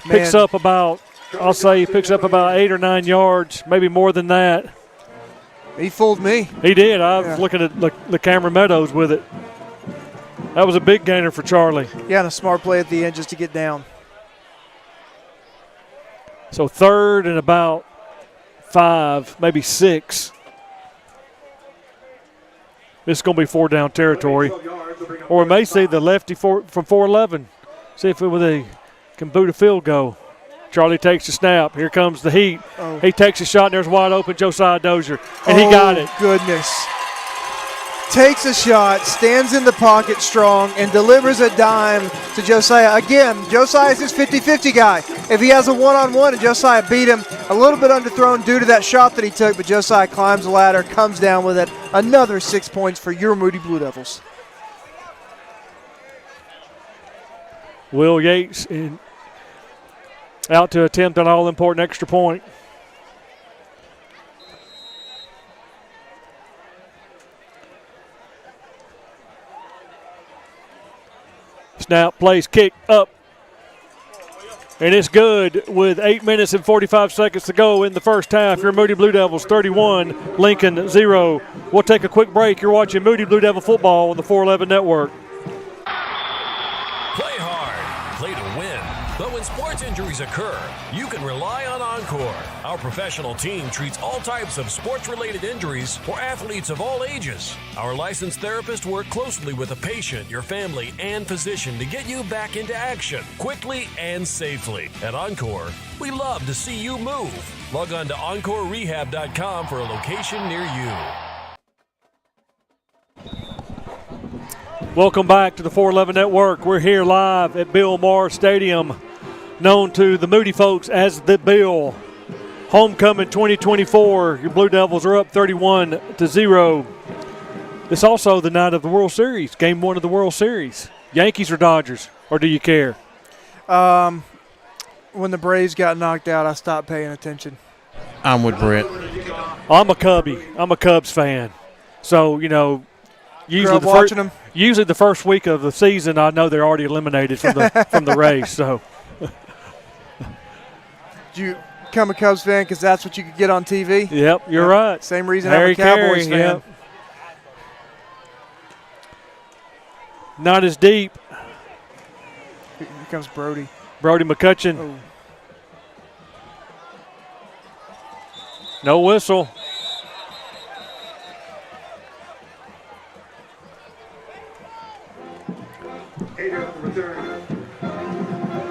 Speaker 1: picks up about 8 or 9 yards, maybe more than that.
Speaker 13: He fooled me.
Speaker 1: He did. I was looking at the camera Meadows with it. That was a big gainer for Charlie.
Speaker 13: Yeah, and a smart play at the end just to get down.
Speaker 1: So third and about 5, maybe 6. This is going to be 4 down territory. Or we may see the lefty from 411. See if they can boot a field goal. Charlie takes the snap. Here comes the heat.
Speaker 13: Oh.
Speaker 1: He takes a shot, and there's wide open Josiah Dozier. And he got it.
Speaker 13: Goodness. Takes a shot, stands in the pocket strong, and delivers a dime to Josiah. Again, Josiah's his 50-50 guy. If he has a one-on-one and Josiah beat him, a little bit underthrown due to that shot that he took, but Josiah climbs the ladder, comes down with it. Another 6 points for your Moody Blue Devils.
Speaker 1: Will Yates out to attempt an all-important extra point. Snap, place, kick, up. And it's good with 8 minutes and 45 seconds to go in the first half. Your Moody Blue Devils 31, Lincoln 0. We'll take a quick break. You're watching Moody Blue Devil football on the 411 Network.
Speaker 15: Play hard, play to win. But when sports injuries occur, you can rely on Encore. Our professional team treats all types of sports-related injuries for athletes of all ages. Our licensed therapists work closely with the patient, your family, and physician to get you back into action quickly and safely. At Encore, we love to see you move. Log on to EncoreRehab.com for a location near you.
Speaker 1: Welcome back to the 411 Network. We're here live at Bill Maher Stadium, known to the Moody folks as the Bill. Homecoming 2024. Your Blue Devils are up 31-0. It's also the night of the World Series, Game 1 of the World Series. Yankees or Dodgers, or do you care?
Speaker 13: When the Braves got knocked out, I stopped paying attention.
Speaker 14: I'm with Brett.
Speaker 1: I'm a Cubby. I'm a Cubs fan. So, usually usually the first week of the season, I know they're already eliminated from the race. So,
Speaker 13: Do you become a Cubs fan because that's what you could get on TV?
Speaker 1: Yep, you're right.
Speaker 13: Same reason I'm a Cowboys fan.
Speaker 1: Yep. Not as deep.
Speaker 13: Here comes Brody.
Speaker 1: Brody McCutcheon.
Speaker 13: Oh.
Speaker 1: No whistle.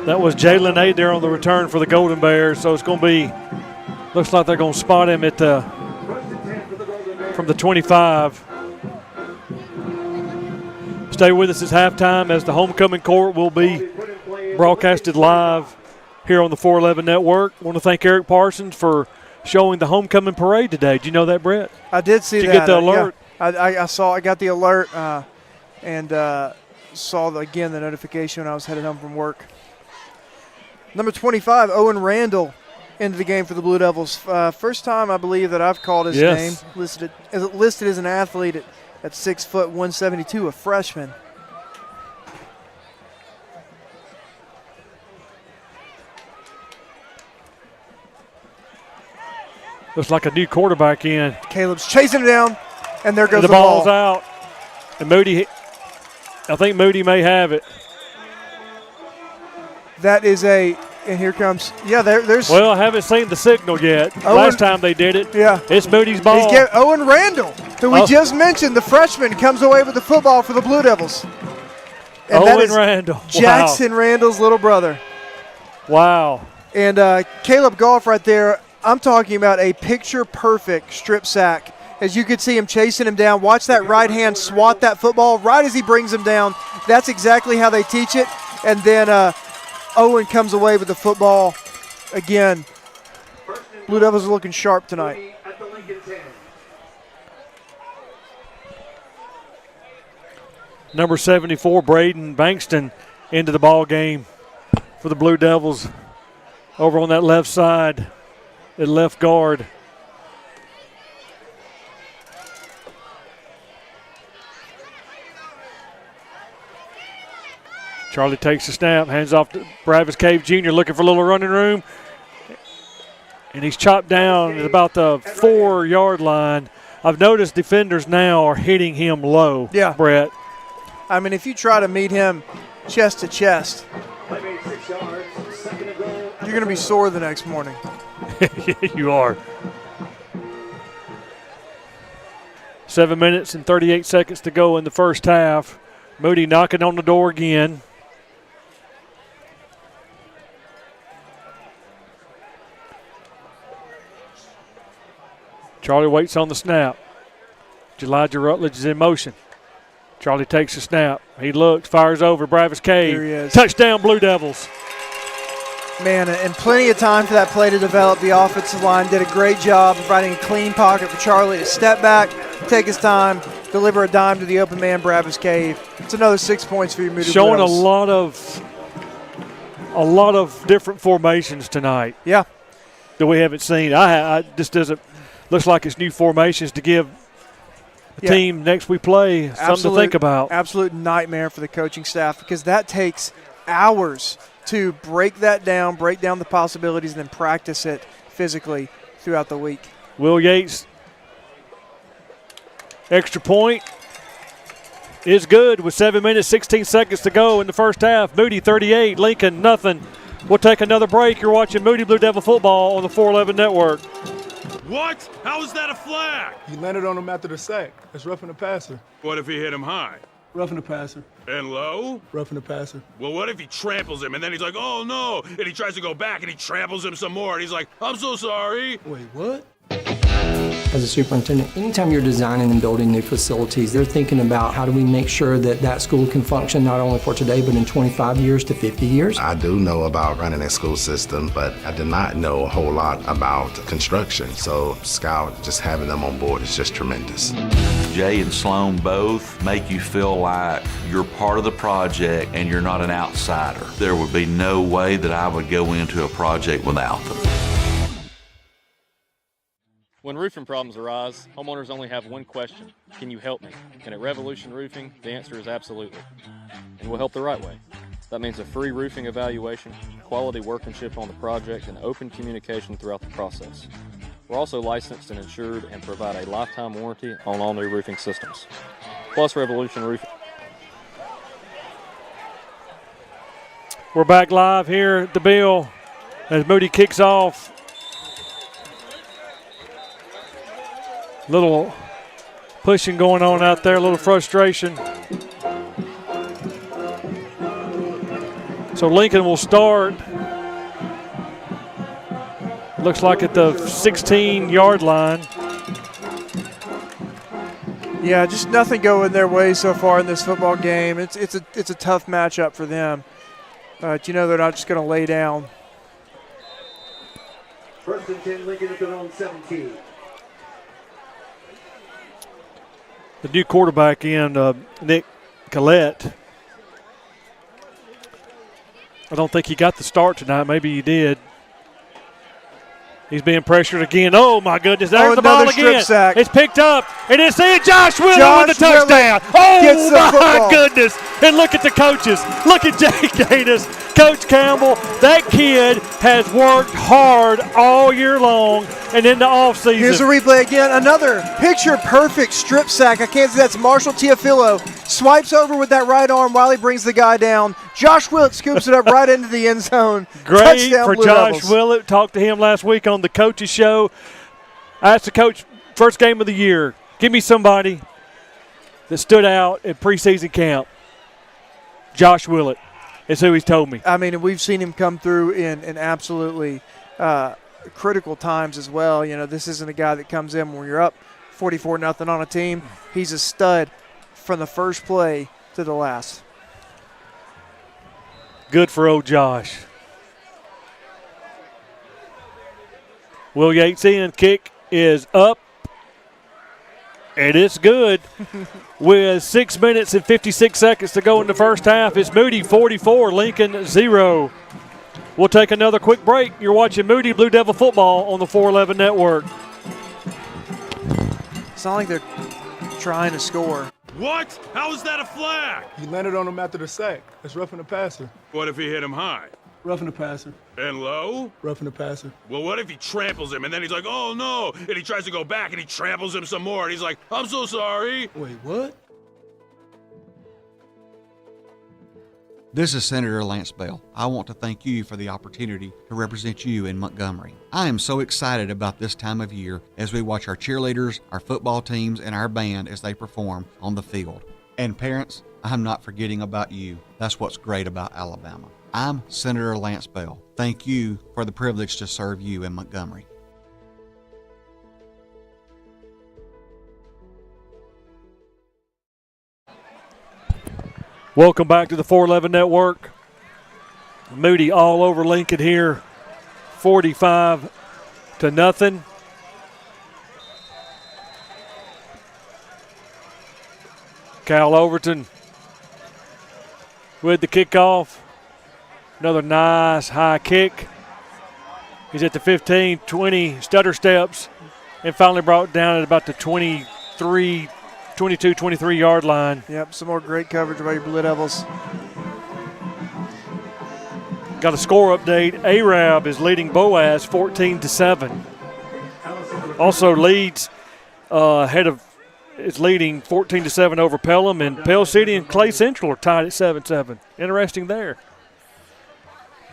Speaker 1: That was Jalen Adair on the return for the Golden Bears. So it's going to be, looks like they're going to spot him at from the 25. Stay with us. It's halftime as the homecoming court will be broadcasted live here on the 411 Network. I want to thank Eric Parsons for showing the homecoming parade today. Did you know that, Brett?
Speaker 13: I did see that.
Speaker 1: Did you get the alert?
Speaker 13: Yeah. I got the alert and saw, the notification when I was headed home from work. Number 25, Owen Randall, into the game for the Blue Devils. First time, I believe, that I've called his name. Listed as an athlete at 6 foot 172, a freshman.
Speaker 1: Looks like a new quarterback in.
Speaker 13: Caleb's chasing it down, and there goes
Speaker 1: the ball's out. And Moody, I think Moody may have it.
Speaker 13: That is and here comes, there's.
Speaker 1: Well, I haven't seen the signal yet. Last time they did it.
Speaker 13: Yeah.
Speaker 1: It's Moody's ball.
Speaker 13: Owen Randall, who we just mentioned, the freshman, comes away with the football for the Blue Devils. And
Speaker 1: Owen Randall.
Speaker 13: Jackson Randall's little brother.
Speaker 1: Wow.
Speaker 13: And Caleb Goff right there, I'm talking about a picture-perfect strip sack. As you could see him chasing him down. Watch that right hand swat that football right as he brings him down. That's exactly how they teach it. And then Owen comes away with the football. Again, Blue Devils are looking sharp tonight.
Speaker 1: Number 74, Braden Bankston, into the ball game for the Blue Devils over on that left side at left guard. Charlie takes the snap, hands off to Bravis Cave Jr. looking for a little running room. And he's chopped down at about the 4-yard line. I've noticed defenders now are hitting him low, Brett.
Speaker 13: I mean, if you try to meet him chest to chest, you're going to be sore the next morning.
Speaker 1: Yeah, you are. 7 minutes and 38 seconds to go in the first half. Moody knocking on the door again. Charlie waits on the snap. Elijah Rutledge is in motion. Charlie takes the snap. He looks, fires over Bravis Cave.
Speaker 13: Here he is.
Speaker 1: Touchdown, Blue Devils.
Speaker 13: Man, and plenty of time for that play to develop. The offensive line did a great job providing a clean pocket for Charlie to step back, take his time, deliver a dime to the open man, Bravis Cave. It's another 6 points for your Moody
Speaker 1: Showing
Speaker 13: Devils.
Speaker 1: a lot of different formations tonight.
Speaker 13: Yeah.
Speaker 1: That we haven't seen. I just doesn't looks like it's new formations to give the team next we play something to think about.
Speaker 13: Absolute nightmare for the coaching staff because that takes hours to break that down, break down the possibilities, and then practice it physically throughout the week.
Speaker 1: Will Yates, extra point is good with 7 minutes, 16 seconds to go in the first half. Moody 38, Lincoln nothing. We'll take another break. You're watching Moody Blue Devil football on the 411 Network.
Speaker 6: What? How is that a flag?
Speaker 7: He landed on him after the sack. That's roughing the passer.
Speaker 6: What if he hit him high?
Speaker 7: Roughing the passer.
Speaker 6: And low?
Speaker 7: Roughing the passer.
Speaker 6: Well, what if he tramples him and then he's like, oh no, and he tries to go back and he tramples him some more and he's like, I'm so sorry.
Speaker 7: Wait, what?
Speaker 3: As a superintendent, anytime you're designing and building new facilities, they're thinking about how do we make sure that that school can function not only for today, but in 25 years to 50 years.
Speaker 22: I do know about running a school system, but I did not know a whole lot about construction. So Scout, just having them on board is just tremendous.
Speaker 23: Jay and Sloan both make you feel like you're part of the project and you're not an outsider. There would be no way that I would go into a project without them.
Speaker 16: When roofing problems arise, homeowners only have one question: can you help me? And at Revolution Roofing, the answer is absolutely. And we'll help the right way. That means a free roofing evaluation, quality workmanship on the project, and open communication throughout the process. We're also licensed and insured and provide a lifetime warranty on all new roofing systems. Plus Revolution Roofing.
Speaker 1: We're back live here at the Bill as Moody kicks off. Little pushing going on out there, a little frustration. So Lincoln will start. Looks like at the 16-yard line.
Speaker 13: Yeah, just nothing going their way so far in this football game. It's a tough matchup for them. But you know they're not just going to lay down.
Speaker 18: First and 10, Lincoln at their own 17.
Speaker 1: The new quarterback in, Nick Collette. I don't think he got the start tonight. Maybe he did. He's being pressured again. Oh, my goodness. There's the ball again.
Speaker 13: Sack.
Speaker 1: It's picked up. And it's in. Josh Willet with the
Speaker 13: Willet
Speaker 1: touchdown. Oh, my goodness. And look at the coaches. Look at Jay Gatus, Coach Campbell. That kid has worked hard all year long and in the offseason.
Speaker 13: Here's a replay again. Another picture-perfect strip sack. I can't say that's Marshall Teofilo. Swipes over with that right arm while he brings the guy down. Josh Willet scoops it up right into the end zone.
Speaker 1: Great
Speaker 13: Touchdown,
Speaker 1: for
Speaker 13: Blue
Speaker 1: Josh
Speaker 13: Devils.
Speaker 1: Willet. Talked to him last week on the coaches show. I asked the coach, first game of the year, give me somebody that stood out at preseason camp. Josh Willet is who he's told me.
Speaker 13: I mean, we've seen him come through in absolutely critical times as well. You know, this isn't a guy that comes in when you're up 44-0 on a team. He's a stud from the first play to the last.
Speaker 1: Good for old Josh. Will Yates in. Kick is up. And it's good. With 6 minutes and 56 seconds to go in the first half, it's Moody 44, Lincoln 0. We'll take another quick break. You're watching Moody Blue Devil football on the 411 Network.
Speaker 13: It's not like they're trying to score.
Speaker 6: What? How is that a flag?
Speaker 7: He landed on him after the sack. That's roughing the passer.
Speaker 6: What if he hit him high?
Speaker 7: Roughing the passer.
Speaker 6: And low?
Speaker 7: Roughing the passer.
Speaker 6: Well, what if he tramples him and then he's like, oh no, and he tries to go back and he tramples him some more and he's like, I'm so sorry.
Speaker 7: Wait, what?
Speaker 2: This is Senator Lance Bell. I want to thank you for the opportunity to represent you in Montgomery. I am so excited about this time of year as we watch our cheerleaders, our football teams, and our band as they perform on the field. And parents, I'm not forgetting about you. That's what's great about Alabama. I'm Senator Lance Bell. Thank you for the privilege to serve you in Montgomery.
Speaker 1: Welcome back to the 411 Network. Moody all over Lincoln here, 45-0. Cal Overton with the kickoff. Another nice high kick. He's at the 15, 20, stutter steps, and finally brought down at about the 22, 23-yard line.
Speaker 13: Yep, some more great coverage by your Blue Devils.
Speaker 1: Got a score update. Arab is leading Boaz 14-7. Also leads is leading 14-7 over Pelham, and Pell City and Clay Central are tied at 7-7. Interesting there.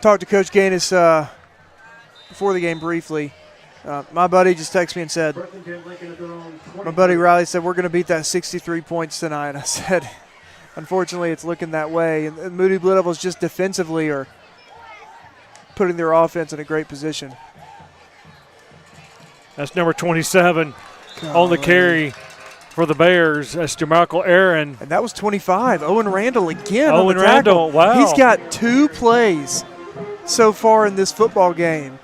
Speaker 13: Talked to Coach Gaines before the game briefly. My buddy just texted me and said, my buddy Riley said, we're going to beat that 63 points tonight. I said, unfortunately, it's looking that way. And Moody Blue Devils just defensively are putting their offense in a great position.
Speaker 1: That's number 27 on the carry for the Bears. That's JaMarco Aaron.
Speaker 13: And that was 25. Owen Randall again.
Speaker 1: Owen Randall, wow.
Speaker 13: He's got 2 plays so far in this football game.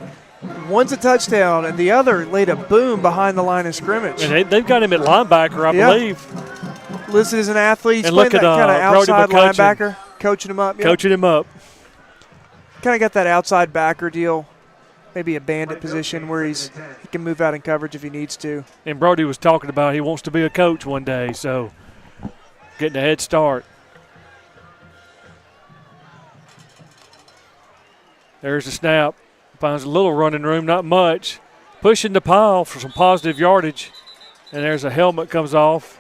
Speaker 13: One's a touchdown, and the other laid a boom behind the line of scrimmage.
Speaker 1: And they've got him at linebacker, I believe.
Speaker 13: Listed as an athlete. He's
Speaker 1: and
Speaker 13: playing
Speaker 1: look
Speaker 13: that kind of outside linebacker, coaching him up.
Speaker 1: Coaching him up.
Speaker 13: Kind of got that outside backer deal maybe a bandit position where he can move out in coverage if he needs to.
Speaker 1: And Brody was talking about he wants to be a coach one day, so getting a head start. There's the snap. Finds a little running room, not much. Pushing the pile for some positive yardage. And there's a helmet comes off.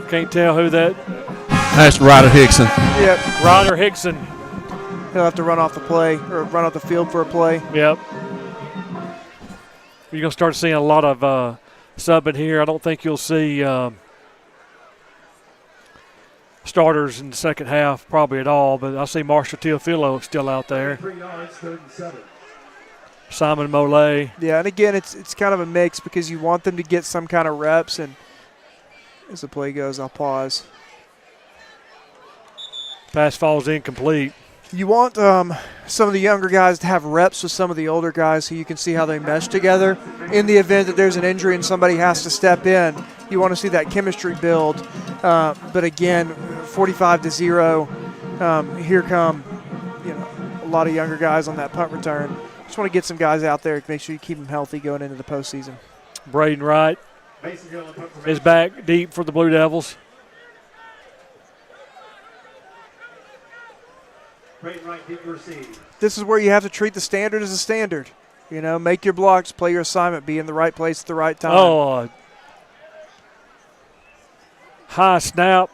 Speaker 1: Can't tell who that.
Speaker 21: That's Ryder Hickson.
Speaker 13: Yep.
Speaker 1: Ryder Hickson.
Speaker 13: He'll have to run off the play or run off the field for a play.
Speaker 1: Yep. You're going to start seeing a lot of subbing here. I don't think you'll see starters in the second half probably at all, but I see Marshall Teofilo still out there.
Speaker 18: 3 yards, 3rd and 7.
Speaker 1: Simon Molay.
Speaker 13: Yeah, and again, it's kind of a mix because you want them to get some kind of reps, and as the play goes, I'll pause.
Speaker 1: Pass falls incomplete.
Speaker 13: You want some of the younger guys to have reps with some of the older guys so you can see how they mesh together. In the event that there's an injury and somebody has to step in, you want to see that chemistry build. But again, 45-0, here come a lot of younger guys on that punt return. Just want to get some guys out there to make sure you keep them healthy going into the postseason.
Speaker 1: Braden Wright is back deep for the Blue Devils.
Speaker 13: This is where you have to treat the standard as a standard. Make your blocks, play your assignment, be in the right place at the right time.
Speaker 1: Oh, high snap.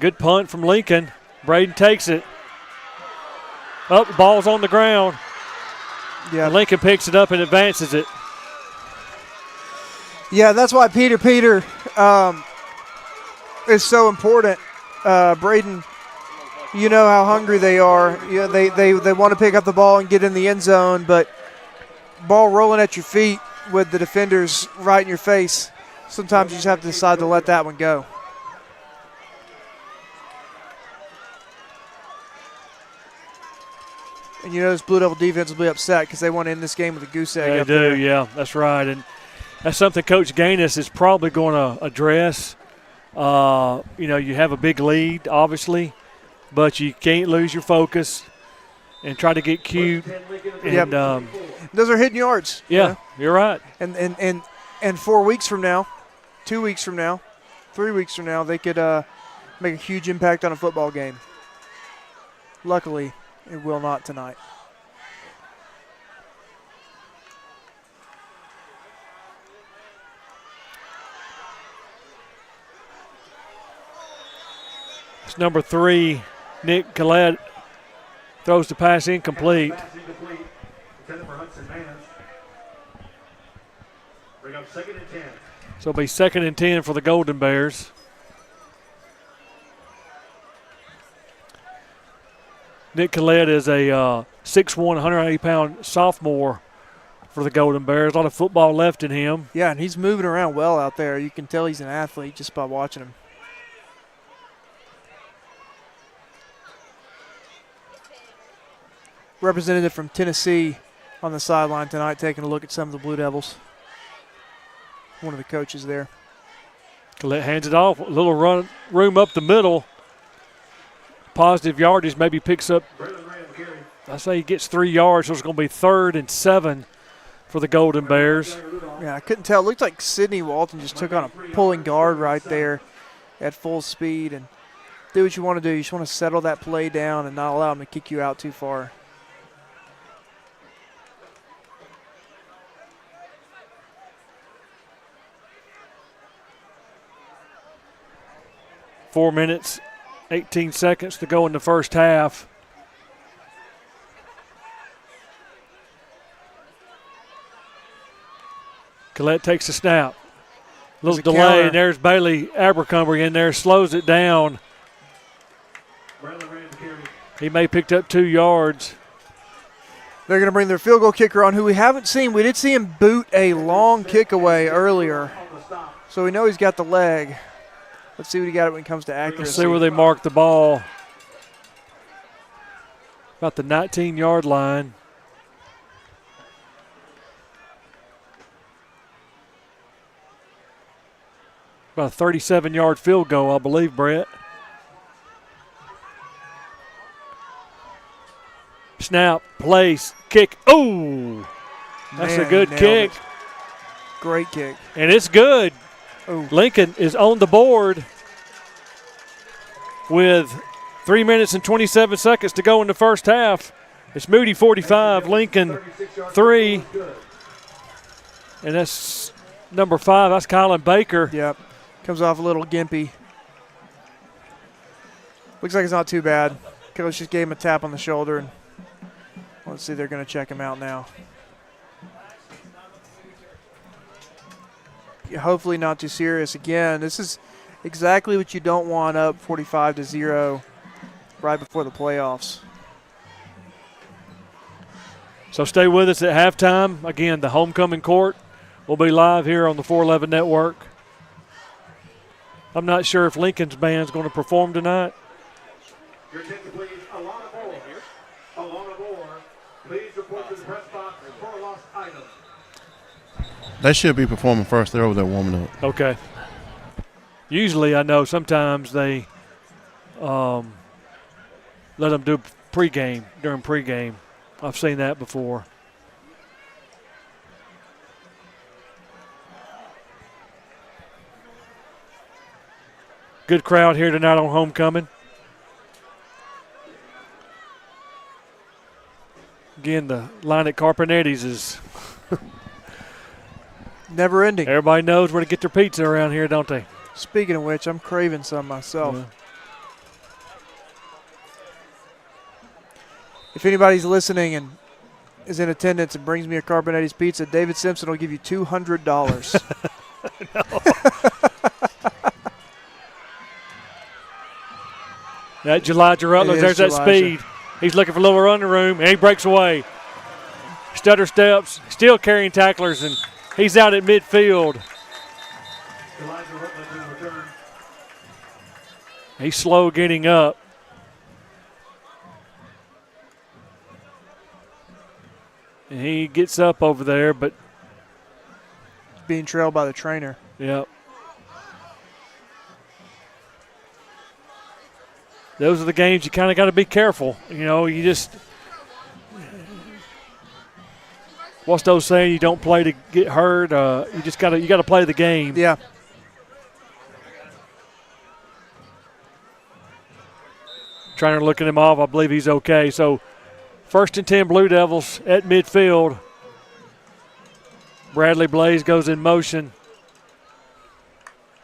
Speaker 1: Good punt from Lincoln. Braden takes it. The ball's on the ground.
Speaker 13: Yeah.
Speaker 1: And Lincoln picks it up and advances it.
Speaker 13: Yeah, that's why Peter is so important. Braden, you know how hungry they are. They want to pick up the ball and get in the end zone, but ball rolling at your feet with the defenders right in your face, sometimes you just have to decide to let that one go. And this Blue Devil defense will be upset because they want to end this game with a goose egg.
Speaker 1: They do, yeah, that's right. And that's something Coach Gaines is probably going to address. You have a big lead, obviously, but you can't lose your focus and try to get cute. And
Speaker 13: those are hidden yards.
Speaker 1: Yeah, you're right.
Speaker 13: And 4 weeks from now, 2 weeks from now, 3 weeks from now, they could make a huge impact on a football game. Luckily, it will not tonight.
Speaker 1: It's number 3, Nick Collette, throws the pass incomplete. So it'll be 2nd and 10 for the Golden Bears. Nick Collette is a 6'1", 180-pound sophomore for the Golden Bears. A lot of football left in him.
Speaker 13: Yeah, and he's moving around well out there. You can tell he's an athlete just by watching him. Representative from Tennessee on the sideline tonight taking a look at some of the Blue Devils. One of the coaches there.
Speaker 1: Collette hands it off. A little room up the middle. Positive yardage, maybe picks up. I say he gets 3 yards, so it's going to be 3rd and 7 for the Golden Bears.
Speaker 13: Yeah, I couldn't tell. It looked like Sidney Walton just took on a pulling guard right there at full speed. And do what you want to do. You just want to settle that play down and not allow him to kick you out too far.
Speaker 1: Four minutes, 18 seconds to go in the first half. Collette takes a snap. Little delay,
Speaker 13: counter.
Speaker 1: and there's Bailey Abercrombie in there, slows it down. He may have picked up 2 yards.
Speaker 13: They're going to bring their field goal kicker on, who we haven't seen. We did see him boot a long kick away earlier, so we know he's got the leg. Let's see what he got when it comes to accuracy.
Speaker 1: Let's see where they mark the ball. About the 19-yard line. About a 37-yard field goal, I believe, Brett. Snap, place, kick. Oh, that's a good kick.
Speaker 13: Great kick.
Speaker 1: And it's good.
Speaker 13: Ooh.
Speaker 1: Lincoln is on the board with 3 minutes and 27 seconds to go in the first half. It's Moody 45, Lincoln 3. And that's number 5. That's Colin Baker.
Speaker 13: Yep. Comes off a little gimpy. Looks like it's not too bad. Coach just gave him a tap on the shoulder. And let's see, they're going to check him out now. Hopefully not too serious. Again, this is exactly what you don't want up 45-0 right before the playoffs.
Speaker 1: So stay with us at halftime. Again, the homecoming court will be live here on the 411 Network. I'm not sure if Lincoln's band's going to perform tonight.
Speaker 18: Your attention, please. Alana Moore, please report to the press box for a lost item.
Speaker 14: They should be performing first. They're over there warming up.
Speaker 1: Okay. Usually, I know sometimes they let them do pregame during pregame. I've seen that before. Good crowd here tonight on homecoming. Again, the line at Carpenetti's is
Speaker 13: never ending.
Speaker 1: Everybody knows where to get their pizza around here, don't they?
Speaker 13: Speaking of which, I'm craving some myself.
Speaker 1: Yeah.
Speaker 13: If anybody's listening and is in attendance and brings me a Carpenetti's pizza, David Simpson will give you $200.
Speaker 1: That Elijah Rutledge, there's that speed. He's looking for a little running room, and he breaks away. Stutter steps, still carrying tacklers, and he's out at midfield. He's slow getting up. And he gets up over there, but
Speaker 13: being trailed by the trainer.
Speaker 1: Yep. Those are the games you kind of got to be careful. You know, you just what's those saying? You don't play to get hurt. You just got to play the game.
Speaker 13: Yeah.
Speaker 1: Trying to look at him off. I believe he's okay. So 1st and 10 Blue Devils at midfield. Bradley Blaze goes in motion.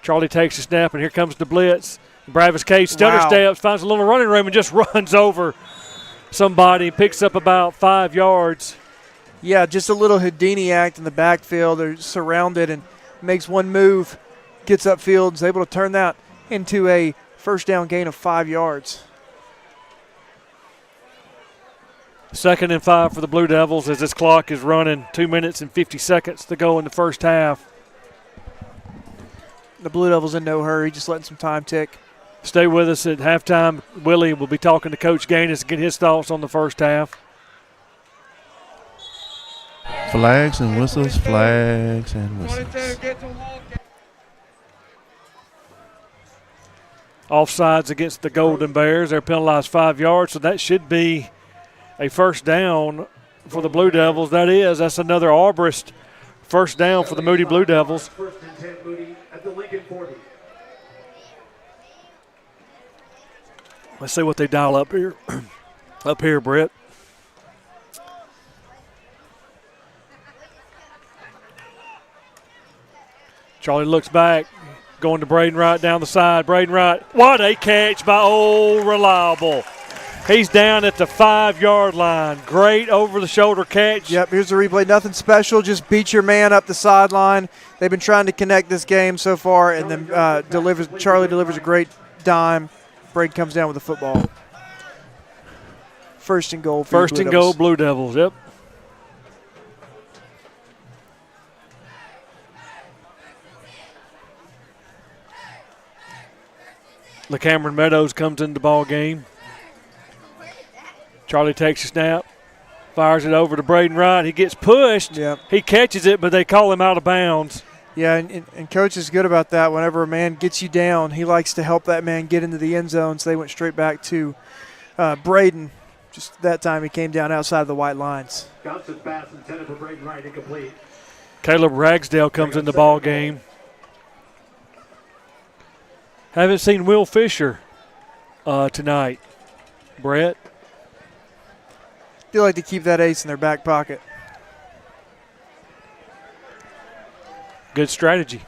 Speaker 1: Charlie takes a snap, and here comes the blitz. Bravis Cage stutter steps, finds a little running room, and just runs over somebody, picks up about 5 yards.
Speaker 13: Yeah, just a little Houdini act in the backfield. They're surrounded and makes one move, gets upfield, and is able to turn that into a first down gain of 5 yards.
Speaker 1: 2nd and 5 for the Blue Devils as this clock is running. 2 minutes and 50 seconds to go in the first half.
Speaker 13: The Blue Devils in no hurry, just letting some time tick.
Speaker 1: Stay with us at halftime. Willie will be talking to Coach Gaines to get his thoughts on the first half.
Speaker 14: Flags and whistles, flags and whistles.
Speaker 1: Offsides against the Golden Bears. They're penalized 5 yards, so that should be a first down for the Blue Devils. That's another arborist first down for the Moody Blue Devils.
Speaker 18: 1st and 10 Moody at the Lincoln 40.
Speaker 1: Let's see what they dial up here. Up here, Brett. Charlie looks back, going to Braden Wright down the side. Braden Wright, what a catch by Old Reliable. He's down at the 5-yard line. Great over-the-shoulder catch.
Speaker 13: Yep, here's the replay. Nothing special, just beat your man up the sideline. They've been trying to connect this game so far, and then Charlie delivers a great dime. Braden comes down with the football. 1st and goal for
Speaker 1: First and goal, Blue Devils, yep. LeCameron Meadows comes into the ball game. Charlie takes a snap, fires it over to Braden Wright. He gets pushed.
Speaker 13: Yep.
Speaker 1: He catches it, but they call him out of bounds.
Speaker 13: Yeah, and Coach is good about that. Whenever a man gets you down, he likes to help that man get into the end zone. So they went straight back to Braden Just that time he came down outside of the white lines.
Speaker 18: Johnson's pass intended for Braden Wright, incomplete.
Speaker 1: Caleb Ragsdale comes in the ball game. Haven't seen Will Fisher tonight. Brett?
Speaker 13: They like to keep that ace in their back pocket.
Speaker 1: Good strategy.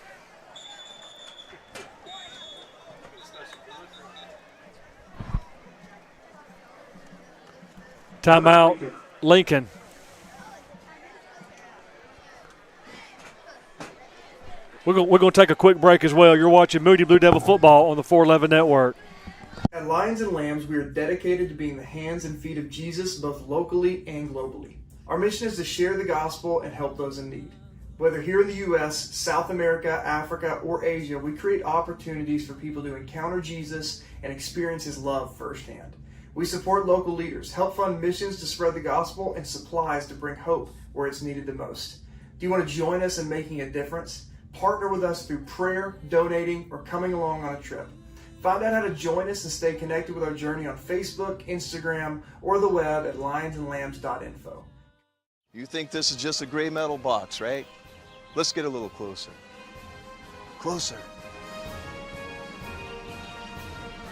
Speaker 1: Timeout, Lincoln. We're going to take a quick break as well. You're watching Moody Blue Devil football on the 411 Network.
Speaker 13: At Lions and Lambs, we are dedicated to being the hands and feet of Jesus both locally and globally. Our mission is to share the gospel and help those in need. Whether here in the U.S., South America, Africa, or Asia, we create opportunities for people to encounter Jesus and experience his love firsthand. We support local leaders, help fund missions to spread the gospel, and supplies to bring hope where it's needed the most. Do you want to join us in making a difference? Partner with us through prayer, donating, or coming along on a trip. Find out how to join us and stay connected with our journey on Facebook, Instagram, or the web at lionsandlambs.info.
Speaker 4: You think this is just a gray metal box, right? Let's get a little closer. Closer.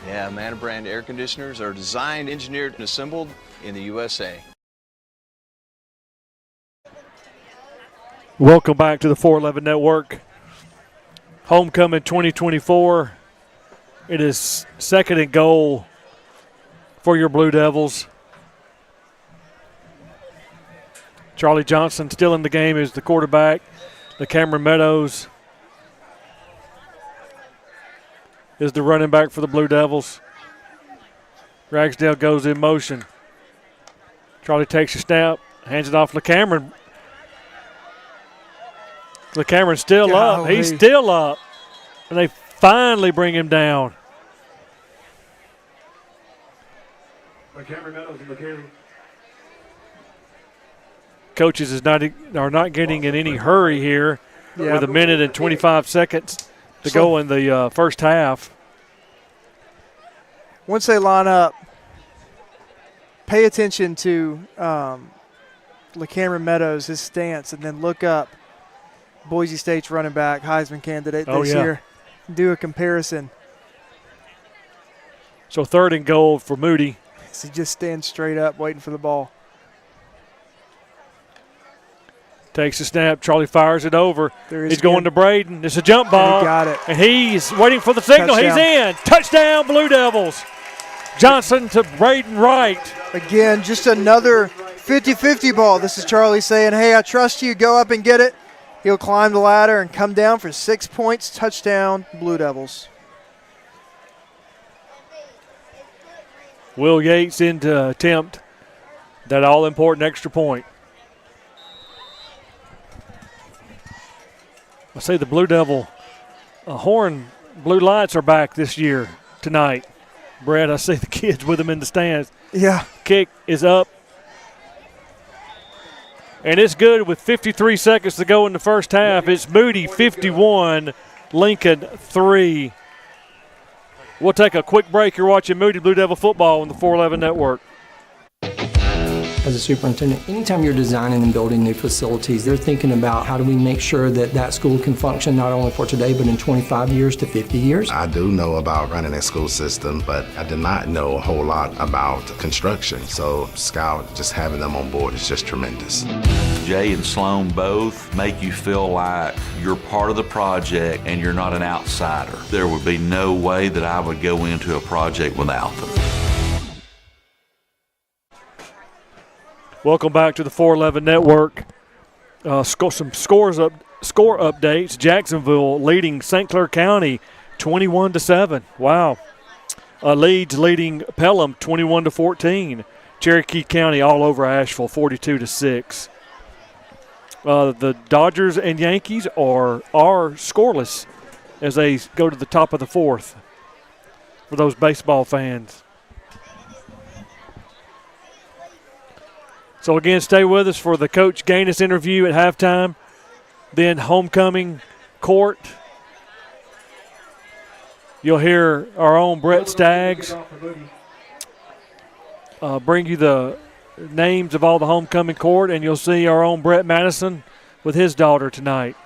Speaker 4: Yeah, Manor brand air conditioners are designed, engineered, and assembled in the USA.
Speaker 1: Welcome back to the 411 Network. Homecoming 2024. It is 2nd and goal for your Blue Devils. Charlie Johnson still in the game as the quarterback. The Cameron Meadows is the running back for the Blue Devils. Ragsdale goes in motion. Charlie takes a snap, hands it off to Cameron. Cameron's still up. He's still up. And they finally bring him down.
Speaker 18: Cameron Meadows and McKinley.
Speaker 1: Coaches are not getting in any hurry here with 1 minute and 25 seconds to go in the first half.
Speaker 13: Once they line up, pay attention to LaCameron Meadows, his stance, and then look up Boise State's running back, Heisman candidate this year. Do a comparison.
Speaker 1: So 3rd and goal for Moody.
Speaker 13: So he just stands straight up waiting for the ball.
Speaker 1: Takes a snap. Charlie fires it over. He's going to Braden. It's a jump ball.
Speaker 13: He got it.
Speaker 1: And he's waiting for the signal.
Speaker 13: Touchdown.
Speaker 1: He's in. Touchdown, Blue Devils. Johnson to Braden Wright.
Speaker 13: Again, just another 50-50 ball. This is Charlie saying, hey, I trust you. Go up and get it. He'll climb the ladder and come down for 6 points. Touchdown, Blue Devils.
Speaker 1: Will Yates in to attempt that all-important extra point. I say the Blue Devil Horn Blue Lights are back this year tonight. Brad, I see the kids with them in the stands.
Speaker 13: Yeah.
Speaker 1: Kick is up. And it's good with 53 seconds to go in the first half. It's Moody 51, Lincoln 3. We'll take a quick break. You're watching Moody Blue Devil football on the 411 Network.
Speaker 3: As a superintendent, anytime you're designing and building new facilities, they're thinking about how do we make sure that that school can function not only for today, but in 25 years to 50 years.
Speaker 22: I do know about running a school system, but I did not know a whole lot about construction. So Scout, just having them on board is just tremendous.
Speaker 23: Jay and Sloan both make you feel like you're part of the project and you're not an outsider. There would be no way that I would go into a project without them.
Speaker 1: Welcome back to the 411 Network. Some score updates. Jacksonville leading St. Clair County 21-7. Wow. Leeds leading Pelham 21-14. Cherokee County all over Asheville 42-6. The Dodgers and Yankees are scoreless as they go to the top of the fourth for those baseball fans. So, again, stay with us for the Coach Gaines interview at halftime. Then homecoming court. You'll hear our own Brett Staggs. bring you the names of all the homecoming court, and you'll see our own Brett Madison with his daughter tonight.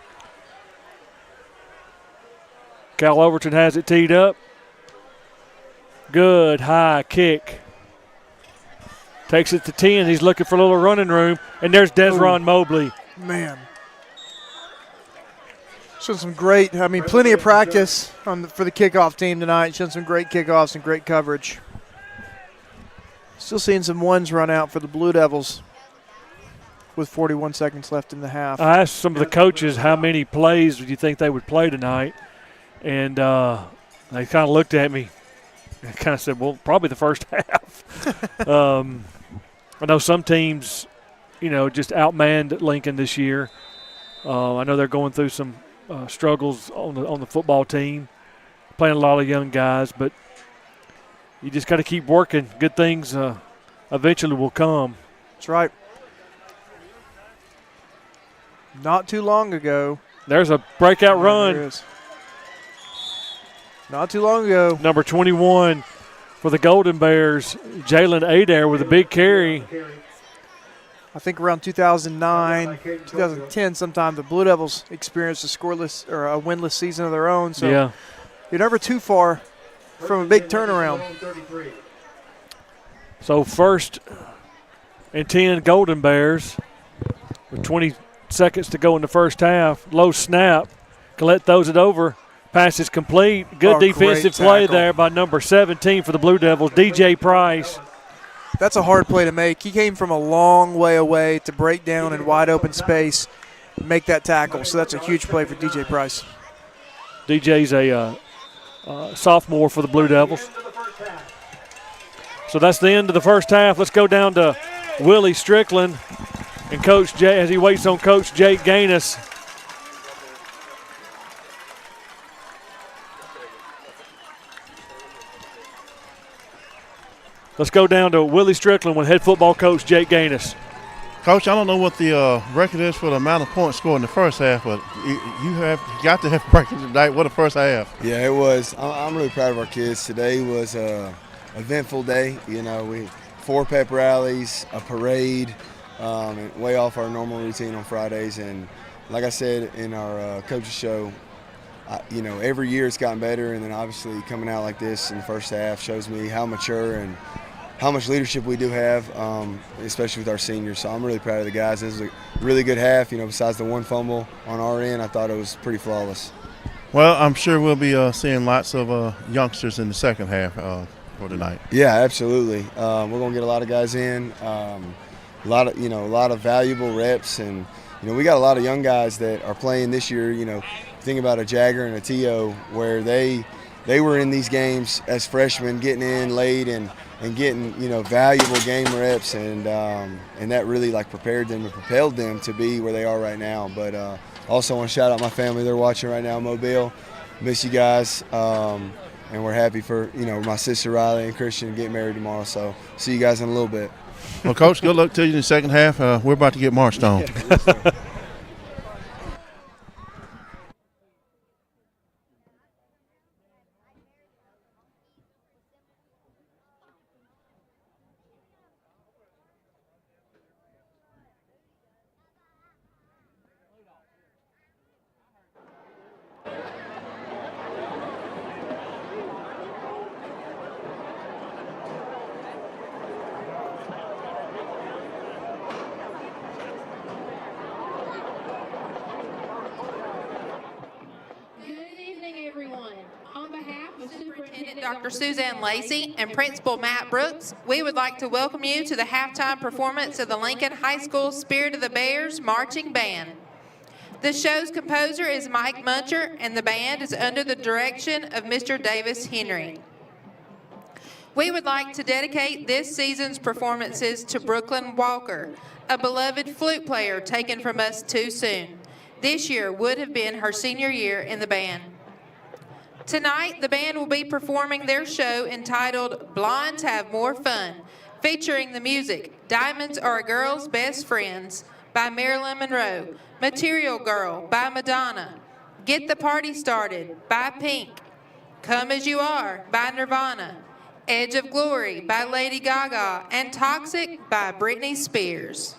Speaker 1: Cal Overton has it teed up. Good high kick. Takes it to 10. He's looking for a little running room, and there's Desron Mobley.
Speaker 13: Man. Showed some great, plenty of practice for the kickoff team tonight. Showed some great kickoffs and great coverage. Still seeing some ones run out for the Blue Devils with 41 seconds left in the half.
Speaker 1: I asked some of the coaches how many plays do you think they would play tonight, and they kind of looked at me and kind of said, well, probably the first half. I know some teams, just outmanned Lincoln this year. I know they're going through some struggles on the football team, playing a lot of young guys, but you just got to keep working. Good things eventually will come.
Speaker 13: That's right. Not too long ago.
Speaker 1: There's a breakout run.
Speaker 13: There is. Not too long ago.
Speaker 1: Number 21 for the Golden Bears, Jalen Adair with a big carry.
Speaker 13: I think around 2009, 2010 sometime, the Blue Devils experienced a scoreless or a winless season of their own. So
Speaker 1: yeah,
Speaker 13: you're never too far from a big turnaround.
Speaker 1: So 1st and 10 Golden Bears with 20 seconds to go in the first half. Low snap. Collette throws it over. Pass is complete. Good defensive play there by number 17 for the Blue Devils, DJ Price.
Speaker 13: That's a hard play to make. He came from a long way away to break down in wide open space, make that tackle. So that's a huge play for DJ Price.
Speaker 1: DJ's a sophomore for the Blue Devils. So that's the end of the first half. Let's go down to Willie Strickland and Coach Jay as he waits on Coach Jake Gaines. Let's go down to Willie Strickland with head football coach Jake Gaines.
Speaker 14: Coach, I don't know what the record is for the amount of points scored in the first half, but you have got to have breaking tonight. What a first half.
Speaker 5: Yeah, it was. I'm really proud of our kids. Today was an eventful day. We 4 pep rallies, a parade, and way off our normal routine on Fridays. And like I said in our coaches show, every year it's gotten better. And then obviously coming out like this in the first half shows me how mature and how much leadership we do have, especially with our seniors. So I'm really proud of the guys. This was a really good half. Besides the one fumble on our end, I thought it was pretty flawless.
Speaker 14: Well, I'm sure we'll be seeing lots of youngsters in the second half for tonight.
Speaker 5: Yeah, absolutely. We're going to get a lot of guys in, a lot of valuable reps, and we got a lot of young guys that are playing this year. Think about a Jagger and a T.O. where they were in these games as freshmen, getting in late and getting valuable game reps, and that really prepared them and propelled them to be where they are right now. But also want to shout out my family. They're watching right now, Mobile. Miss you guys, and we're happy for my sister Riley and Christian getting married tomorrow. So see you guys in a little bit.
Speaker 14: Well, Coach, good luck to you in the second half. We're about to get marched on.
Speaker 10: Dr. Suzanne Lacey and Principal Matt Brooks, we would like to welcome you to the halftime performance of the Lincoln High School Spirit of the Bears Marching Band. The show's composer is Mike Muncher, and the band is under the direction of Mr. Davis Henry. We would like to dedicate this season's performances to Brooklyn Walker, a beloved flute player taken from us too soon. This year would have been her senior year in the band. Tonight, the band will be performing their show entitled Blondes Have More Fun, featuring the music Diamonds Are a Girl's Best Friends by Marilyn Monroe, Material Girl by Madonna, Get the Party Started by Pink, Come As You Are by Nirvana, Edge of Glory by Lady Gaga and Toxic by Britney Spears.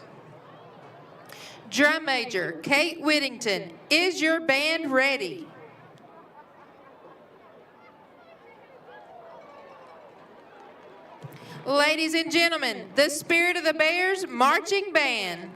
Speaker 10: Drum major, Kate Whittington, is your band ready? Ladies and gentlemen, the Spirit of the Bears Marching Band.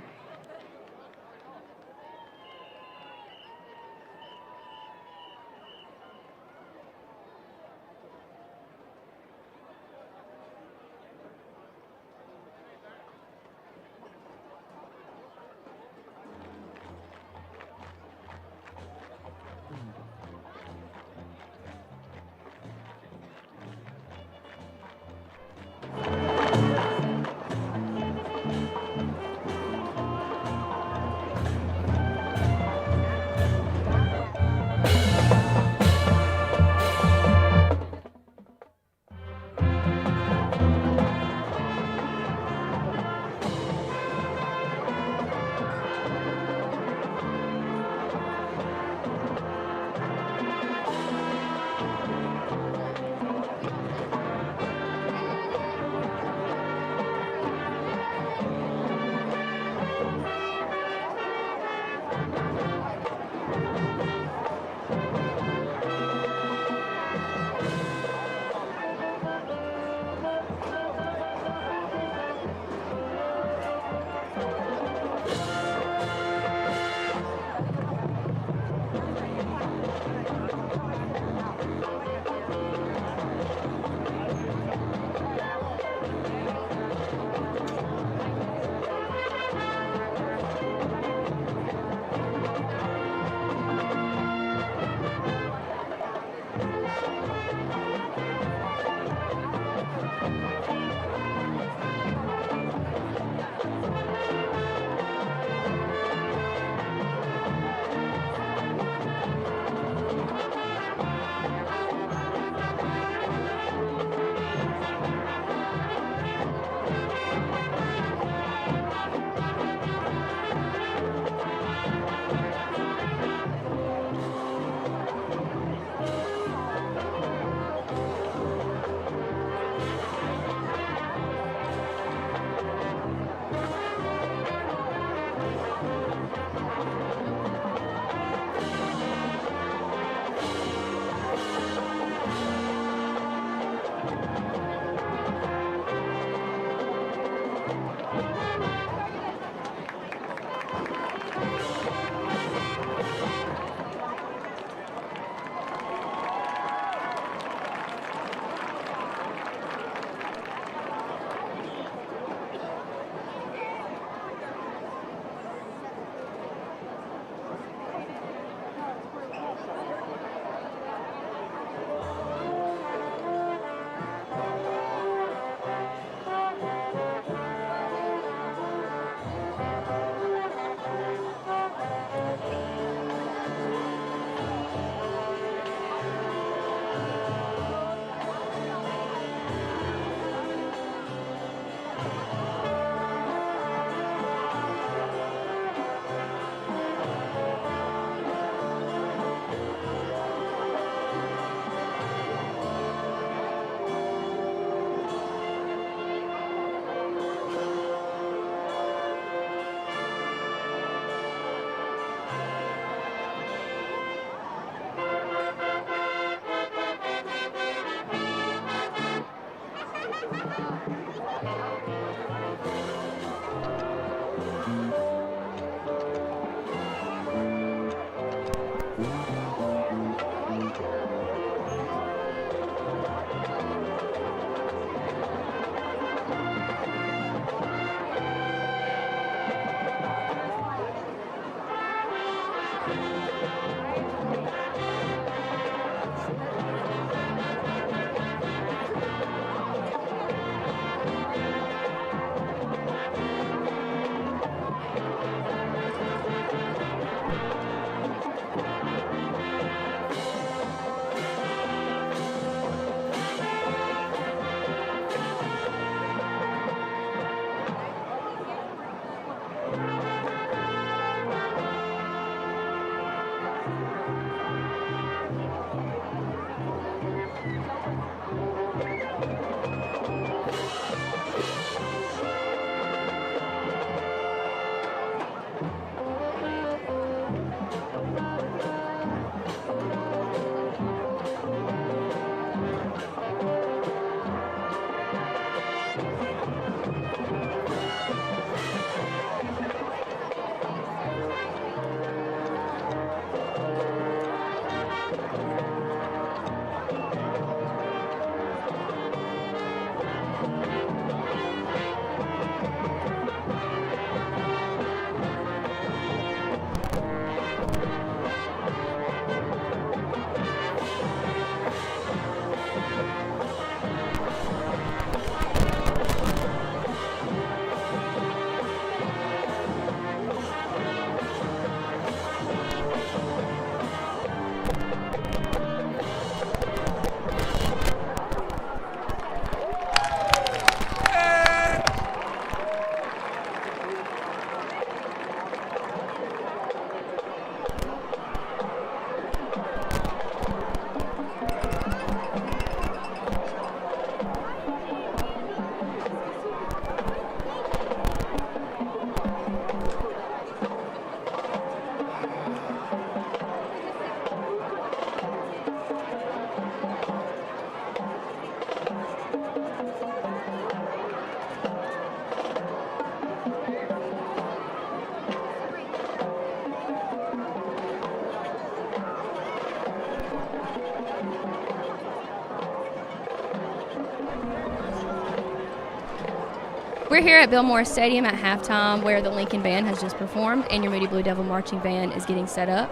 Speaker 20: We're here at Bill Morris Stadium at halftime where the Lincoln Band has just performed and your Moody Blue Devil Marching Band is getting set up.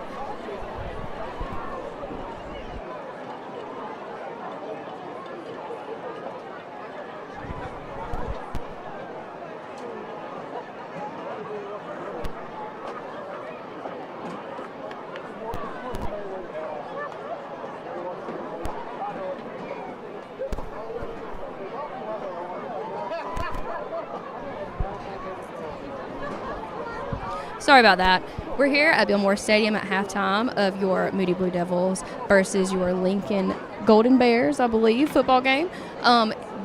Speaker 20: Sorry about that. We're here at Bill Morris Stadium at halftime of your Moody Blue Devils versus your Lincoln Golden Bears, I believe, football game.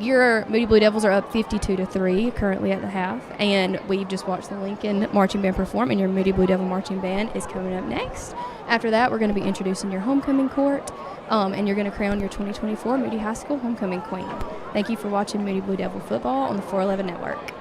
Speaker 20: Your Moody Blue Devils are up 52-3 currently at the half, and we've just watched the Lincoln Marching Band perform, and your Moody Blue Devil Marching Band is coming up next. After that, we're going to be introducing your homecoming court, and you're going to crown your 2024 Moody High School Homecoming Queen. Thank you for watching Moody Blue Devil football on the 411 Network.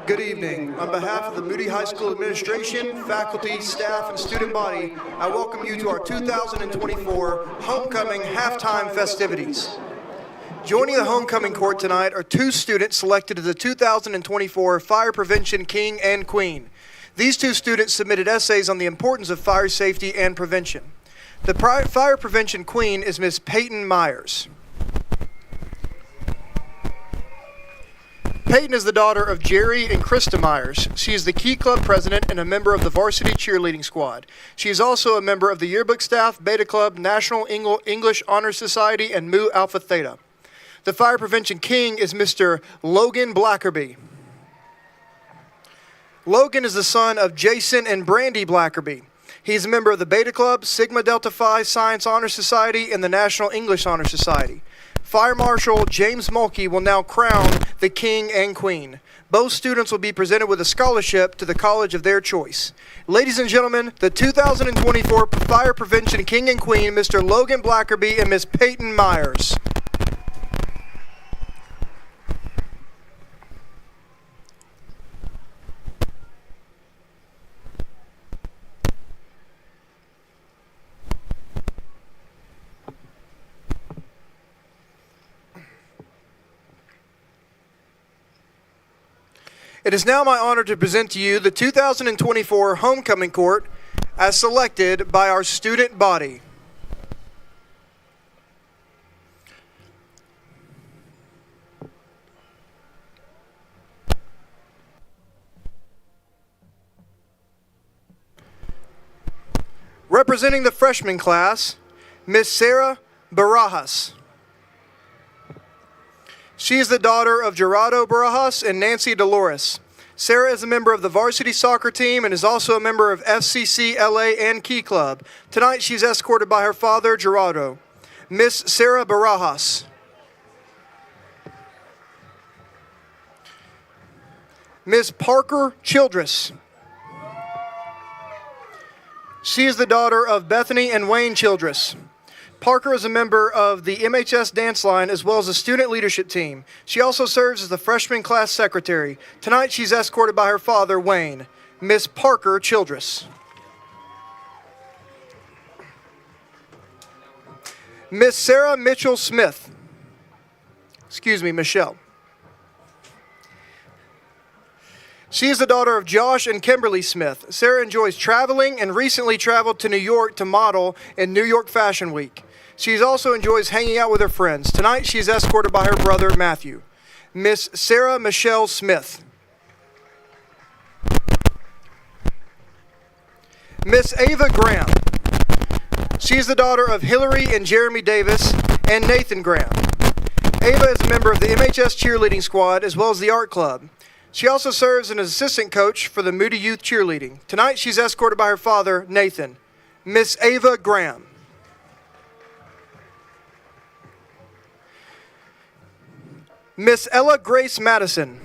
Speaker 8: Good evening. On behalf of the Moody High School administration, faculty, staff, and student body, I welcome you to our 2024 Homecoming Halftime Festivities. Joining the homecoming court tonight are two students selected as the 2024 Fire Prevention King and Queen. These two students submitted essays on the importance of fire safety and prevention. The Fire Prevention Queen is Miss Peyton Myers. Peyton is the daughter of Jerry and Krista Myers. She is the Key Club president and a member of the varsity cheerleading squad. She is also a member of the yearbook staff, Beta Club, National English Honor Society, and Mu Alpha Theta. The Fire Prevention King is Mr. Logan Blackerby. Logan is the son of Jason and Brandy Blackerby. He's a member of the Beta Club, Sigma Delta Phi Science Honor Society, and the National English Honor Society. Fire Marshal James Mulkey will now crown the King and Queen. Both students will be presented with a scholarship to the college of their choice. Ladies and gentlemen, the 2024 Fire Prevention King and Queen, Mr. Logan Blackerby and Miss Peyton Myers. It is now my honor to present to you the 2024 Homecoming Court as selected by our student body. Representing the freshman class, Miss Sarah Barajas. She is the daughter of Gerardo Barajas and Nancy Dolores. Sarah is a member of the varsity soccer team and is also a member of FCC LA and Key Club. Tonight she's escorted by her father, Gerardo. Miss Sarah Barajas. Miss Parker Childress. She is the daughter of Bethany and Wayne Childress. Parker is a member of the MHS dance line as well as the student leadership team. She also serves as the freshman class secretary. Tonight she's escorted by her father, Wayne. Miss Parker Childress. Miss Sarah Mitchell Smith. Michelle. She is the daughter of Josh and Kimberly Smith. Sarah enjoys traveling and recently traveled to New York to model in New York Fashion Week. She also enjoys hanging out with her friends. Tonight, she is escorted by her brother, Matthew. Miss Sarah Michelle Smith. Miss Ava Graham. She is the daughter of Hillary and Jeremy Davis and Nathan Graham. Ava is a member of the MHS cheerleading squad as well as the art club. She also serves as an assistant coach for the Moody Youth Cheerleading. Tonight, she's escorted by her father, Nathan. Miss Ava Graham. Miss Ella Grace Madison.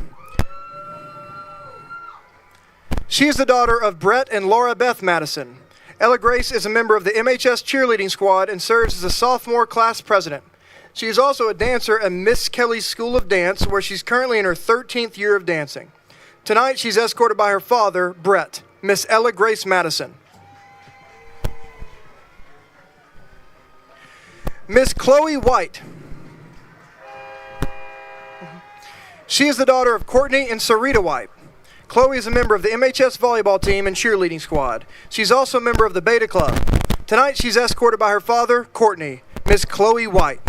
Speaker 8: She is the daughter of Brett and Laura Beth Madison. Ella Grace is a member of the MHS cheerleading squad and serves as a sophomore class president. She is also a dancer at Miss Kelly's School of Dance, where she's currently in her 13th year of dancing. Tonight, she's escorted by her father, Brett, Miss Ella Grace Madison. Miss Chloe White. She is the daughter of Courtney and Sarita White. Chloe is a member of the MHS volleyball team and cheerleading squad. She's also a member of the Beta Club. Tonight, she's escorted by her father, Courtney, Miss Chloe White.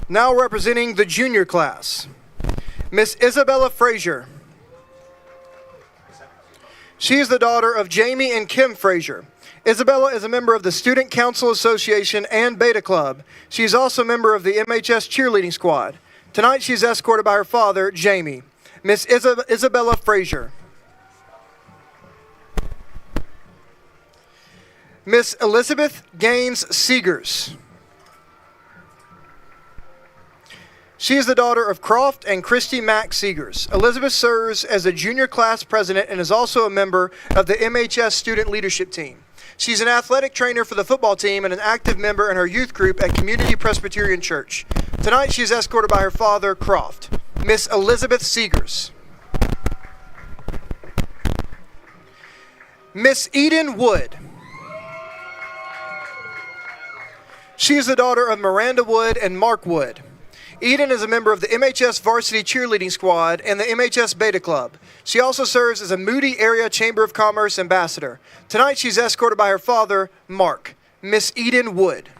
Speaker 8: Now representing the junior class, Miss Isabella Frazier. She is the daughter of Jamie and Kim Frazier. Isabella is a member of the Student Council Association and Beta Club. She is also a member of the MHS cheerleading squad. Tonight, she's escorted by her father, Jamie, Miss Isabella Frazier. Miss Elizabeth Gaines Seegers. She is the daughter of Croft and Christy Mack Seegers. Elizabeth serves as a junior class president and is also a member of the MHS student leadership team. She's an athletic trainer for the football team and an active member in her youth group at Community Presbyterian Church. Tonight, she is escorted by her father, Croft, Miss Elizabeth Seegers. Miss Eden Wood. She is the daughter of Miranda Wood and Mark Wood. Eden is a member of the MHS varsity cheerleading squad and the MHS Beta Club. She also serves as a Moody Area Chamber of Commerce ambassador. Tonight, she's escorted by her father, Mark, Miss Eden Wood.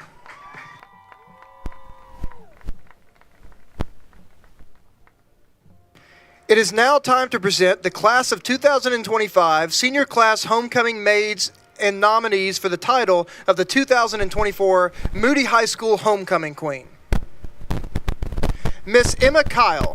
Speaker 8: It is now time to present the class of 2025 senior class homecoming maids and nominees for the title of the 2024 Moody High School Homecoming Queen. Miss Emma Kyle.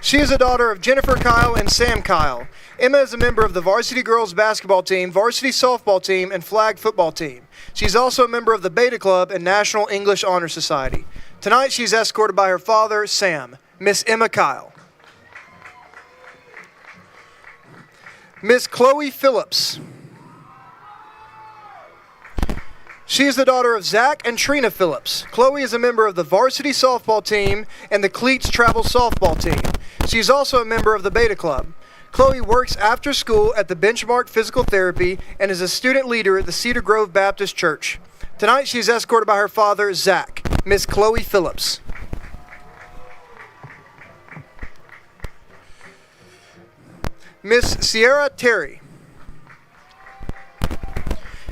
Speaker 8: She is a daughter of Jennifer Kyle and Sam Kyle. Emma is a member of the varsity girls basketball team, varsity softball team, and flag football team. She's also a member of the Beta Club and National English Honor Society. Tonight, she's escorted by her father, Sam, Miss Emma Kyle. Miss Chloe Phillips. She is the daughter of Zach and Trina Phillips. Chloe is a member of the varsity softball team and the Cleats travel softball team. She is also a member of the Beta Club. Chloe works after school at the Benchmark Physical Therapy and is a student leader at the Cedar Grove Baptist Church. Tonight, she is escorted by her father, Zach, Miss Chloe Phillips. Miss Sierra Terry.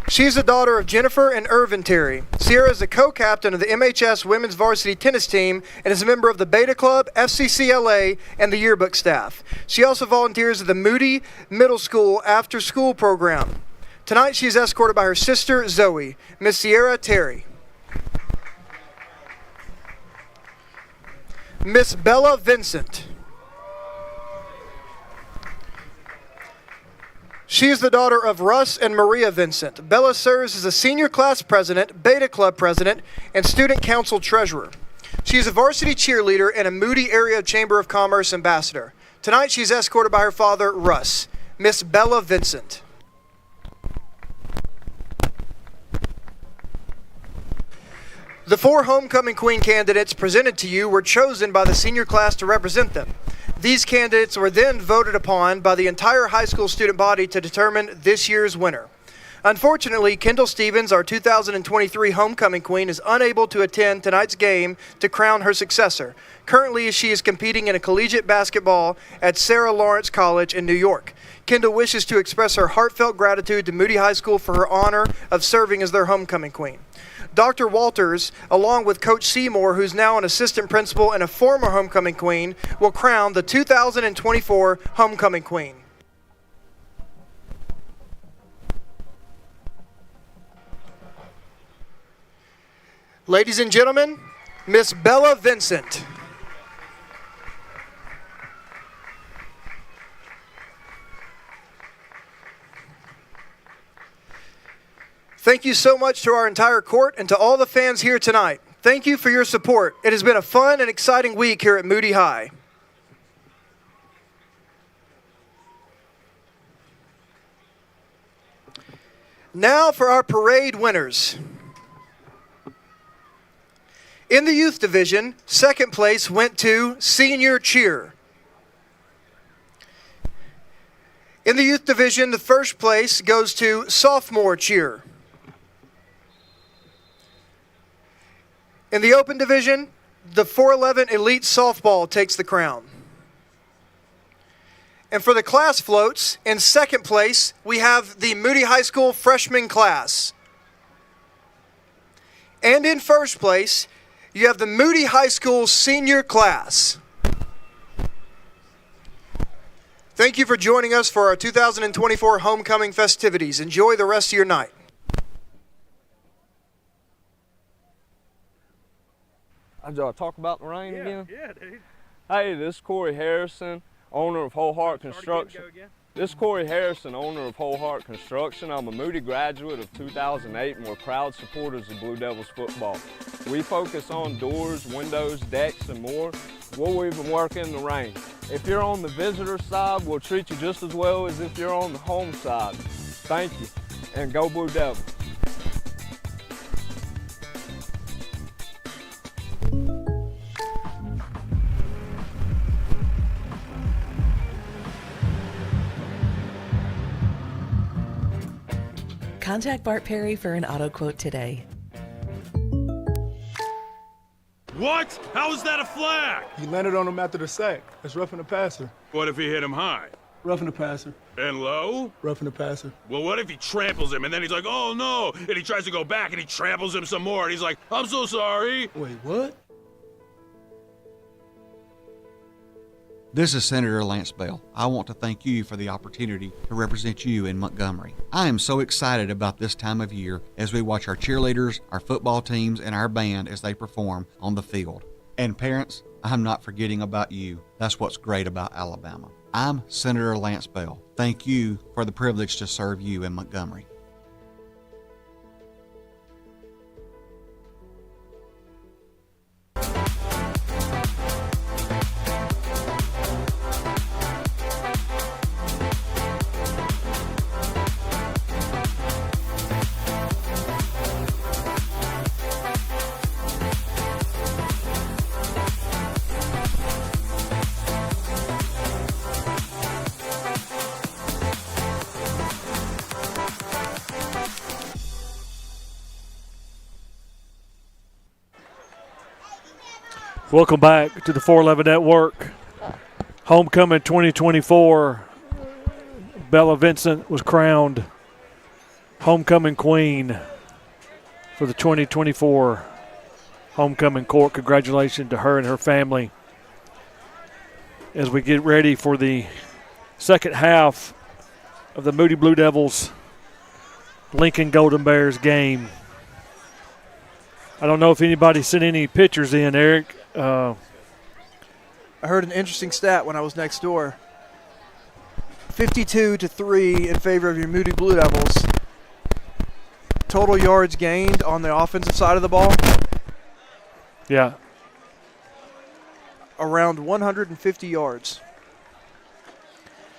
Speaker 8: She is the daughter of Jennifer and Irvin Terry. Sierra is the co-captain of the MHS women's varsity tennis team and is a member of the Beta Club, FCCLA, and the yearbook staff. She also volunteers at the Moody Middle School after-school program. Tonight, she is escorted by her sister, Zoe, Miss Sierra Terry. Miss Bella Vincent. She is the daughter of Russ and Maria Vincent. Bella serves as a senior class president, Beta Club president, and student council treasurer. She is a varsity cheerleader and a Moody Area Chamber of Commerce ambassador. Tonight, she's escorted by her father, Russ, Miss Bella Vincent. The 4 homecoming queen candidates presented to you were chosen by the senior class to represent them. These candidates were then voted upon by the entire high school student body to determine this year's winner. Unfortunately, Kendall Stevens, our 2023 homecoming queen, is unable to attend tonight's game to crown her successor. Currently, she is competing in a collegiate basketball at Sarah Lawrence College in New York. Kendall wishes to express her heartfelt gratitude to Moody High School for her honor of serving as their homecoming queen. Dr. Walters, along with Coach Seymour, who's now an assistant principal and a former homecoming queen, will crown the 2024 homecoming queen. Ladies and gentlemen, Miss Bella Vincent. Thank you so much to our entire court and to all the fans here tonight. Thank you for your support. It has been a fun and exciting week here at Moody High. Now for our parade winners. In the youth division, second place went to Senior Cheer. In the youth division, the first place goes to Sophomore Cheer. In the open division, the 411 Elite Softball takes the crown. And for the class floats, in second place, we have the Moody High School freshman class. And in first place, you have the Moody High School senior class. Thank you for joining us for our 2024 homecoming festivities. Enjoy the rest of your night.
Speaker 12: I talk about the rain again?
Speaker 1: Yeah, dude.
Speaker 12: Hey, this is Corey Harrison, owner of Whole Heart Construction. This is Corey Harrison, owner of Whole Heart Construction. I'm a Moody graduate of 2008, and we're proud supporters of Blue Devils football. We focus on doors, windows, decks, and more. We'll even work in the rain. If you're on the visitor side, we'll treat you just as well as if you're on the home side. Thank you, and go Blue Devils.
Speaker 9: Contact Bart Perry for an auto quote today.
Speaker 6: What? How is that a flag?
Speaker 7: He landed on him after the sack. That's roughing the passer.
Speaker 6: What if he hit him high?
Speaker 7: Roughing the passer.
Speaker 6: And low?
Speaker 7: Roughing the passer.
Speaker 6: Well, what if he tramples him and then he's like, oh no, and he tries to go back and he tramples him some more and he's like, I'm so sorry.
Speaker 7: Wait, what?
Speaker 2: This is Senator Lance Bell. I want to thank you for the opportunity to represent you in Montgomery. I am so excited about this time of year as we watch our cheerleaders, our football teams, and our band as they perform on the field. And parents, I'm not forgetting about you. That's what's great about Alabama. I'm Senator Lance Bell. Thank you for the privilege to serve you in Montgomery.
Speaker 1: Welcome back to the 411 Network. Homecoming 2024. Bella Vincent was crowned homecoming queen for the 2024 homecoming court. Congratulations to her and her family as we get ready for the second half of the Moody Blue Devils Lincoln Golden Bears game. I don't know if anybody sent any pictures in, Eric.
Speaker 13: I heard an interesting stat when I was next door. 52-3 in favor of your Moody Blue Devils. Total yards gained on the offensive side of the ball.
Speaker 1: Yeah.
Speaker 13: Around 150 yards.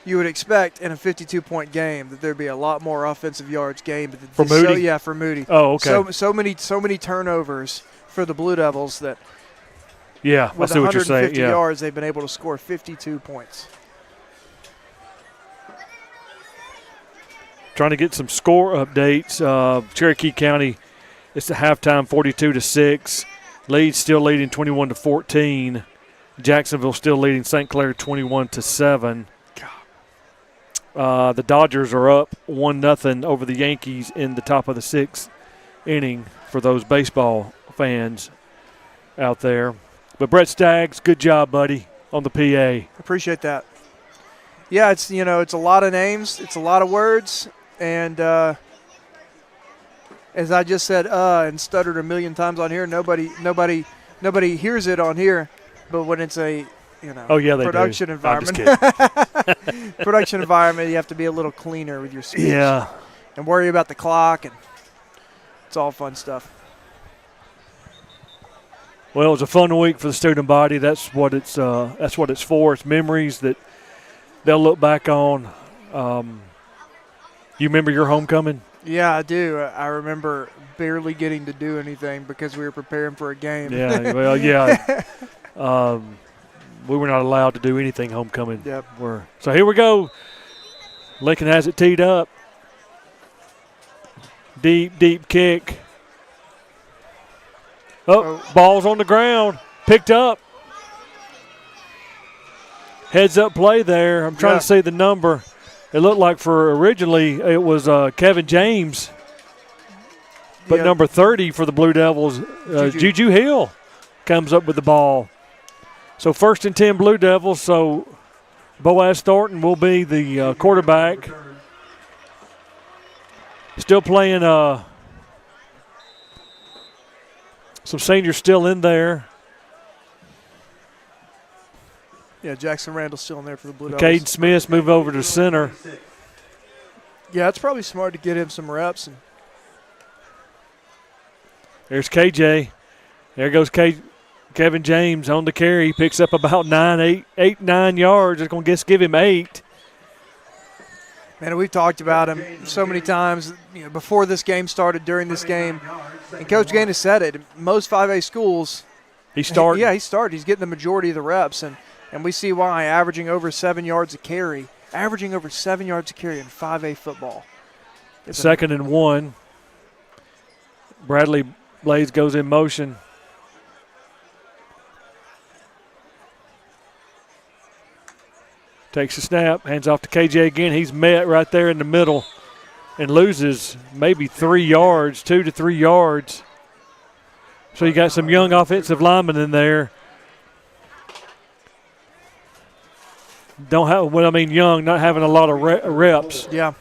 Speaker 13: You would expect in a 52-point game that there'd be a lot more offensive yards gained.
Speaker 1: For Moody?
Speaker 13: Yeah, for Moody.
Speaker 1: Oh, okay.
Speaker 13: So many turnovers for the Blue Devils that
Speaker 1: yeah, I see what you're saying.
Speaker 13: With 150 yards, they've been able to score 52 points.
Speaker 1: Trying to get some score updates. Cherokee County, it's the halftime 42-6. Leeds still leading 21-14. Jacksonville still leading St. Clair 21-7. The Dodgers are up 1-0 over the Yankees in the top of the sixth inning for those baseball fans out there. But Brett Staggs, good job, buddy, on the PA.
Speaker 13: Appreciate that. Yeah, it's a lot of names, it's a lot of words, and as I just said, and stuttered a million times on here, nobody hears it on here, but when it's a production environment,
Speaker 1: production
Speaker 13: environment, you have to be a little cleaner with your speech.
Speaker 1: Yeah,
Speaker 13: and worry about the clock and It's all fun stuff.
Speaker 1: Well, it was a fun week for the student body. That's what it's for. It's memories that they'll look back on. You remember your homecoming?
Speaker 13: Yeah, I do. I remember barely getting to do anything because we were preparing for a game.
Speaker 1: Yeah, well, yeah. We were not allowed to do anything homecoming.
Speaker 13: Yep.
Speaker 1: So here we go. Lincoln has it teed up. Deep kick. Ball's on the ground. Picked up. Heads up play there. I'm trying to see the number. It looked like originally it was Kevin James. But number 30 for the Blue Devils, Juju Hill, comes up with the ball. So 1st and 10 Blue Devils. So Boaz Thornton will be the quarterback. Still playing some seniors still in there.
Speaker 13: Yeah, Jackson Randall's still in there for the Blue Devils.
Speaker 1: Kaden Smith move over to center.
Speaker 13: Yeah, it's probably smart to get him some reps.
Speaker 1: There's KJ. There goes Kevin James on the carry. He picks up about 9 yards. It's going to give him 8.
Speaker 13: Man, we've talked about him so many times before this game started, during this game. And Coach Gaines said it. Most 5A schools,
Speaker 1: he started.
Speaker 13: Yeah, he started. He's getting the majority of the reps. And we see why, averaging over 7 yards a carry. Averaging over 7 yards a carry in 5A football.
Speaker 1: 2nd and 1. Bradley Blaze goes in motion. Takes a snap, hands off to KJ again. He's met right there in the middle and loses maybe 3 yards, 2 to 3 yards. So you got some young offensive linemen in there. Young, not having a lot of reps.
Speaker 13: Yeah.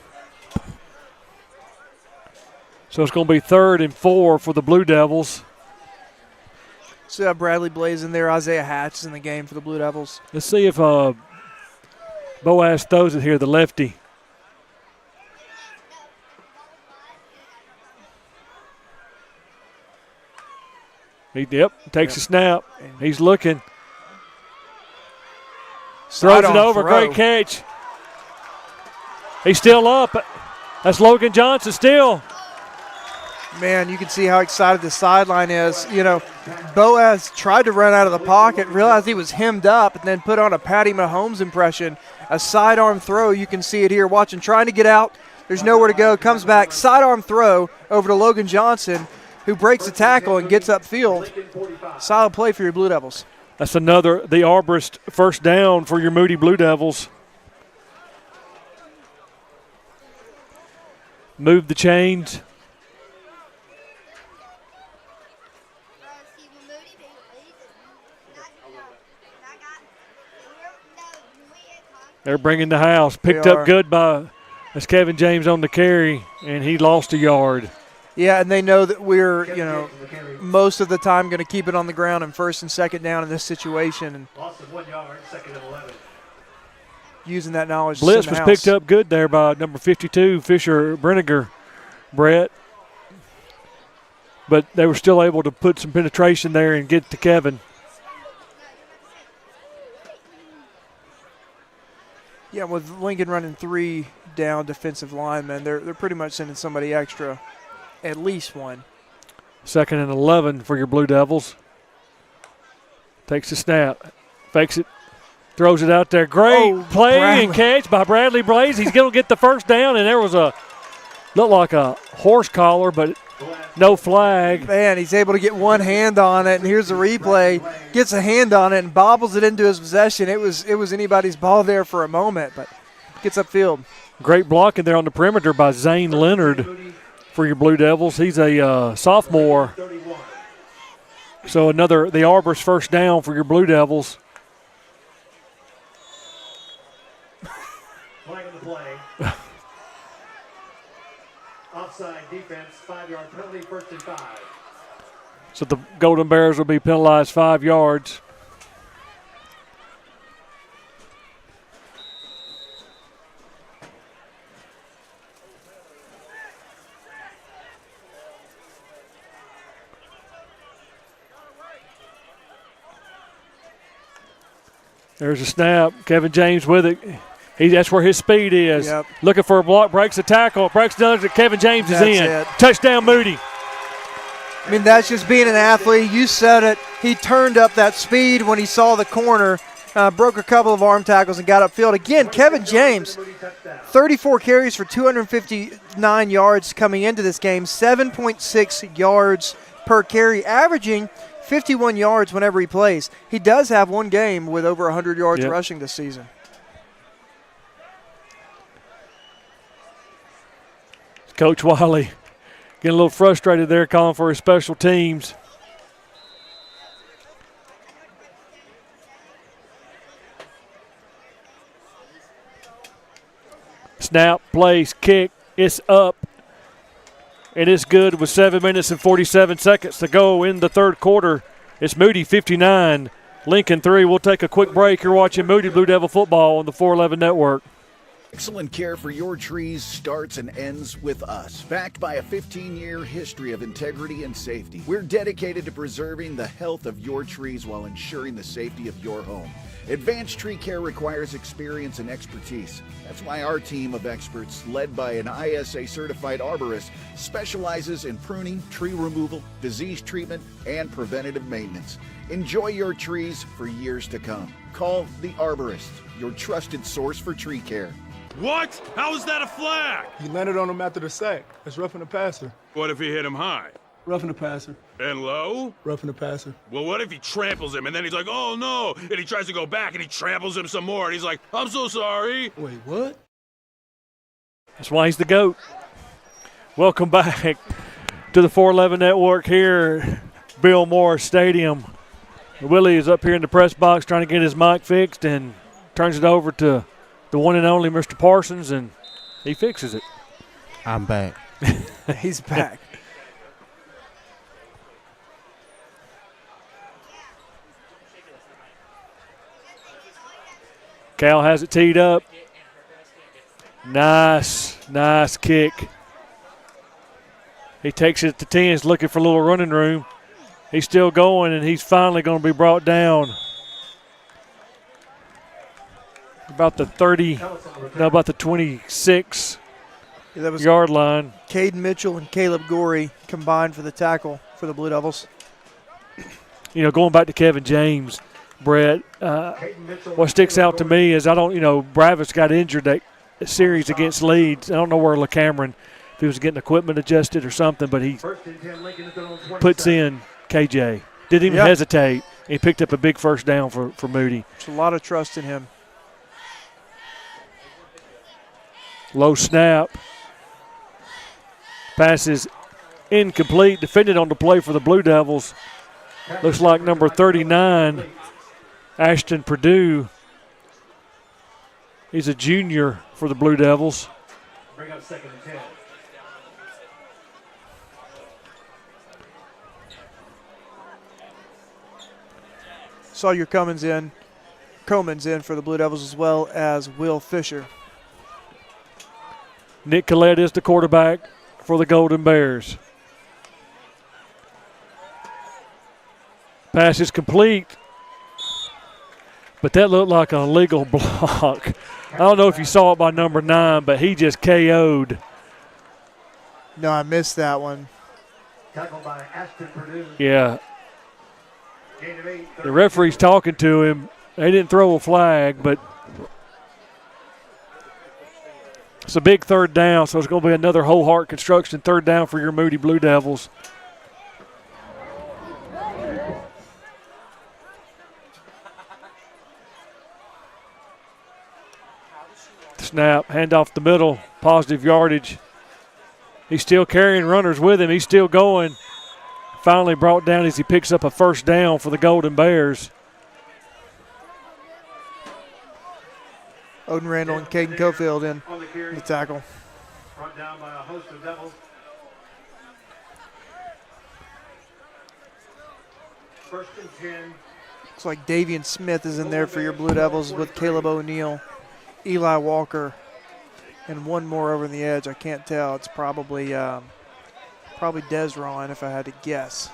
Speaker 1: So it's going to be 3rd and 4 for the Blue Devils.
Speaker 13: So yeah, Bradley Blaze in there. Isaiah Hatch is in the game for the Blue Devils.
Speaker 1: Let's see if Boaz throws it here, the lefty. Takes a snap. He's looking. Throws it over. Great catch. He's still up. That's Logan Johnson still.
Speaker 13: Man, you can see how excited the sideline is. Boaz tried to run out of the pocket, realized he was hemmed up, and then put on a Patty Mahomes impression. A sidearm throw, you can see it here. Watch him trying to get out. There's nowhere to go. Comes back, sidearm throw over to Logan Johnson, who breaks the tackle and gets upfield. Solid play for your Blue Devils.
Speaker 1: That's the Arborist first down for your Moody Blue Devils. Move the chains. They're bringing the house. Picked up good that's Kevin James on the carry, and he lost a yard.
Speaker 13: Yeah, and they know that we're, most of the time going to keep it on the ground in 1st and 2nd down in this situation. And
Speaker 18: Loss of 1 yard, 2nd and 11.
Speaker 13: Using that knowledge.
Speaker 1: Blitz was picked up good there by number 52, Fisher Brenniger, Brett. But they were still able to put some penetration there and get to Kevin.
Speaker 13: Yeah, with Lincoln running 3 down defensive linemen, they're pretty much sending somebody extra, at least one.
Speaker 1: 2nd and 11 for your Blue Devils. Takes a snap, fakes it, throws it out there. Great play and catch by Bradley Blaze. He's going to get the first down, and there was looked like a horse collar, but no flag.
Speaker 13: Man, he's able to get one hand on it, and here's the replay. Gets a hand on it and bobbles it into his possession. It was anybody's ball there for a moment, but gets upfield.
Speaker 1: Great blocking there on the perimeter by Zane Leonard for your Blue Devils. He's a sophomore. So the Arbor's first down for your Blue Devils.
Speaker 18: Flag in the play. Offside defense, 5-yard penalty, 1st and 5.
Speaker 1: So the Golden Bears will be penalized 5 yards. There's a snap. Kevin James with it. That's where his speed is.
Speaker 13: Yep.
Speaker 1: Looking for a block, breaks a tackle, breaks another. Kevin James is in.
Speaker 13: It.
Speaker 1: Touchdown, Moody.
Speaker 13: I mean, that's just being an athlete. You said it. He turned up that speed when he saw the corner, broke a couple of arm tackles, and got upfield. Again, Kevin James, 34 carries for 259 yards coming into this game, 7.6 yards per carry, averaging 51 yards whenever he plays. He does have one game with over 100 yards rushing this season.
Speaker 1: Coach Wiley getting a little frustrated there, calling for his special teams. Snap, place, kick, it's up. It is good with 7 minutes and 47 seconds to go in the third quarter. It's Moody 59, Lincoln 3. We'll take a quick break. You're watching Moody Blue Devil football on the 411 Network.
Speaker 11: Excellent care for your trees starts and ends with us. Backed by a 15-year history of integrity and safety, we're dedicated to preserving the health of your trees while ensuring the safety of your home. Advanced tree care requires experience and expertise. That's why our team of experts, led by an ISA-certified arborist, specializes in pruning, tree removal, disease treatment, and preventative maintenance. Enjoy your trees for years to come. Call the Arborist, your trusted source for tree care.
Speaker 6: What? How is that a flag?
Speaker 7: He landed on him after the sack. That's roughing the passer.
Speaker 6: What if he hit him high?
Speaker 7: Roughing the passer.
Speaker 6: And low?
Speaker 7: Roughing the passer.
Speaker 6: Well, what if he tramples him and then he's like, oh no, and he tries to go back and he tramples him some more and he's like, I'm so sorry.
Speaker 7: Wait, what?
Speaker 1: That's why he's the GOAT. Welcome back to the 411 Network here, Bill Morris Stadium. Willie is up here in the press box trying to get his mic fixed and turns it over to the one and only Mr. Parsons, and he fixes it.
Speaker 14: I'm back.
Speaker 13: He's back.
Speaker 1: Cal has it teed up. Nice kick. He takes it to 10. He's looking for a little running room. He's still going, and he's finally going to be brought down. About the 26 yard line.
Speaker 13: Caden Mitchell and Caleb Gorey combined for the tackle for the Blue Devils.
Speaker 1: You know, going back to Kevin James, Brett, what sticks out to me is Bravis got injured that series against Leeds. I don't know where LeCameron, if he was getting equipment adjusted or something, but he puts in KJ. Didn't even hesitate. He picked up a big first down for Moody.
Speaker 13: There's a lot of trust in him.
Speaker 1: Low snap. Passes incomplete. Defended on the play for the Blue Devils. Looks like number 39, Ashton Purdue. He's a junior for the Blue Devils.
Speaker 18: Bring up 2nd and 10.
Speaker 13: Sawyer Coman's in for the Blue Devils, as well as Will Fisher.
Speaker 1: Nick Collette is the quarterback for the Golden Bears. Pass is complete, but that looked like an illegal block. I don't know if you saw it by number 9, but he just KO'd.
Speaker 13: No, I missed that one.
Speaker 18: Tackled by Ashton Purdue.
Speaker 1: Yeah. The referee's talking to him. They didn't throw a flag, but it's a big third down, so it's going to be another Whole Heart Construction third down for your Moody Blue Devils. Snap, hand off the middle, positive yardage. He's still carrying runners with him. He's still going. Finally brought down as he picks up a first down for the Golden Bears.
Speaker 13: Odin Randall and Caden Cofield in the tackle.
Speaker 18: Brought down by a host of Devils. First and 10.
Speaker 13: Looks like Davian Smith is in there for your Blue Devils with Caleb O'Neill, Eli Walker, and one more over the edge. I can't tell. It's probably Desron if I had to guess.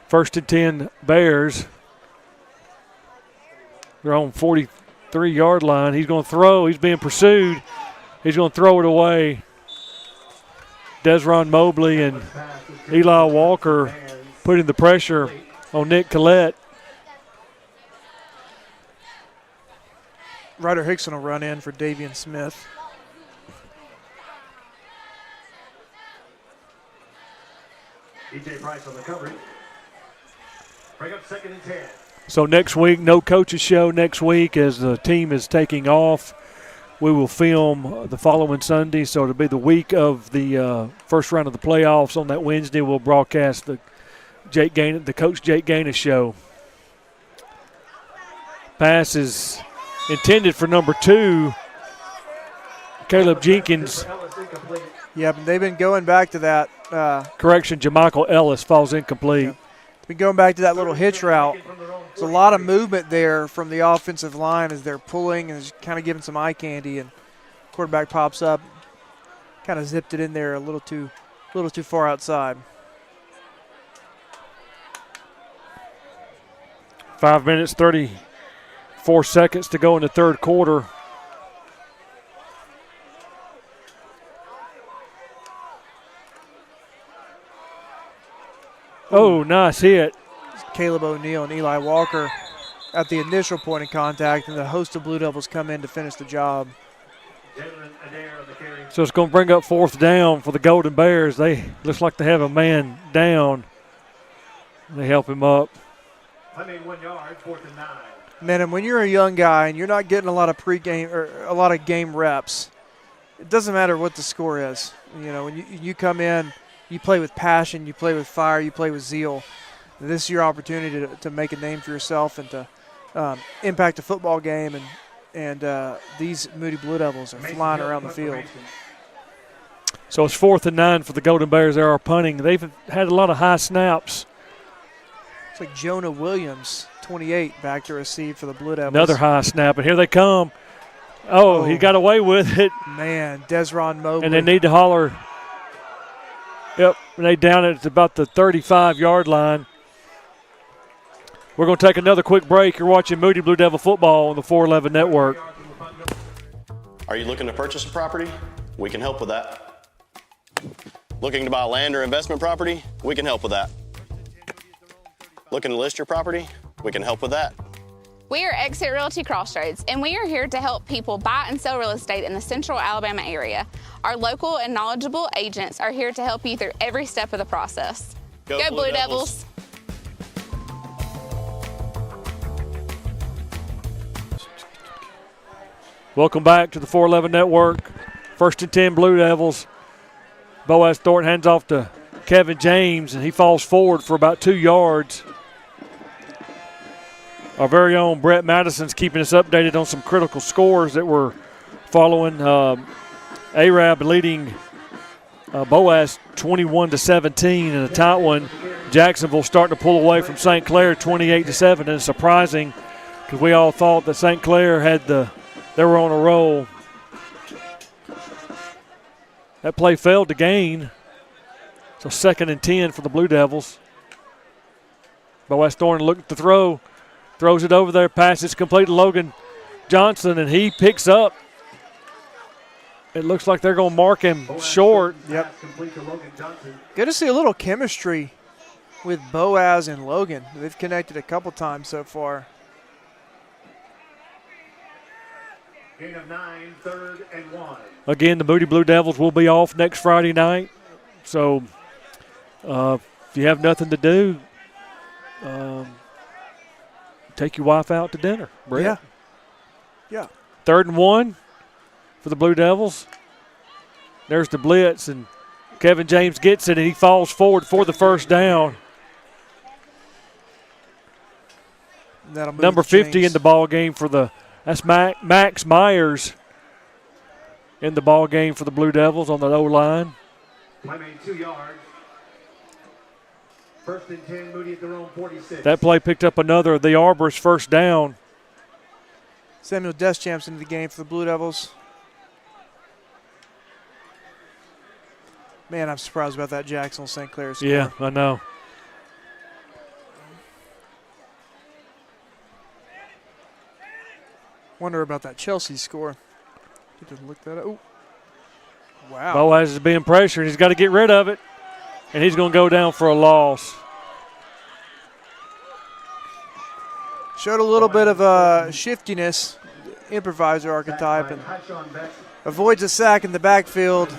Speaker 1: First and 10 Bears. They're on 43-yard line. He's going to throw. He's being pursued. He's going to throw it away. Desron Mobley and Eli Walker putting the pressure on Nick Collette.
Speaker 13: Ryder Hickson will run in for Davian Smith.
Speaker 18: E.J. Price on the coverage. Bring up 2nd and 10.
Speaker 1: So next week, no coaches show next week as the team is taking off. We will film the following Sunday, so it'll be the week of the first round of the playoffs. On that Wednesday, we'll broadcast the Coach Jake Gaines show. Pass is intended for number 2, Caleb Jenkins.
Speaker 13: Yeah, but they've been going back to that.
Speaker 1: Correction, Jamichael Ellis falls incomplete.
Speaker 13: Yeah. Been going back to that little hitch route. There's a lot of movement there from the offensive line as they're pulling and kind of giving some eye candy, and quarterback pops up, kind of zipped it in there a little too far outside.
Speaker 1: 5 minutes, 34 seconds to go in the third quarter. Oh, nice hit.
Speaker 13: Caleb O'Neal and Eli Walker at the initial point of contact, and the host of Blue Devils come in to finish the job.
Speaker 1: So it's going to bring up 4th down for the Golden Bears. They looks like they have a man down. They help him up.
Speaker 18: 1 yard, 4th and 9.
Speaker 13: Man, and when you're a young guy and you're not getting a lot of pregame or a lot of game reps, it doesn't matter what the score is. You know, when you come in, you play with passion, you play with fire, you play with zeal. This is your opportunity to make a name for yourself and to impact a football game. And these Moody Blue Devils are flying around the field.
Speaker 1: So it's 4th and 9 for the Golden Bears. They are punting. They've had a lot of high snaps.
Speaker 13: It's like Jonah Williams, 28, back to receive for the Blue Devils.
Speaker 1: Another high snap, and here they come. Oh, he got away with it.
Speaker 13: Man, Desron Mobley.
Speaker 1: And they need to holler. Yep, and they down it at about the 35-yard line. We're going to take another quick break. You're watching Moody Blue Devil football on the 411 Network.
Speaker 15: Are you looking to purchase a property? We can help with that. Looking to buy land or investment property? We can help with that. Looking to list your property? We can help with that.
Speaker 17: We are Exit Realty Crossroads, and we are here to help people buy and sell real estate in the central Alabama area. Our local and knowledgeable agents are here to help you through every step of the process. Go Blue Devils.
Speaker 1: Welcome back to the 411 Network. 1st and 10 Blue Devils. Boaz Thornton hands off to Kevin James, and he falls forward for about 2 yards. Our very own Brett Madison's keeping us updated on some critical scores that we're following. Arab leading Boaz 21-17 in a tight one. Jacksonville starting to pull away from St. Clair 28-7, and it's surprising because we all thought that St. Clair they were on a roll. That play failed to gain. So 2nd and 10 for the Blue Devils. Boaz Thornton looking to throw. Throws it over there. Pass is complete to Logan Johnson, and he picks up. It looks like they're going to mark him short.
Speaker 13: Yep. Good to see a little chemistry with Boaz and Logan. They've connected a couple times so far.
Speaker 18: Gain of 9, 3rd and 1.
Speaker 1: Again, the Moody Blue Devils will be off next Friday night. So if you have nothing to do, take your wife out to dinner, Brett.
Speaker 13: Yeah.
Speaker 1: 3rd and 1 for the Blue Devils. There's the blitz, and Kevin James gets it, and he falls forward for the 1st down. Number 50 in the ball game that's Max Myers in the ball game for the Blue Devils on the O-line.
Speaker 18: Play made 2 yards. 1st and 10, Moody at their own 46.
Speaker 1: That play picked up another of the Arbor's 1st down.
Speaker 13: Samuel Deschamps into the game for the Blue Devils. Man, I'm surprised about that Jacksonville St. Clair score.
Speaker 1: Yeah, I know.
Speaker 13: Wonder about that Chelsea score. Get to look that up. Ooh. Wow.
Speaker 1: Boaz is being pressured. He's got to get rid of it, and he's going to go down for a loss.
Speaker 13: Showed a little bit of shiftiness, improviser archetype, and avoids a sack in the backfield.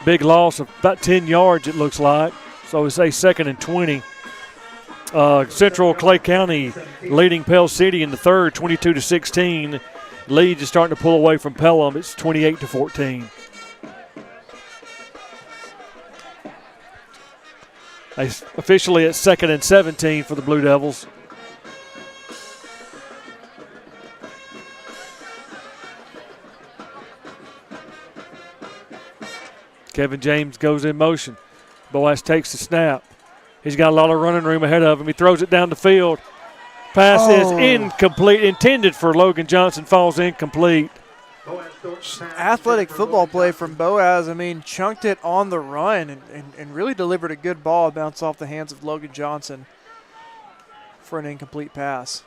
Speaker 1: Big loss of about 10 yards, it looks like. So we say 2nd and 20. Central Clay County leading Pell City in the third, 22-16. Leeds is starting to pull away from Pelham. It's 28-14. Officially at 2nd and 17 for the Blue Devils. Kevin James goes in motion. Boaz takes the snap. He's got a lot of running room ahead of him. He throws it down the field. Pass is incomplete. Intended for Logan Johnson, falls incomplete.
Speaker 13: Athletic football play from Boaz. I mean, chunked it on the run and really delivered a good ball. Bounced off the hands of Logan Johnson for an incomplete pass.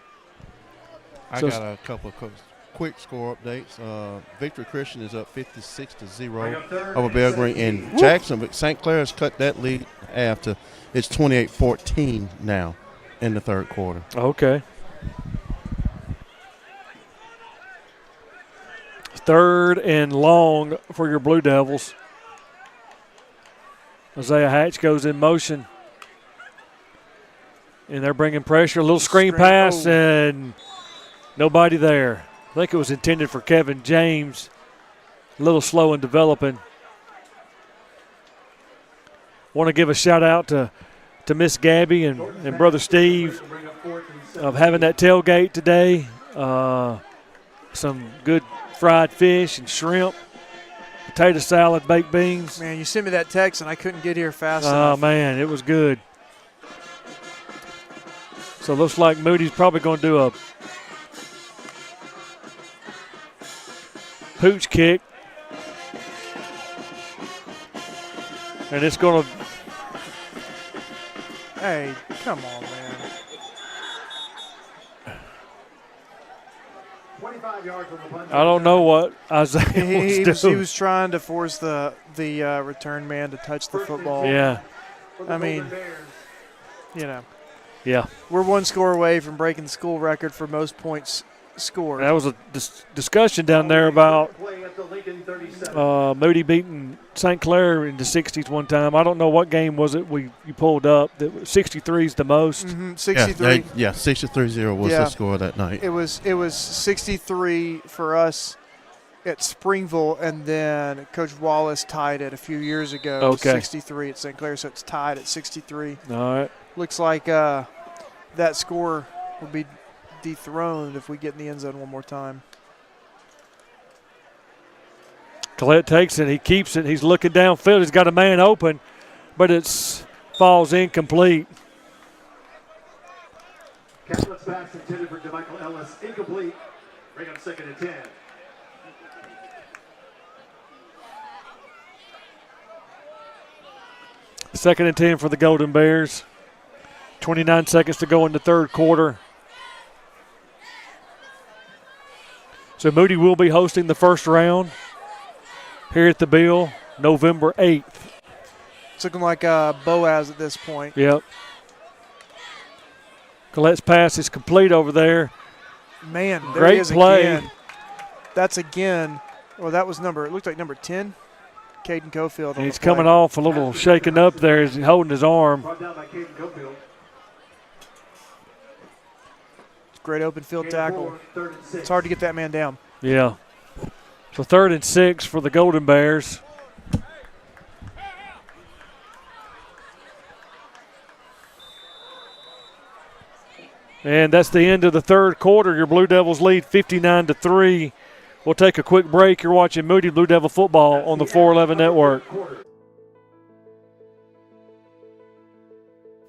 Speaker 14: I got a couple of quick score updates. Victory Christian is up 56-0 over Belgrade, and Jackson. St. Clair has cut that lead after it's 28-14 now in the third quarter.
Speaker 1: Okay. Third and long for your Blue Devils. Isaiah Hatch goes in motion. And they're bringing pressure. A little screen pass and nobody there. I think it was intended for Kevin James. A little slow in developing. Want to give a shout out to Miss Gabby and Brother Steve of having that tailgate today. Some good fried fish and shrimp, potato salad, baked beans.
Speaker 13: Man, you sent me that text and I couldn't get here fast enough.
Speaker 1: Oh, man, it was good. So it looks like Moody's probably going to do a pooch kick. And it's going to.
Speaker 13: Hey, come on, man.
Speaker 18: 25 yards on the punt.
Speaker 1: I don't know what Isaiah was doing.
Speaker 13: He was trying to force the return man to touch the football.
Speaker 1: Yeah.
Speaker 13: I mean, you know.
Speaker 1: Yeah.
Speaker 13: We're one score away from breaking the school record for most points scored.
Speaker 1: That was a discussion down there about Moody beating St. Clair in the 60s one time. I don't know what game was it you pulled up. 63 is the most.
Speaker 13: 63.
Speaker 14: Yeah, 63-0 was the score that night.
Speaker 13: It was 63 for us at Springville, and then Coach Wallace tied it a few years ago.
Speaker 1: Okay.
Speaker 13: 63 at St. Clair, so it's tied at 63.
Speaker 1: All right.
Speaker 13: Looks like that score will be dethroned if we get in the end zone one more time.
Speaker 1: Collette takes it. He keeps it. He's looking downfield. He's got a man open, but it falls incomplete.
Speaker 18: Catlett's pass intended for DeMichael Ellis. Incomplete. Bring up 2nd and 10.
Speaker 1: Second and 10 for the Golden Bears. 29 seconds to go in the third quarter. So Moody will be hosting the first round here at the Bill November 8th.
Speaker 13: It's looking like Boaz at this point.
Speaker 1: Yep. Colette's pass is complete over there.
Speaker 13: Man, there
Speaker 1: great
Speaker 13: he is
Speaker 1: play.
Speaker 13: Again. That's again. Well, that was it looked like number 10, Kaden Cofield.
Speaker 1: And he's coming off a little shaken up there. He's holding his arm.
Speaker 18: Brought down by Kaden Cofield.
Speaker 13: Great open field tackle. It's hard to get that man down.
Speaker 1: Yeah. So 3rd and 6 for the Golden Bears. And that's the end of the third quarter. Your Blue Devils lead 59-3. We'll take a quick break. You're watching Moody Blue Devil football on the 411 Network.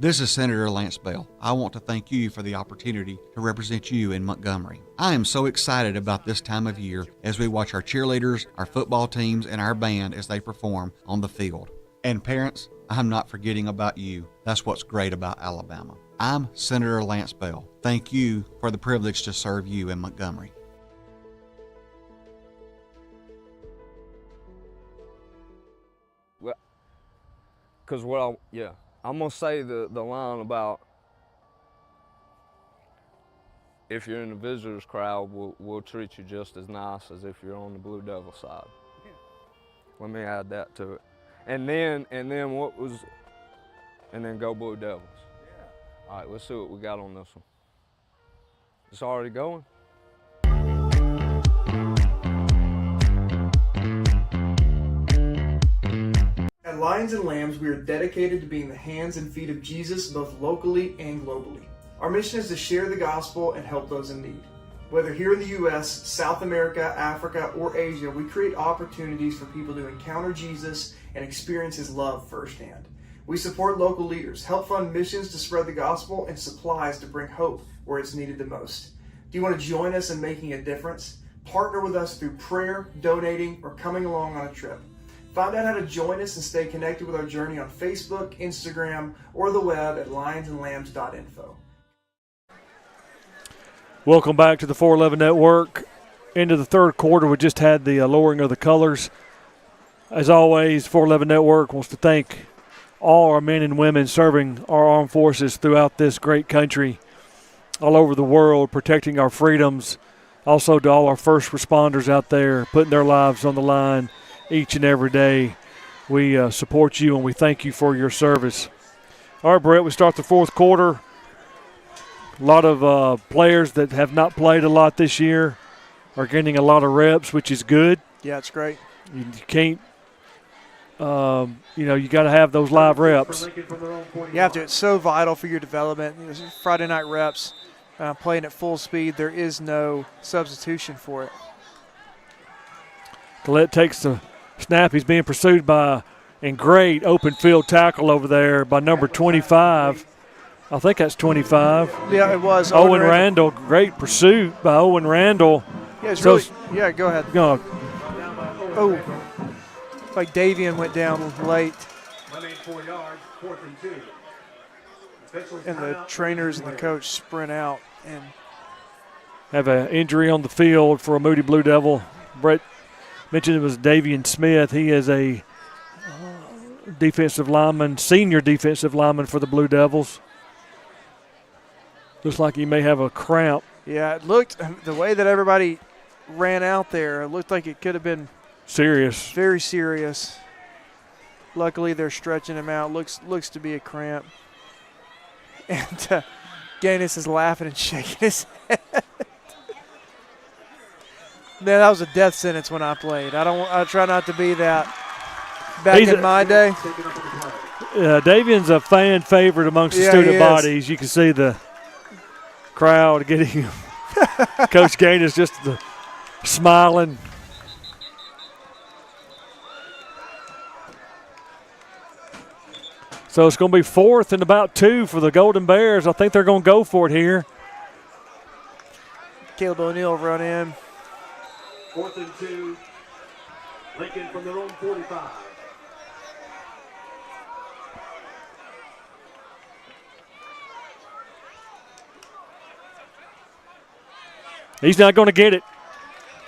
Speaker 2: This is Senator Lance Bell. I want to thank you for the opportunity to represent you in Montgomery. I am so excited about this time of year as we watch our cheerleaders, our football teams, and our band as they perform on the field. And parents, I'm not forgetting about you. That's what's great about Alabama. I'm Senator Lance Bell. Thank you for the privilege to serve you in Montgomery.
Speaker 12: Well, because I'm going to say the line about if you're in the visitors crowd, we'll treat you just as nice as if you're on the Blue Devil side. Yeah. Let me add that to it. And then go Blue Devils. Yeah. All right, let's see what we got on this one. It's already going.
Speaker 13: At Lions and Lambs, we are dedicated to being the hands and feet of Jesus both locally and globally. Our mission is to share the gospel and help those in need. Whether here in the U.S., South America, Africa, or Asia, we create opportunities for people to encounter Jesus and experience His love firsthand. We support local leaders, help fund missions to spread the gospel, and supplies to bring hope where it's needed the most. Do you want to join us in making a difference? Partner with us through prayer, donating, or coming along on a trip. Find out how to join us and stay connected with our journey on Facebook, Instagram, or the web at lionsandlambs.info.
Speaker 1: Welcome back to the 411 Network. Into the third quarter, we just had the lowering of the colors. As always, 411 Network wants to thank all our men and women serving our armed forces throughout this great country, all over the world, protecting our freedoms. Also to all our first responders out there, putting their lives on the line each and every day. We support you and we thank you for your service. All right, Brett, we start the fourth quarter. A lot of players that have not played a lot this year are getting a lot of reps, which is good.
Speaker 13: Yeah, it's great.
Speaker 1: You can't, you got to have those live reps.
Speaker 13: You have to. It's so vital for your development. Friday night reps, playing at full speed, there is no substitution for it.
Speaker 1: Collette takes the snap. He's being pursued by, and great open field tackle over there by number 25. I think that's 25.
Speaker 13: Yeah, it was.
Speaker 1: Owen Randall. Great pursuit by Owen Randall.
Speaker 13: Yeah, it's really, yeah, go ahead.
Speaker 1: Go.
Speaker 13: Oh, like Davian went down late.
Speaker 18: 4 yards, 4th and 2.
Speaker 13: And the trainers and the coach sprint out and
Speaker 1: have an injury on the field for a Moody Blue Devil. Brett mentioned it was Davian Smith. He is a defensive lineman, senior defensive lineman for the Blue Devils. Looks like he may have a cramp.
Speaker 13: Yeah, it looked, the way that everybody ran out there, it looked like it could have been
Speaker 1: serious.
Speaker 13: Very serious. Luckily, they're stretching him out. Looks to be a cramp. And Gaines is laughing and shaking his head. Man, that was a death sentence when I played. I try not to be that back in my day.
Speaker 1: Davian's a fan favorite amongst the student bodies. You can see the crowd getting him. Coach Gaines just smiling. So it's going to be 4th and about 2 for the Golden Bears. I think they're going to go for it here.
Speaker 13: Caleb O'Neal run in.
Speaker 18: 4th and 2. Lincoln from their own 45.
Speaker 1: He's not going to get it.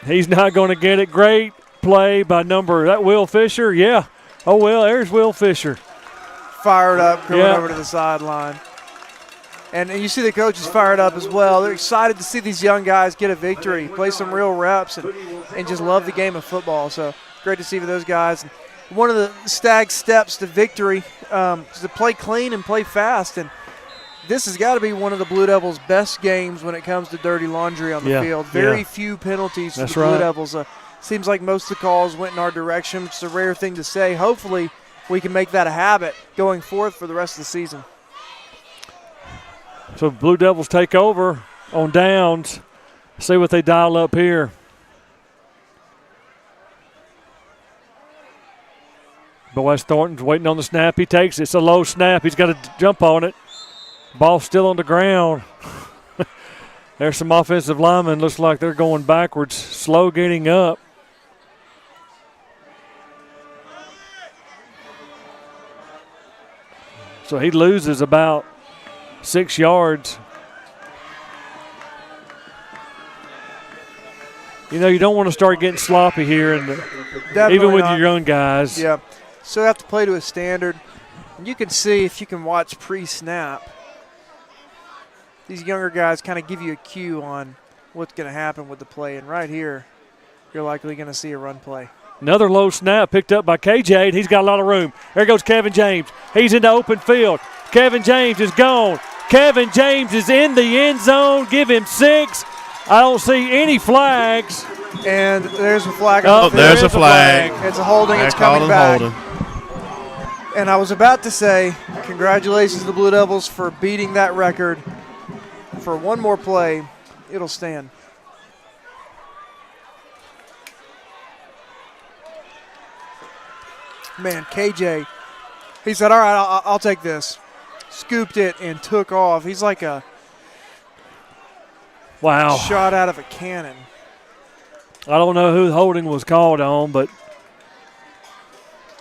Speaker 1: He's not going to get it. Great play by that Will Fisher. Yeah. Oh, well, there's Will Fisher.
Speaker 13: Fired up, going over to the sideline. And you see the coaches fired up as well. They're excited to see these young guys get a victory, play some real reps, and just love the game of football. So great to see for those guys. And one of the Stag steps to victory is to play clean and play fast. And this has got to be one of the Blue Devils' best games when it comes to dirty laundry on the field. Very few penalties for the Blue Devils. Seems like most of the calls went in our direction, which is a rare thing to say. Hopefully we can make that a habit going forth for the rest of the season.
Speaker 1: So Blue Devils take over on downs. See what they dial up here. Boaz Thornton's waiting on the snap. He takes it. It's a low snap. He's got to jump on it. Ball still on the ground. There's some offensive linemen. Looks like they're going backwards. Slow getting up. So he loses about 6 yards. You know, you don't want to start getting sloppy here, and even with your young guys.
Speaker 13: Yeah. So have to play to a standard. And you can see, if you can watch pre-snap, these younger guys kind of give you a cue on what's going to happen with the play. And right here, you're likely going to see a run play.
Speaker 1: Another low snap picked up by KJ, and he's got a lot of room. There goes Kevin James. He's in the open field. Kevin James is gone. Kevin James is in the end zone. Give him 6. I don't see any flags.
Speaker 13: And there's a flag.
Speaker 14: Oh, there's a flag.
Speaker 13: It's a holding. It's coming back. And I was about to say, congratulations to the Blue Devils for beating that record. For one more play, it'll stand. Man, KJ, he said, all right, I'll take this. Scooped it and took off. He's like a shot out of a cannon.
Speaker 1: I don't know who the holding was called on, but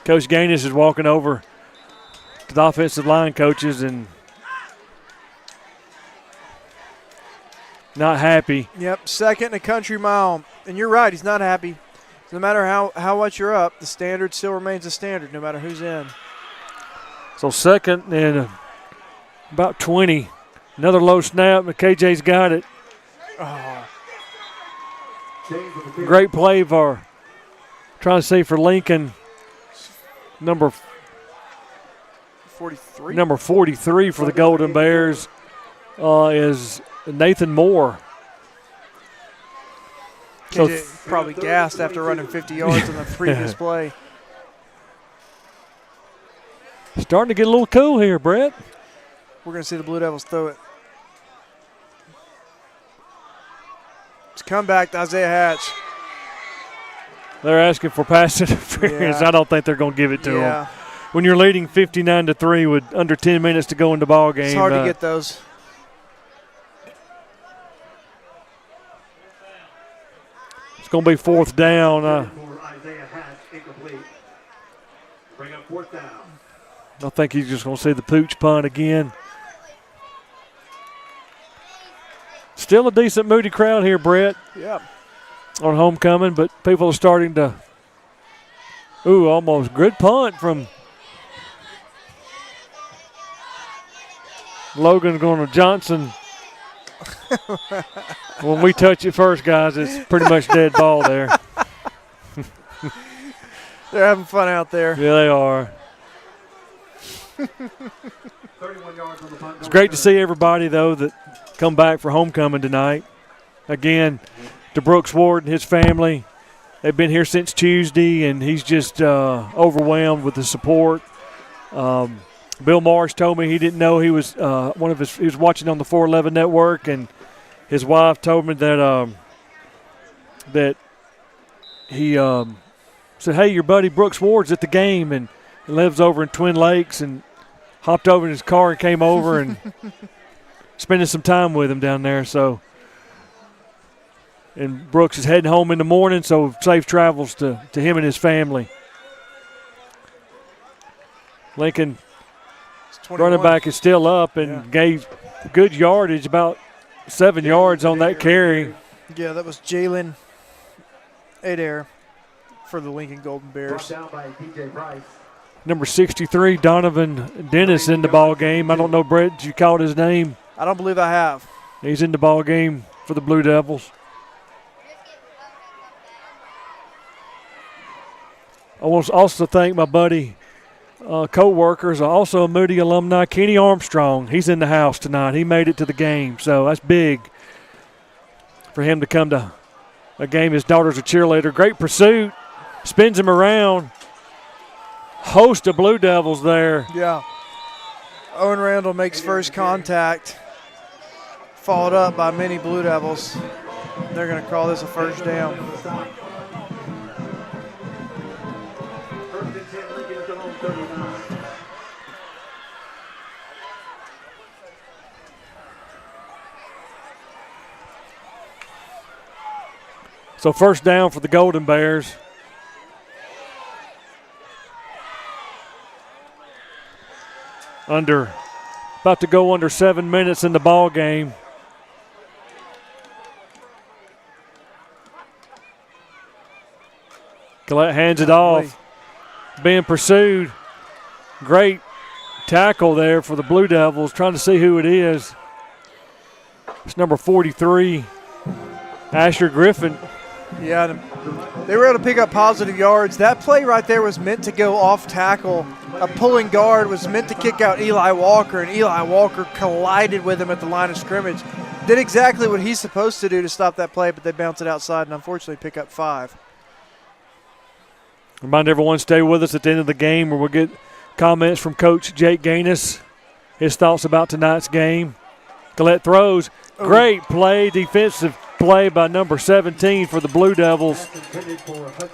Speaker 1: Coach Gaines is walking over to the offensive line coaches and not happy.
Speaker 13: Yep, second and a country mile. And you're right, he's not happy. No matter how much you're up, the standard still remains a standard, no matter who's in.
Speaker 1: So second and about 20. Another low snap, but KJ's got it.
Speaker 13: Oh.
Speaker 1: Great play for, trying to say for Lincoln, number
Speaker 13: 43.
Speaker 1: Number 43 for the Golden Bears is Nathan Moore.
Speaker 13: KJ probably gassed after running 50 yards on the previous play.
Speaker 1: Starting to get a little cool here, Brett.
Speaker 13: We're going to see the Blue Devils throw it. It's come back to Isaiah Hatch.
Speaker 1: They're asking for pass interference.
Speaker 13: Yeah.
Speaker 1: I don't think they're going to give it to them. When you're leading 59-3 with under 10 minutes to go in the ball game.
Speaker 13: It's hard to get those.
Speaker 1: It's going to be 4th down.
Speaker 18: Bring up 4th down.
Speaker 1: I think he's just going to see the pooch punt again. Still a decent Moody crowd here, Brett.
Speaker 13: Yeah.
Speaker 1: On homecoming, but people are starting to. Ooh, almost good punt from Logan going to Johnson. When we touch it first, guys, it's pretty much dead ball there.
Speaker 13: They're having fun out there.
Speaker 1: Yeah, they are. It's great to see everybody, though, that come back for homecoming tonight. Again, to Brooks Ward and his family. They've been here since Tuesday, and he's just overwhelmed with the support. Bill Marsh told me he didn't know he was he was watching on the 411 network, and his wife told me that that he said, "Hey, your buddy Brooks Ward's at the game, and he lives over in Twin Lakes," and hopped over in his car and came over and spending some time with him down there. So, and Brooks is heading home in the morning, so safe travels to him and his family. Lincoln running back is still up and gave good yardage, about 7 yards on that carry.
Speaker 13: Yeah, that was Jalen Adair for the Lincoln Golden Bears.
Speaker 18: Down by DJ Price.
Speaker 1: Number 63, Donovan Dennis in the ball game. I don't know, Brett, did you call his name?
Speaker 13: I don't believe I have.
Speaker 1: He's in the ball game for the Blue Devils. I want to also thank my buddy, co-workers, also a Moody alumni, Kenny Armstrong. He's in the house tonight. He made it to the game, so that's big for him to come to a game. His daughter's a cheerleader. Great pursuit. Spins him around. Host of Blue Devils there.
Speaker 13: Yeah. Owen Randall makes first contact, followed up by many Blue Devils. They're going to call this a first down.
Speaker 1: So first down for the Golden Bears. Under About to go under 7 minutes in the ball game. Collette hands it off. Being pursued. Great tackle there for the Blue Devils. Trying to see who it is. It's number 43, Asher Griffin.
Speaker 13: Yeah, they were able to pick up positive yards. That play right there was meant to go off tackle. A pulling guard was meant to kick out Eli Walker, and Eli Walker collided with him at the line of scrimmage. Did exactly what he's supposed to do to stop that play, but they bounced it outside and unfortunately pick up 5.
Speaker 1: Remind everyone, stay with us at the end of the game where we'll get comments from Coach Jake Gaines, his thoughts about tonight's game. Collette throws. Great play, defensive play by number 17 for the Blue Devils.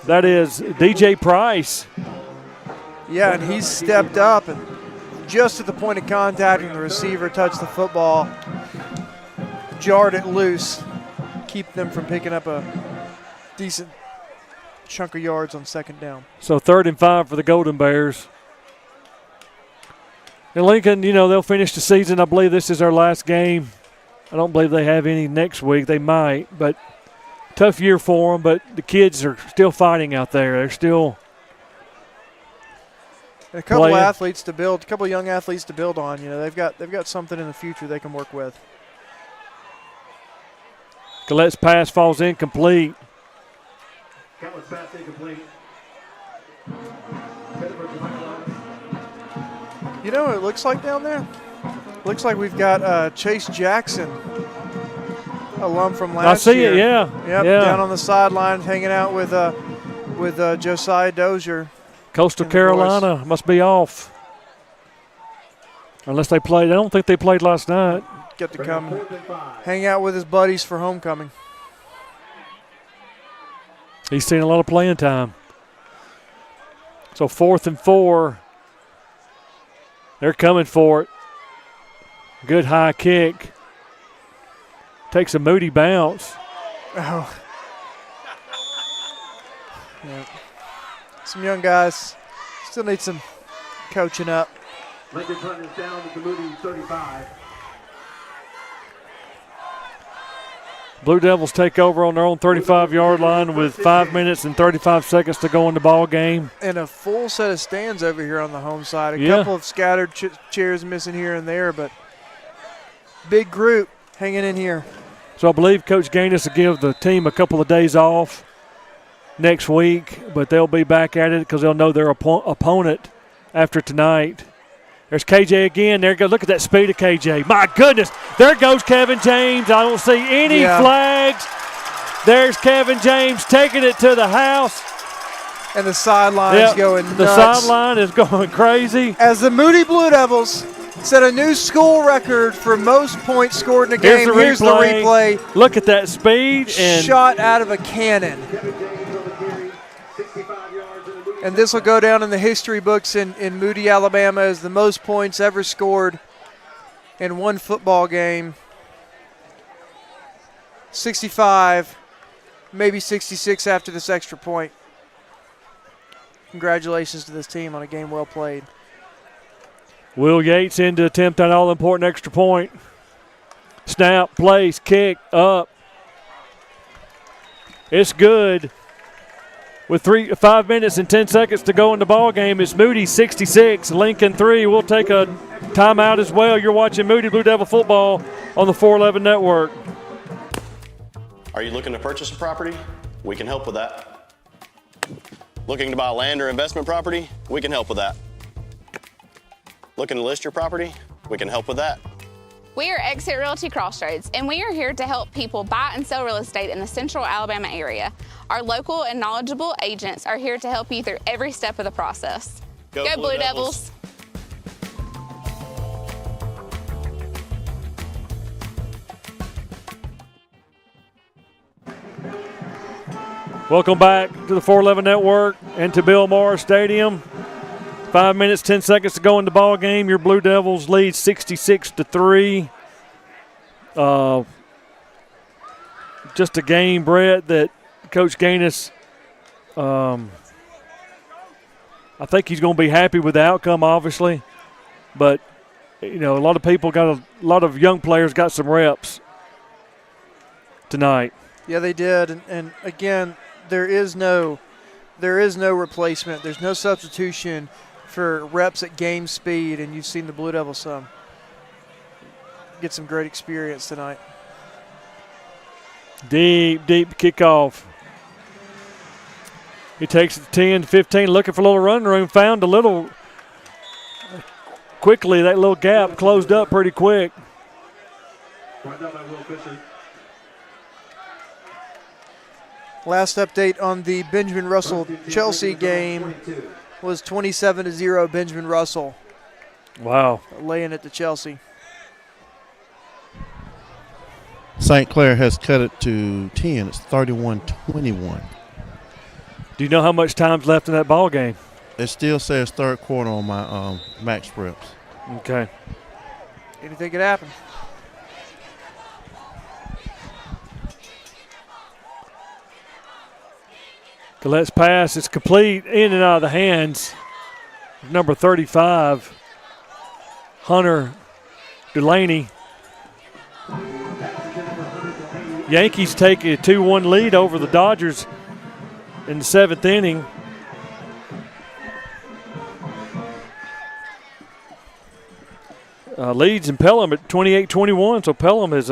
Speaker 1: That is DJ Price.
Speaker 13: Yeah, and he's stepped up and just at the point of contact when the receiver touched the football, jarred it loose, keep them from picking up a decent chunk of yards on second down.
Speaker 1: So 3rd and 5 for the Golden Bears. And Lincoln, they'll finish the season. I believe this is our last game. I don't believe they have any next week. They might, but tough year for them. But the kids are still fighting out there. They're still
Speaker 13: and a couple
Speaker 1: playing.
Speaker 13: Athletes to build, a couple young athletes to build on. They've got something in the future they can work with.
Speaker 1: Collette's pass falls incomplete.
Speaker 18: Countless pass incomplete.
Speaker 13: You know what it looks like down there? Looks like we've got Chase Jackson, alum from last year.
Speaker 1: I see it, yeah.
Speaker 13: Yep,
Speaker 1: yeah.
Speaker 13: Down on the sidelines hanging out with Josiah Dozier.
Speaker 1: Coastal Carolina must be off. Unless they played. I don't think they played last night.
Speaker 13: Get to come hang out with his buddies for homecoming.
Speaker 1: He's seen a lot of playing time. So 4th and 4. They're coming for it. Good high kick. Takes a Moody bounce.
Speaker 13: Oh. Yeah. Some young guys still need some coaching up.
Speaker 18: Lincoln runners down at the Moody 35.
Speaker 1: Blue Devils take over on their own 35-yard line with 5 minutes and 35 seconds to go in the ball game.
Speaker 13: And a full set of stands over here on the home side. A couple of scattered chairs missing here and there, but big group hanging in here.
Speaker 1: So I believe Coach Gaines will give the team a couple of days off next week, but they'll be back at it because they'll know their opponent after tonight. There's KJ again. There you go. Look at that speed of KJ. My goodness. There goes Kevin James. I don't see any flags. There's Kevin James taking it to the house.
Speaker 13: And the sideline's going nuts.
Speaker 1: The sideline is going crazy.
Speaker 13: As the Moody Blue Devils set a new school record for most points scored in a game. Here's the replay.
Speaker 1: Look at that speed. And
Speaker 13: shot out of a cannon. And this will go down in the history books in Moody, Alabama as the most points ever scored in one football game. 65, maybe 66 after this extra point. Congratulations to this team on a game well played.
Speaker 1: Will Yates in to attempt that all-important extra point. Snap, place, kick, up. It's good. With 5 minutes and 10 seconds to go in the ball game, it's Moody 66, Lincoln 3. We'll take a timeout as well. You're watching Moody Blue Devil football on the 411 Network.
Speaker 15: Are you looking to purchase a property? We can help with that. Looking to buy land or investment property? We can help with that. Looking to list your property? We can help with that.
Speaker 17: We are Exit Realty Crossroads, and we are here to help people buy and sell real estate in the central Alabama area. Our local and knowledgeable agents are here to help you through every step of the process. Go Blue Devils.
Speaker 1: Welcome back to the 411 Network and to Bill Morris Stadium. 5 minutes, 10 seconds to go in the ball game. Your Blue Devils lead 66-3. Just a game, Brett, that Coach Gaines, I think he's going to be happy with the outcome, obviously. But you know, a lot of people got a lot of young players got some reps tonight.
Speaker 13: Yeah, they did. And again, there is no replacement. There's no substitution for reps at game speed, and you've seen the Blue Devils get some great experience tonight.
Speaker 1: Deep kickoff. He takes it to 10, 15, looking for a little running room. Found a little quickly. That little gap closed up pretty quick.
Speaker 13: Last update on the Benjamin Russell-Chelsea game was 27-0 Benjamin Russell.
Speaker 1: Wow.
Speaker 13: Laying it to Chelsea.
Speaker 14: St. Clair has cut it to 10. It's 31-21.
Speaker 1: Do you know how much time's left in that ball game?
Speaker 14: It still says third quarter on my max reps.
Speaker 1: Okay.
Speaker 13: Anything could happen.
Speaker 1: Collette's pass is complete, in and out of the hands of number 35, Hunter Delaney. Yankees take a 2-1 lead over the Dodgers in the 7th inning. Leads in Pelham at 28-21, so Pelham has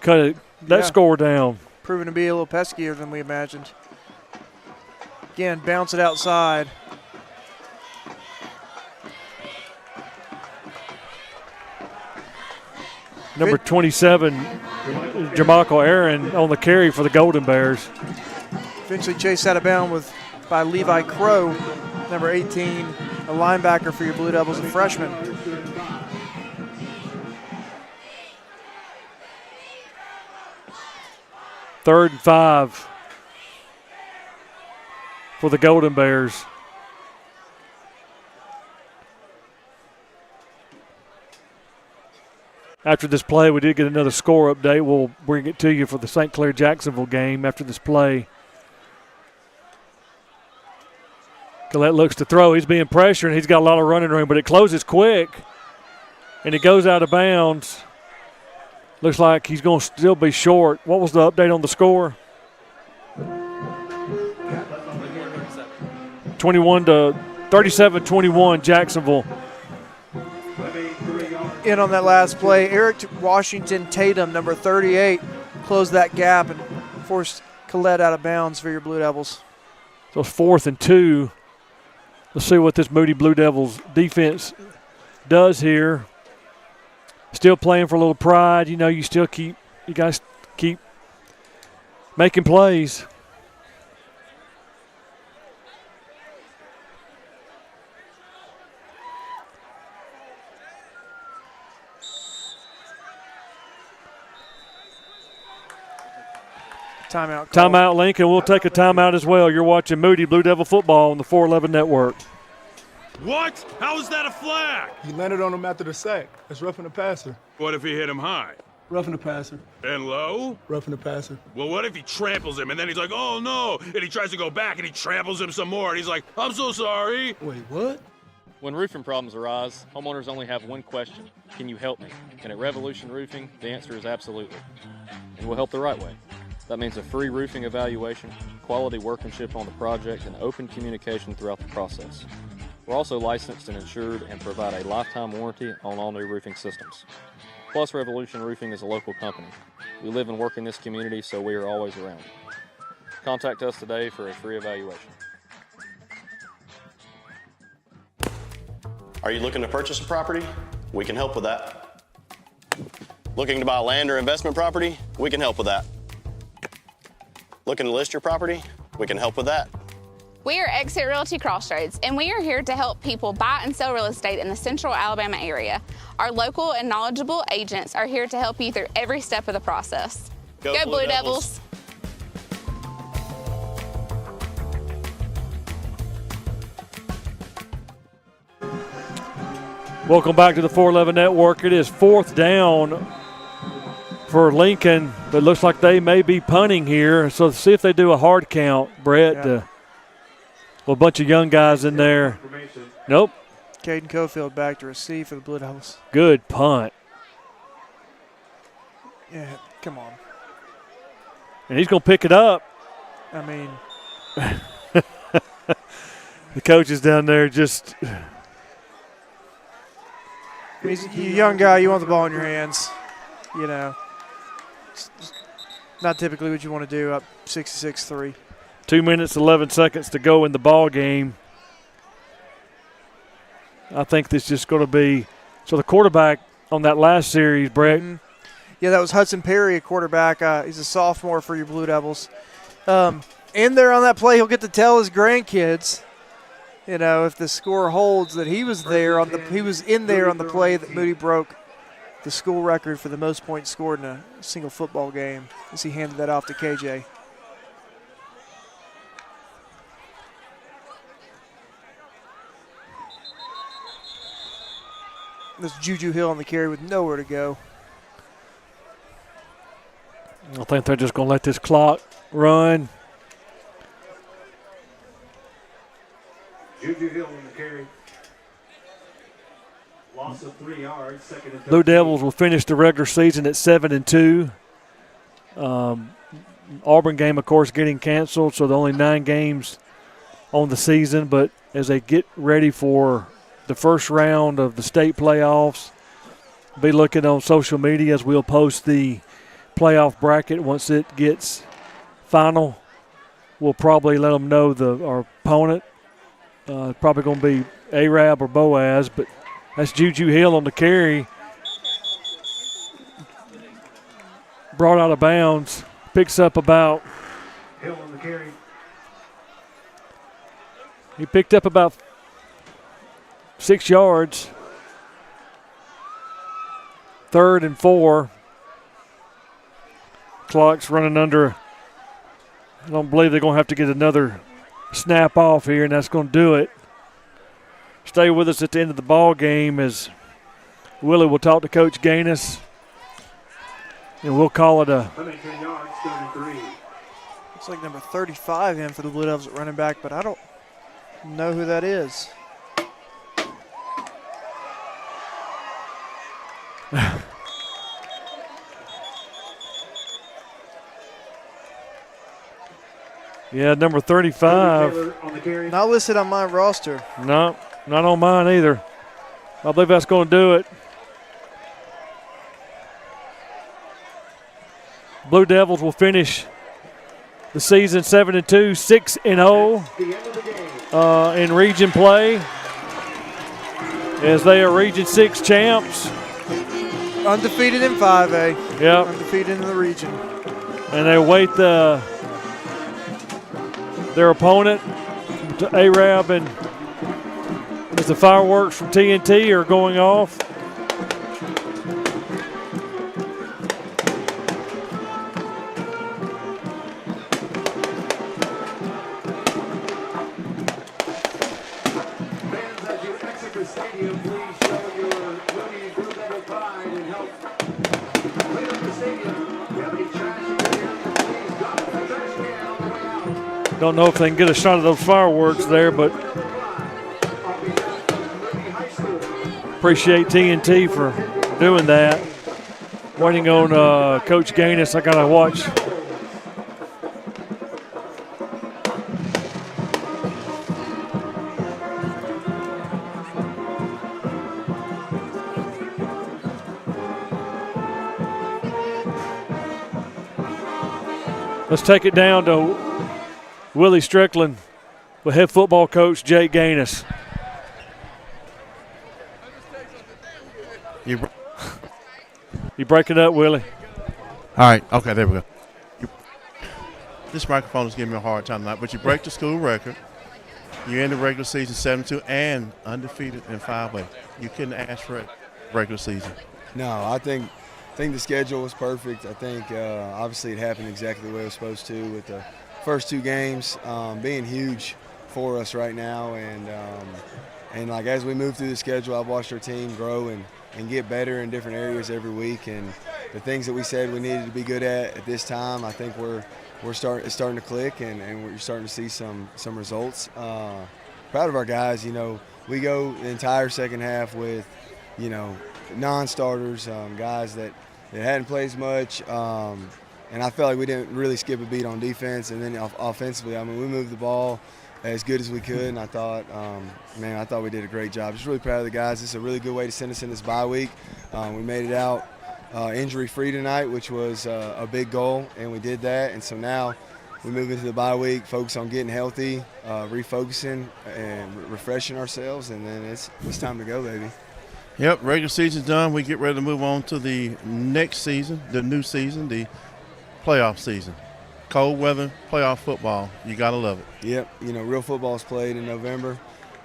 Speaker 1: cut that score down.
Speaker 13: Proving to be a little peskier than we imagined. Again, bounce it outside.
Speaker 1: Number 27, Jermichael Aaron on the carry for the Golden Bears.
Speaker 13: Eventually chased out of bounds by Levi Crow, number 18, a linebacker for your Blue Devils, a freshman.
Speaker 1: Third and 5 for the Golden Bears. After this play, we did get another score update. We'll bring it to you for the St. Clair-Jacksonville game after this play. Collette looks to throw. He's being pressured, and he's got a lot of running room, but it closes quick, and it goes out of bounds. Looks like he's going to still be short. What was the update on the score? 37-21 Jacksonville.
Speaker 13: In on that last play, Eric Washington Tatum, number 38, closed that gap and forced Collette out of bounds for your Blue Devils.
Speaker 1: So it's 4th and 2. Let's see what this Moody Blue Devils defense does here. Still playing for a little pride. You know, you guys keep making plays.
Speaker 13: Timeout.
Speaker 1: Timeout, Lincoln. We'll take a timeout as well. You're watching Moody Blue Devil football on the 411 Network.
Speaker 6: What? How is that a flag?
Speaker 7: He landed on him after the sack. That's roughing the passer.
Speaker 6: What if he hit him high?
Speaker 7: Roughing the passer.
Speaker 6: And low?
Speaker 7: Roughing the passer.
Speaker 6: Well, what if he tramples him and then he's like, oh no, and he tries to go back and he tramples him some more and he's like, I'm so sorry.
Speaker 7: Wait, what?
Speaker 16: When roofing problems arise, homeowners only have one question: can you help me? And at Revolution Roofing, the answer is absolutely. And we'll help the right way. That means a free roofing evaluation, quality workmanship on the project, and open communication throughout the process. We're also licensed and insured and provide a lifetime warranty on all new roofing systems. Plus, Revolution Roofing is a local company. We live and work in this community, so we are always around. Contact us today for a free evaluation.
Speaker 15: Are you looking to purchase a property? We can help with that. Looking to buy land or investment property? We can help with that. Looking to list your property? We can help with that.
Speaker 17: We are Exit Realty Crossroads, and we are here to help people buy and sell real estate in the central Alabama area. Our local and knowledgeable agents are here to help you through every step of the process. Go Blue Devils.
Speaker 1: Welcome back to the 411 Network. It is 4th down for Lincoln, but it looks like they may be punting here. So let's see if they do a hard count, Brett. Well, a bunch of young guys in there. Nope.
Speaker 13: Caden Cofield back to receive for the Blue Devils.
Speaker 1: Good punt.
Speaker 13: Yeah, come on.
Speaker 1: And he's going to pick it up.
Speaker 13: I mean.
Speaker 1: The coach is down there just.
Speaker 13: He's a young guy. You want the ball in your hands. You know. It's not typically what you want to do up 66-3.
Speaker 1: 2 minutes, 11 seconds to go in the ball game. I think this is just going to be – so the quarterback on that last series, Brett.
Speaker 13: Mm-hmm. Yeah, that was Hudson Perry, a quarterback. He's a sophomore for your Blue Devils. In there on that play, he'll get to tell his grandkids, you know, if the score holds, that he was there on the play that Moody broke the school record for the most points scored in a single football game as he handed that off to KJ. This Juju Hill on the carry with nowhere to go.
Speaker 1: I think they're just going to let this clock run.
Speaker 18: Juju Hill on the carry. Loss of 3 yards. Second and 13.
Speaker 1: Blue Devils will finish the regular season at 7-2. Auburn game, of course, getting canceled, so the only 9 games on the season. But as they get ready for the first round of the state playoffs, be looking on social media as we'll post the playoff bracket once it gets final. We'll probably let them know our opponent. Probably going to be Arab or Boaz, but that's Juju Hill on the carry. Brought out of bounds. Picks up about.
Speaker 18: Hill on the carry.
Speaker 1: He picked up about 6 yards. 3rd and 4. Clock's running under. I don't believe they're going to have to get another snap off here, and that's going to do it. Stay with us at the end of the ball game as Willie will talk to Coach Gaines, and we'll call it a.
Speaker 18: 110 yards, 33.
Speaker 13: Looks like number 35 in for the Blue Devils at running back, but I don't know who that is.
Speaker 1: Yeah, number 35.
Speaker 13: Not listed on my roster.
Speaker 1: No, not on mine either. I believe that's going to do it. Blue Devils will finish the season 7-2, 6-0 in region play as they are Region 6 champs.
Speaker 13: Undefeated in 5A.
Speaker 1: Yep.
Speaker 13: Undefeated in the region.
Speaker 1: And they await their opponent, Arab, and as the fireworks from TNT are going off.
Speaker 18: Fans, as you exit the stadium, please show your Moody Blue Devil pride and help clean up the stadium. If you have any trash in your area, please drop the trash can on the way out.
Speaker 1: Don't know if they can get a shot of those fireworks there, but appreciate TNT for doing that. Waiting on Coach Gaines. I got to watch. Let's take it down to Willie Strickland with head football coach Jake Gaines. You break it up, Willie.
Speaker 14: All right. Okay, there we go. This microphone is giving me a hard time tonight, but you break the school record. You end the regular season 7-2 and undefeated in 5A. You couldn't ask for a regular season.
Speaker 5: No, I think the schedule was perfect. I think obviously it happened exactly the way it was supposed to with the first 2 games being huge for us right now. And like as we move through the schedule, I've watched our team grow and get better in different areas every week. And the things that we said we needed to be good at this time, I think it's starting to click, and we're starting to see some results. proud of our guys. You know, we go the entire second half with, you know, non-starters, guys that hadn't played as much, and I felt like we didn't really skip a beat on defense. And then offensively, I mean, we moved the ball as good as we could, and I thought, I thought we did a great job. Just really proud of the guys. This is a really good way to send us in this bye week. We made it out injury-free tonight, which was a big goal, and we did that. And so now we move into the bye week, focus on getting healthy, refocusing, and refreshing ourselves, and then it's time to go, baby.
Speaker 14: Yep, regular season's done. We get ready to move on to the next season, the new season, the playoff season. Cold weather, playoff football. You got to love it.
Speaker 5: Yep, you know, real football's played in November,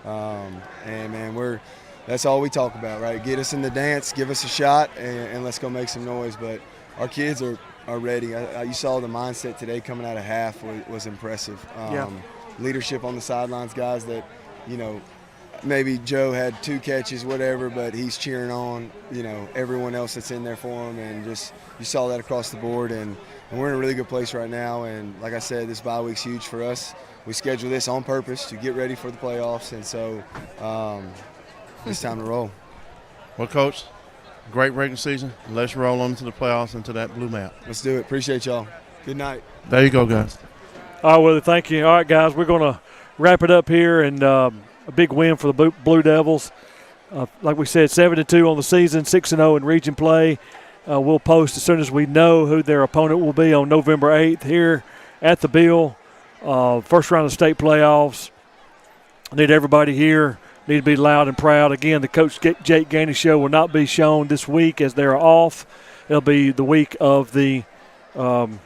Speaker 5: and, man, that's all we talk about, right? Get us in the dance, give us a shot, and let's go make some noise. But our kids are ready. You saw the mindset today coming out of half was impressive. Leadership on the sidelines, guys that, you know, maybe Joe had 2 catches, whatever, but he's cheering on, you know, everyone else that's in there for him, and just you saw that across the board. And we're in a really good place right now. And like I said, this bye week's huge for us. We scheduled this on purpose to get ready for the playoffs, and so it's time to roll.
Speaker 14: Well, Coach, great regular season. Let's roll on into the playoffs, into that blue map.
Speaker 5: Let's do it. Appreciate y'all. Good night.
Speaker 14: There you go, guys.
Speaker 1: All right, Willie, thank you. All right, guys, we're going to wrap it up here, and a big win for the Blue Devils. Like we said, 7-2 on the season, 6-0 in region play. We'll post as soon as we know who their opponent will be on November 8th here at the Bill. First round of state playoffs. I need everybody here. Need to be loud and proud. Again, the Coach Jake Gainey show will not be shown this week as they're off. It'll be the week of the first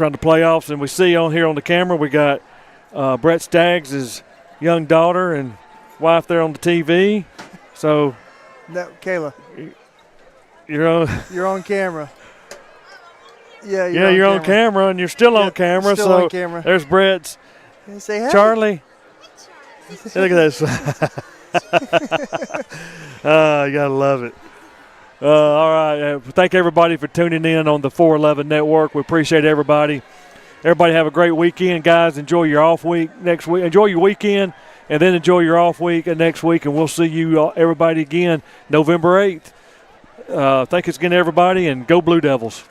Speaker 1: round of playoffs. And we see on here on the camera we got Brett Staggs' young daughter and wife there on the TV. So,
Speaker 13: no, Kayla,
Speaker 1: you're
Speaker 13: on camera. Yeah,
Speaker 1: you're on camera, and you're still on camera.
Speaker 13: Still
Speaker 1: so
Speaker 13: on camera.
Speaker 1: There's Brett's.
Speaker 13: Say hi.
Speaker 1: Charlie. Look at this. You gotta love it. All right. Thank everybody for tuning in on the 411 Network. We appreciate everybody. Everybody have a great weekend, guys. Enjoy your off week next week. Enjoy your weekend, and then enjoy your off week next week. And we'll see you everybody again November 8th. Thanks again, everybody, and go Blue Devils.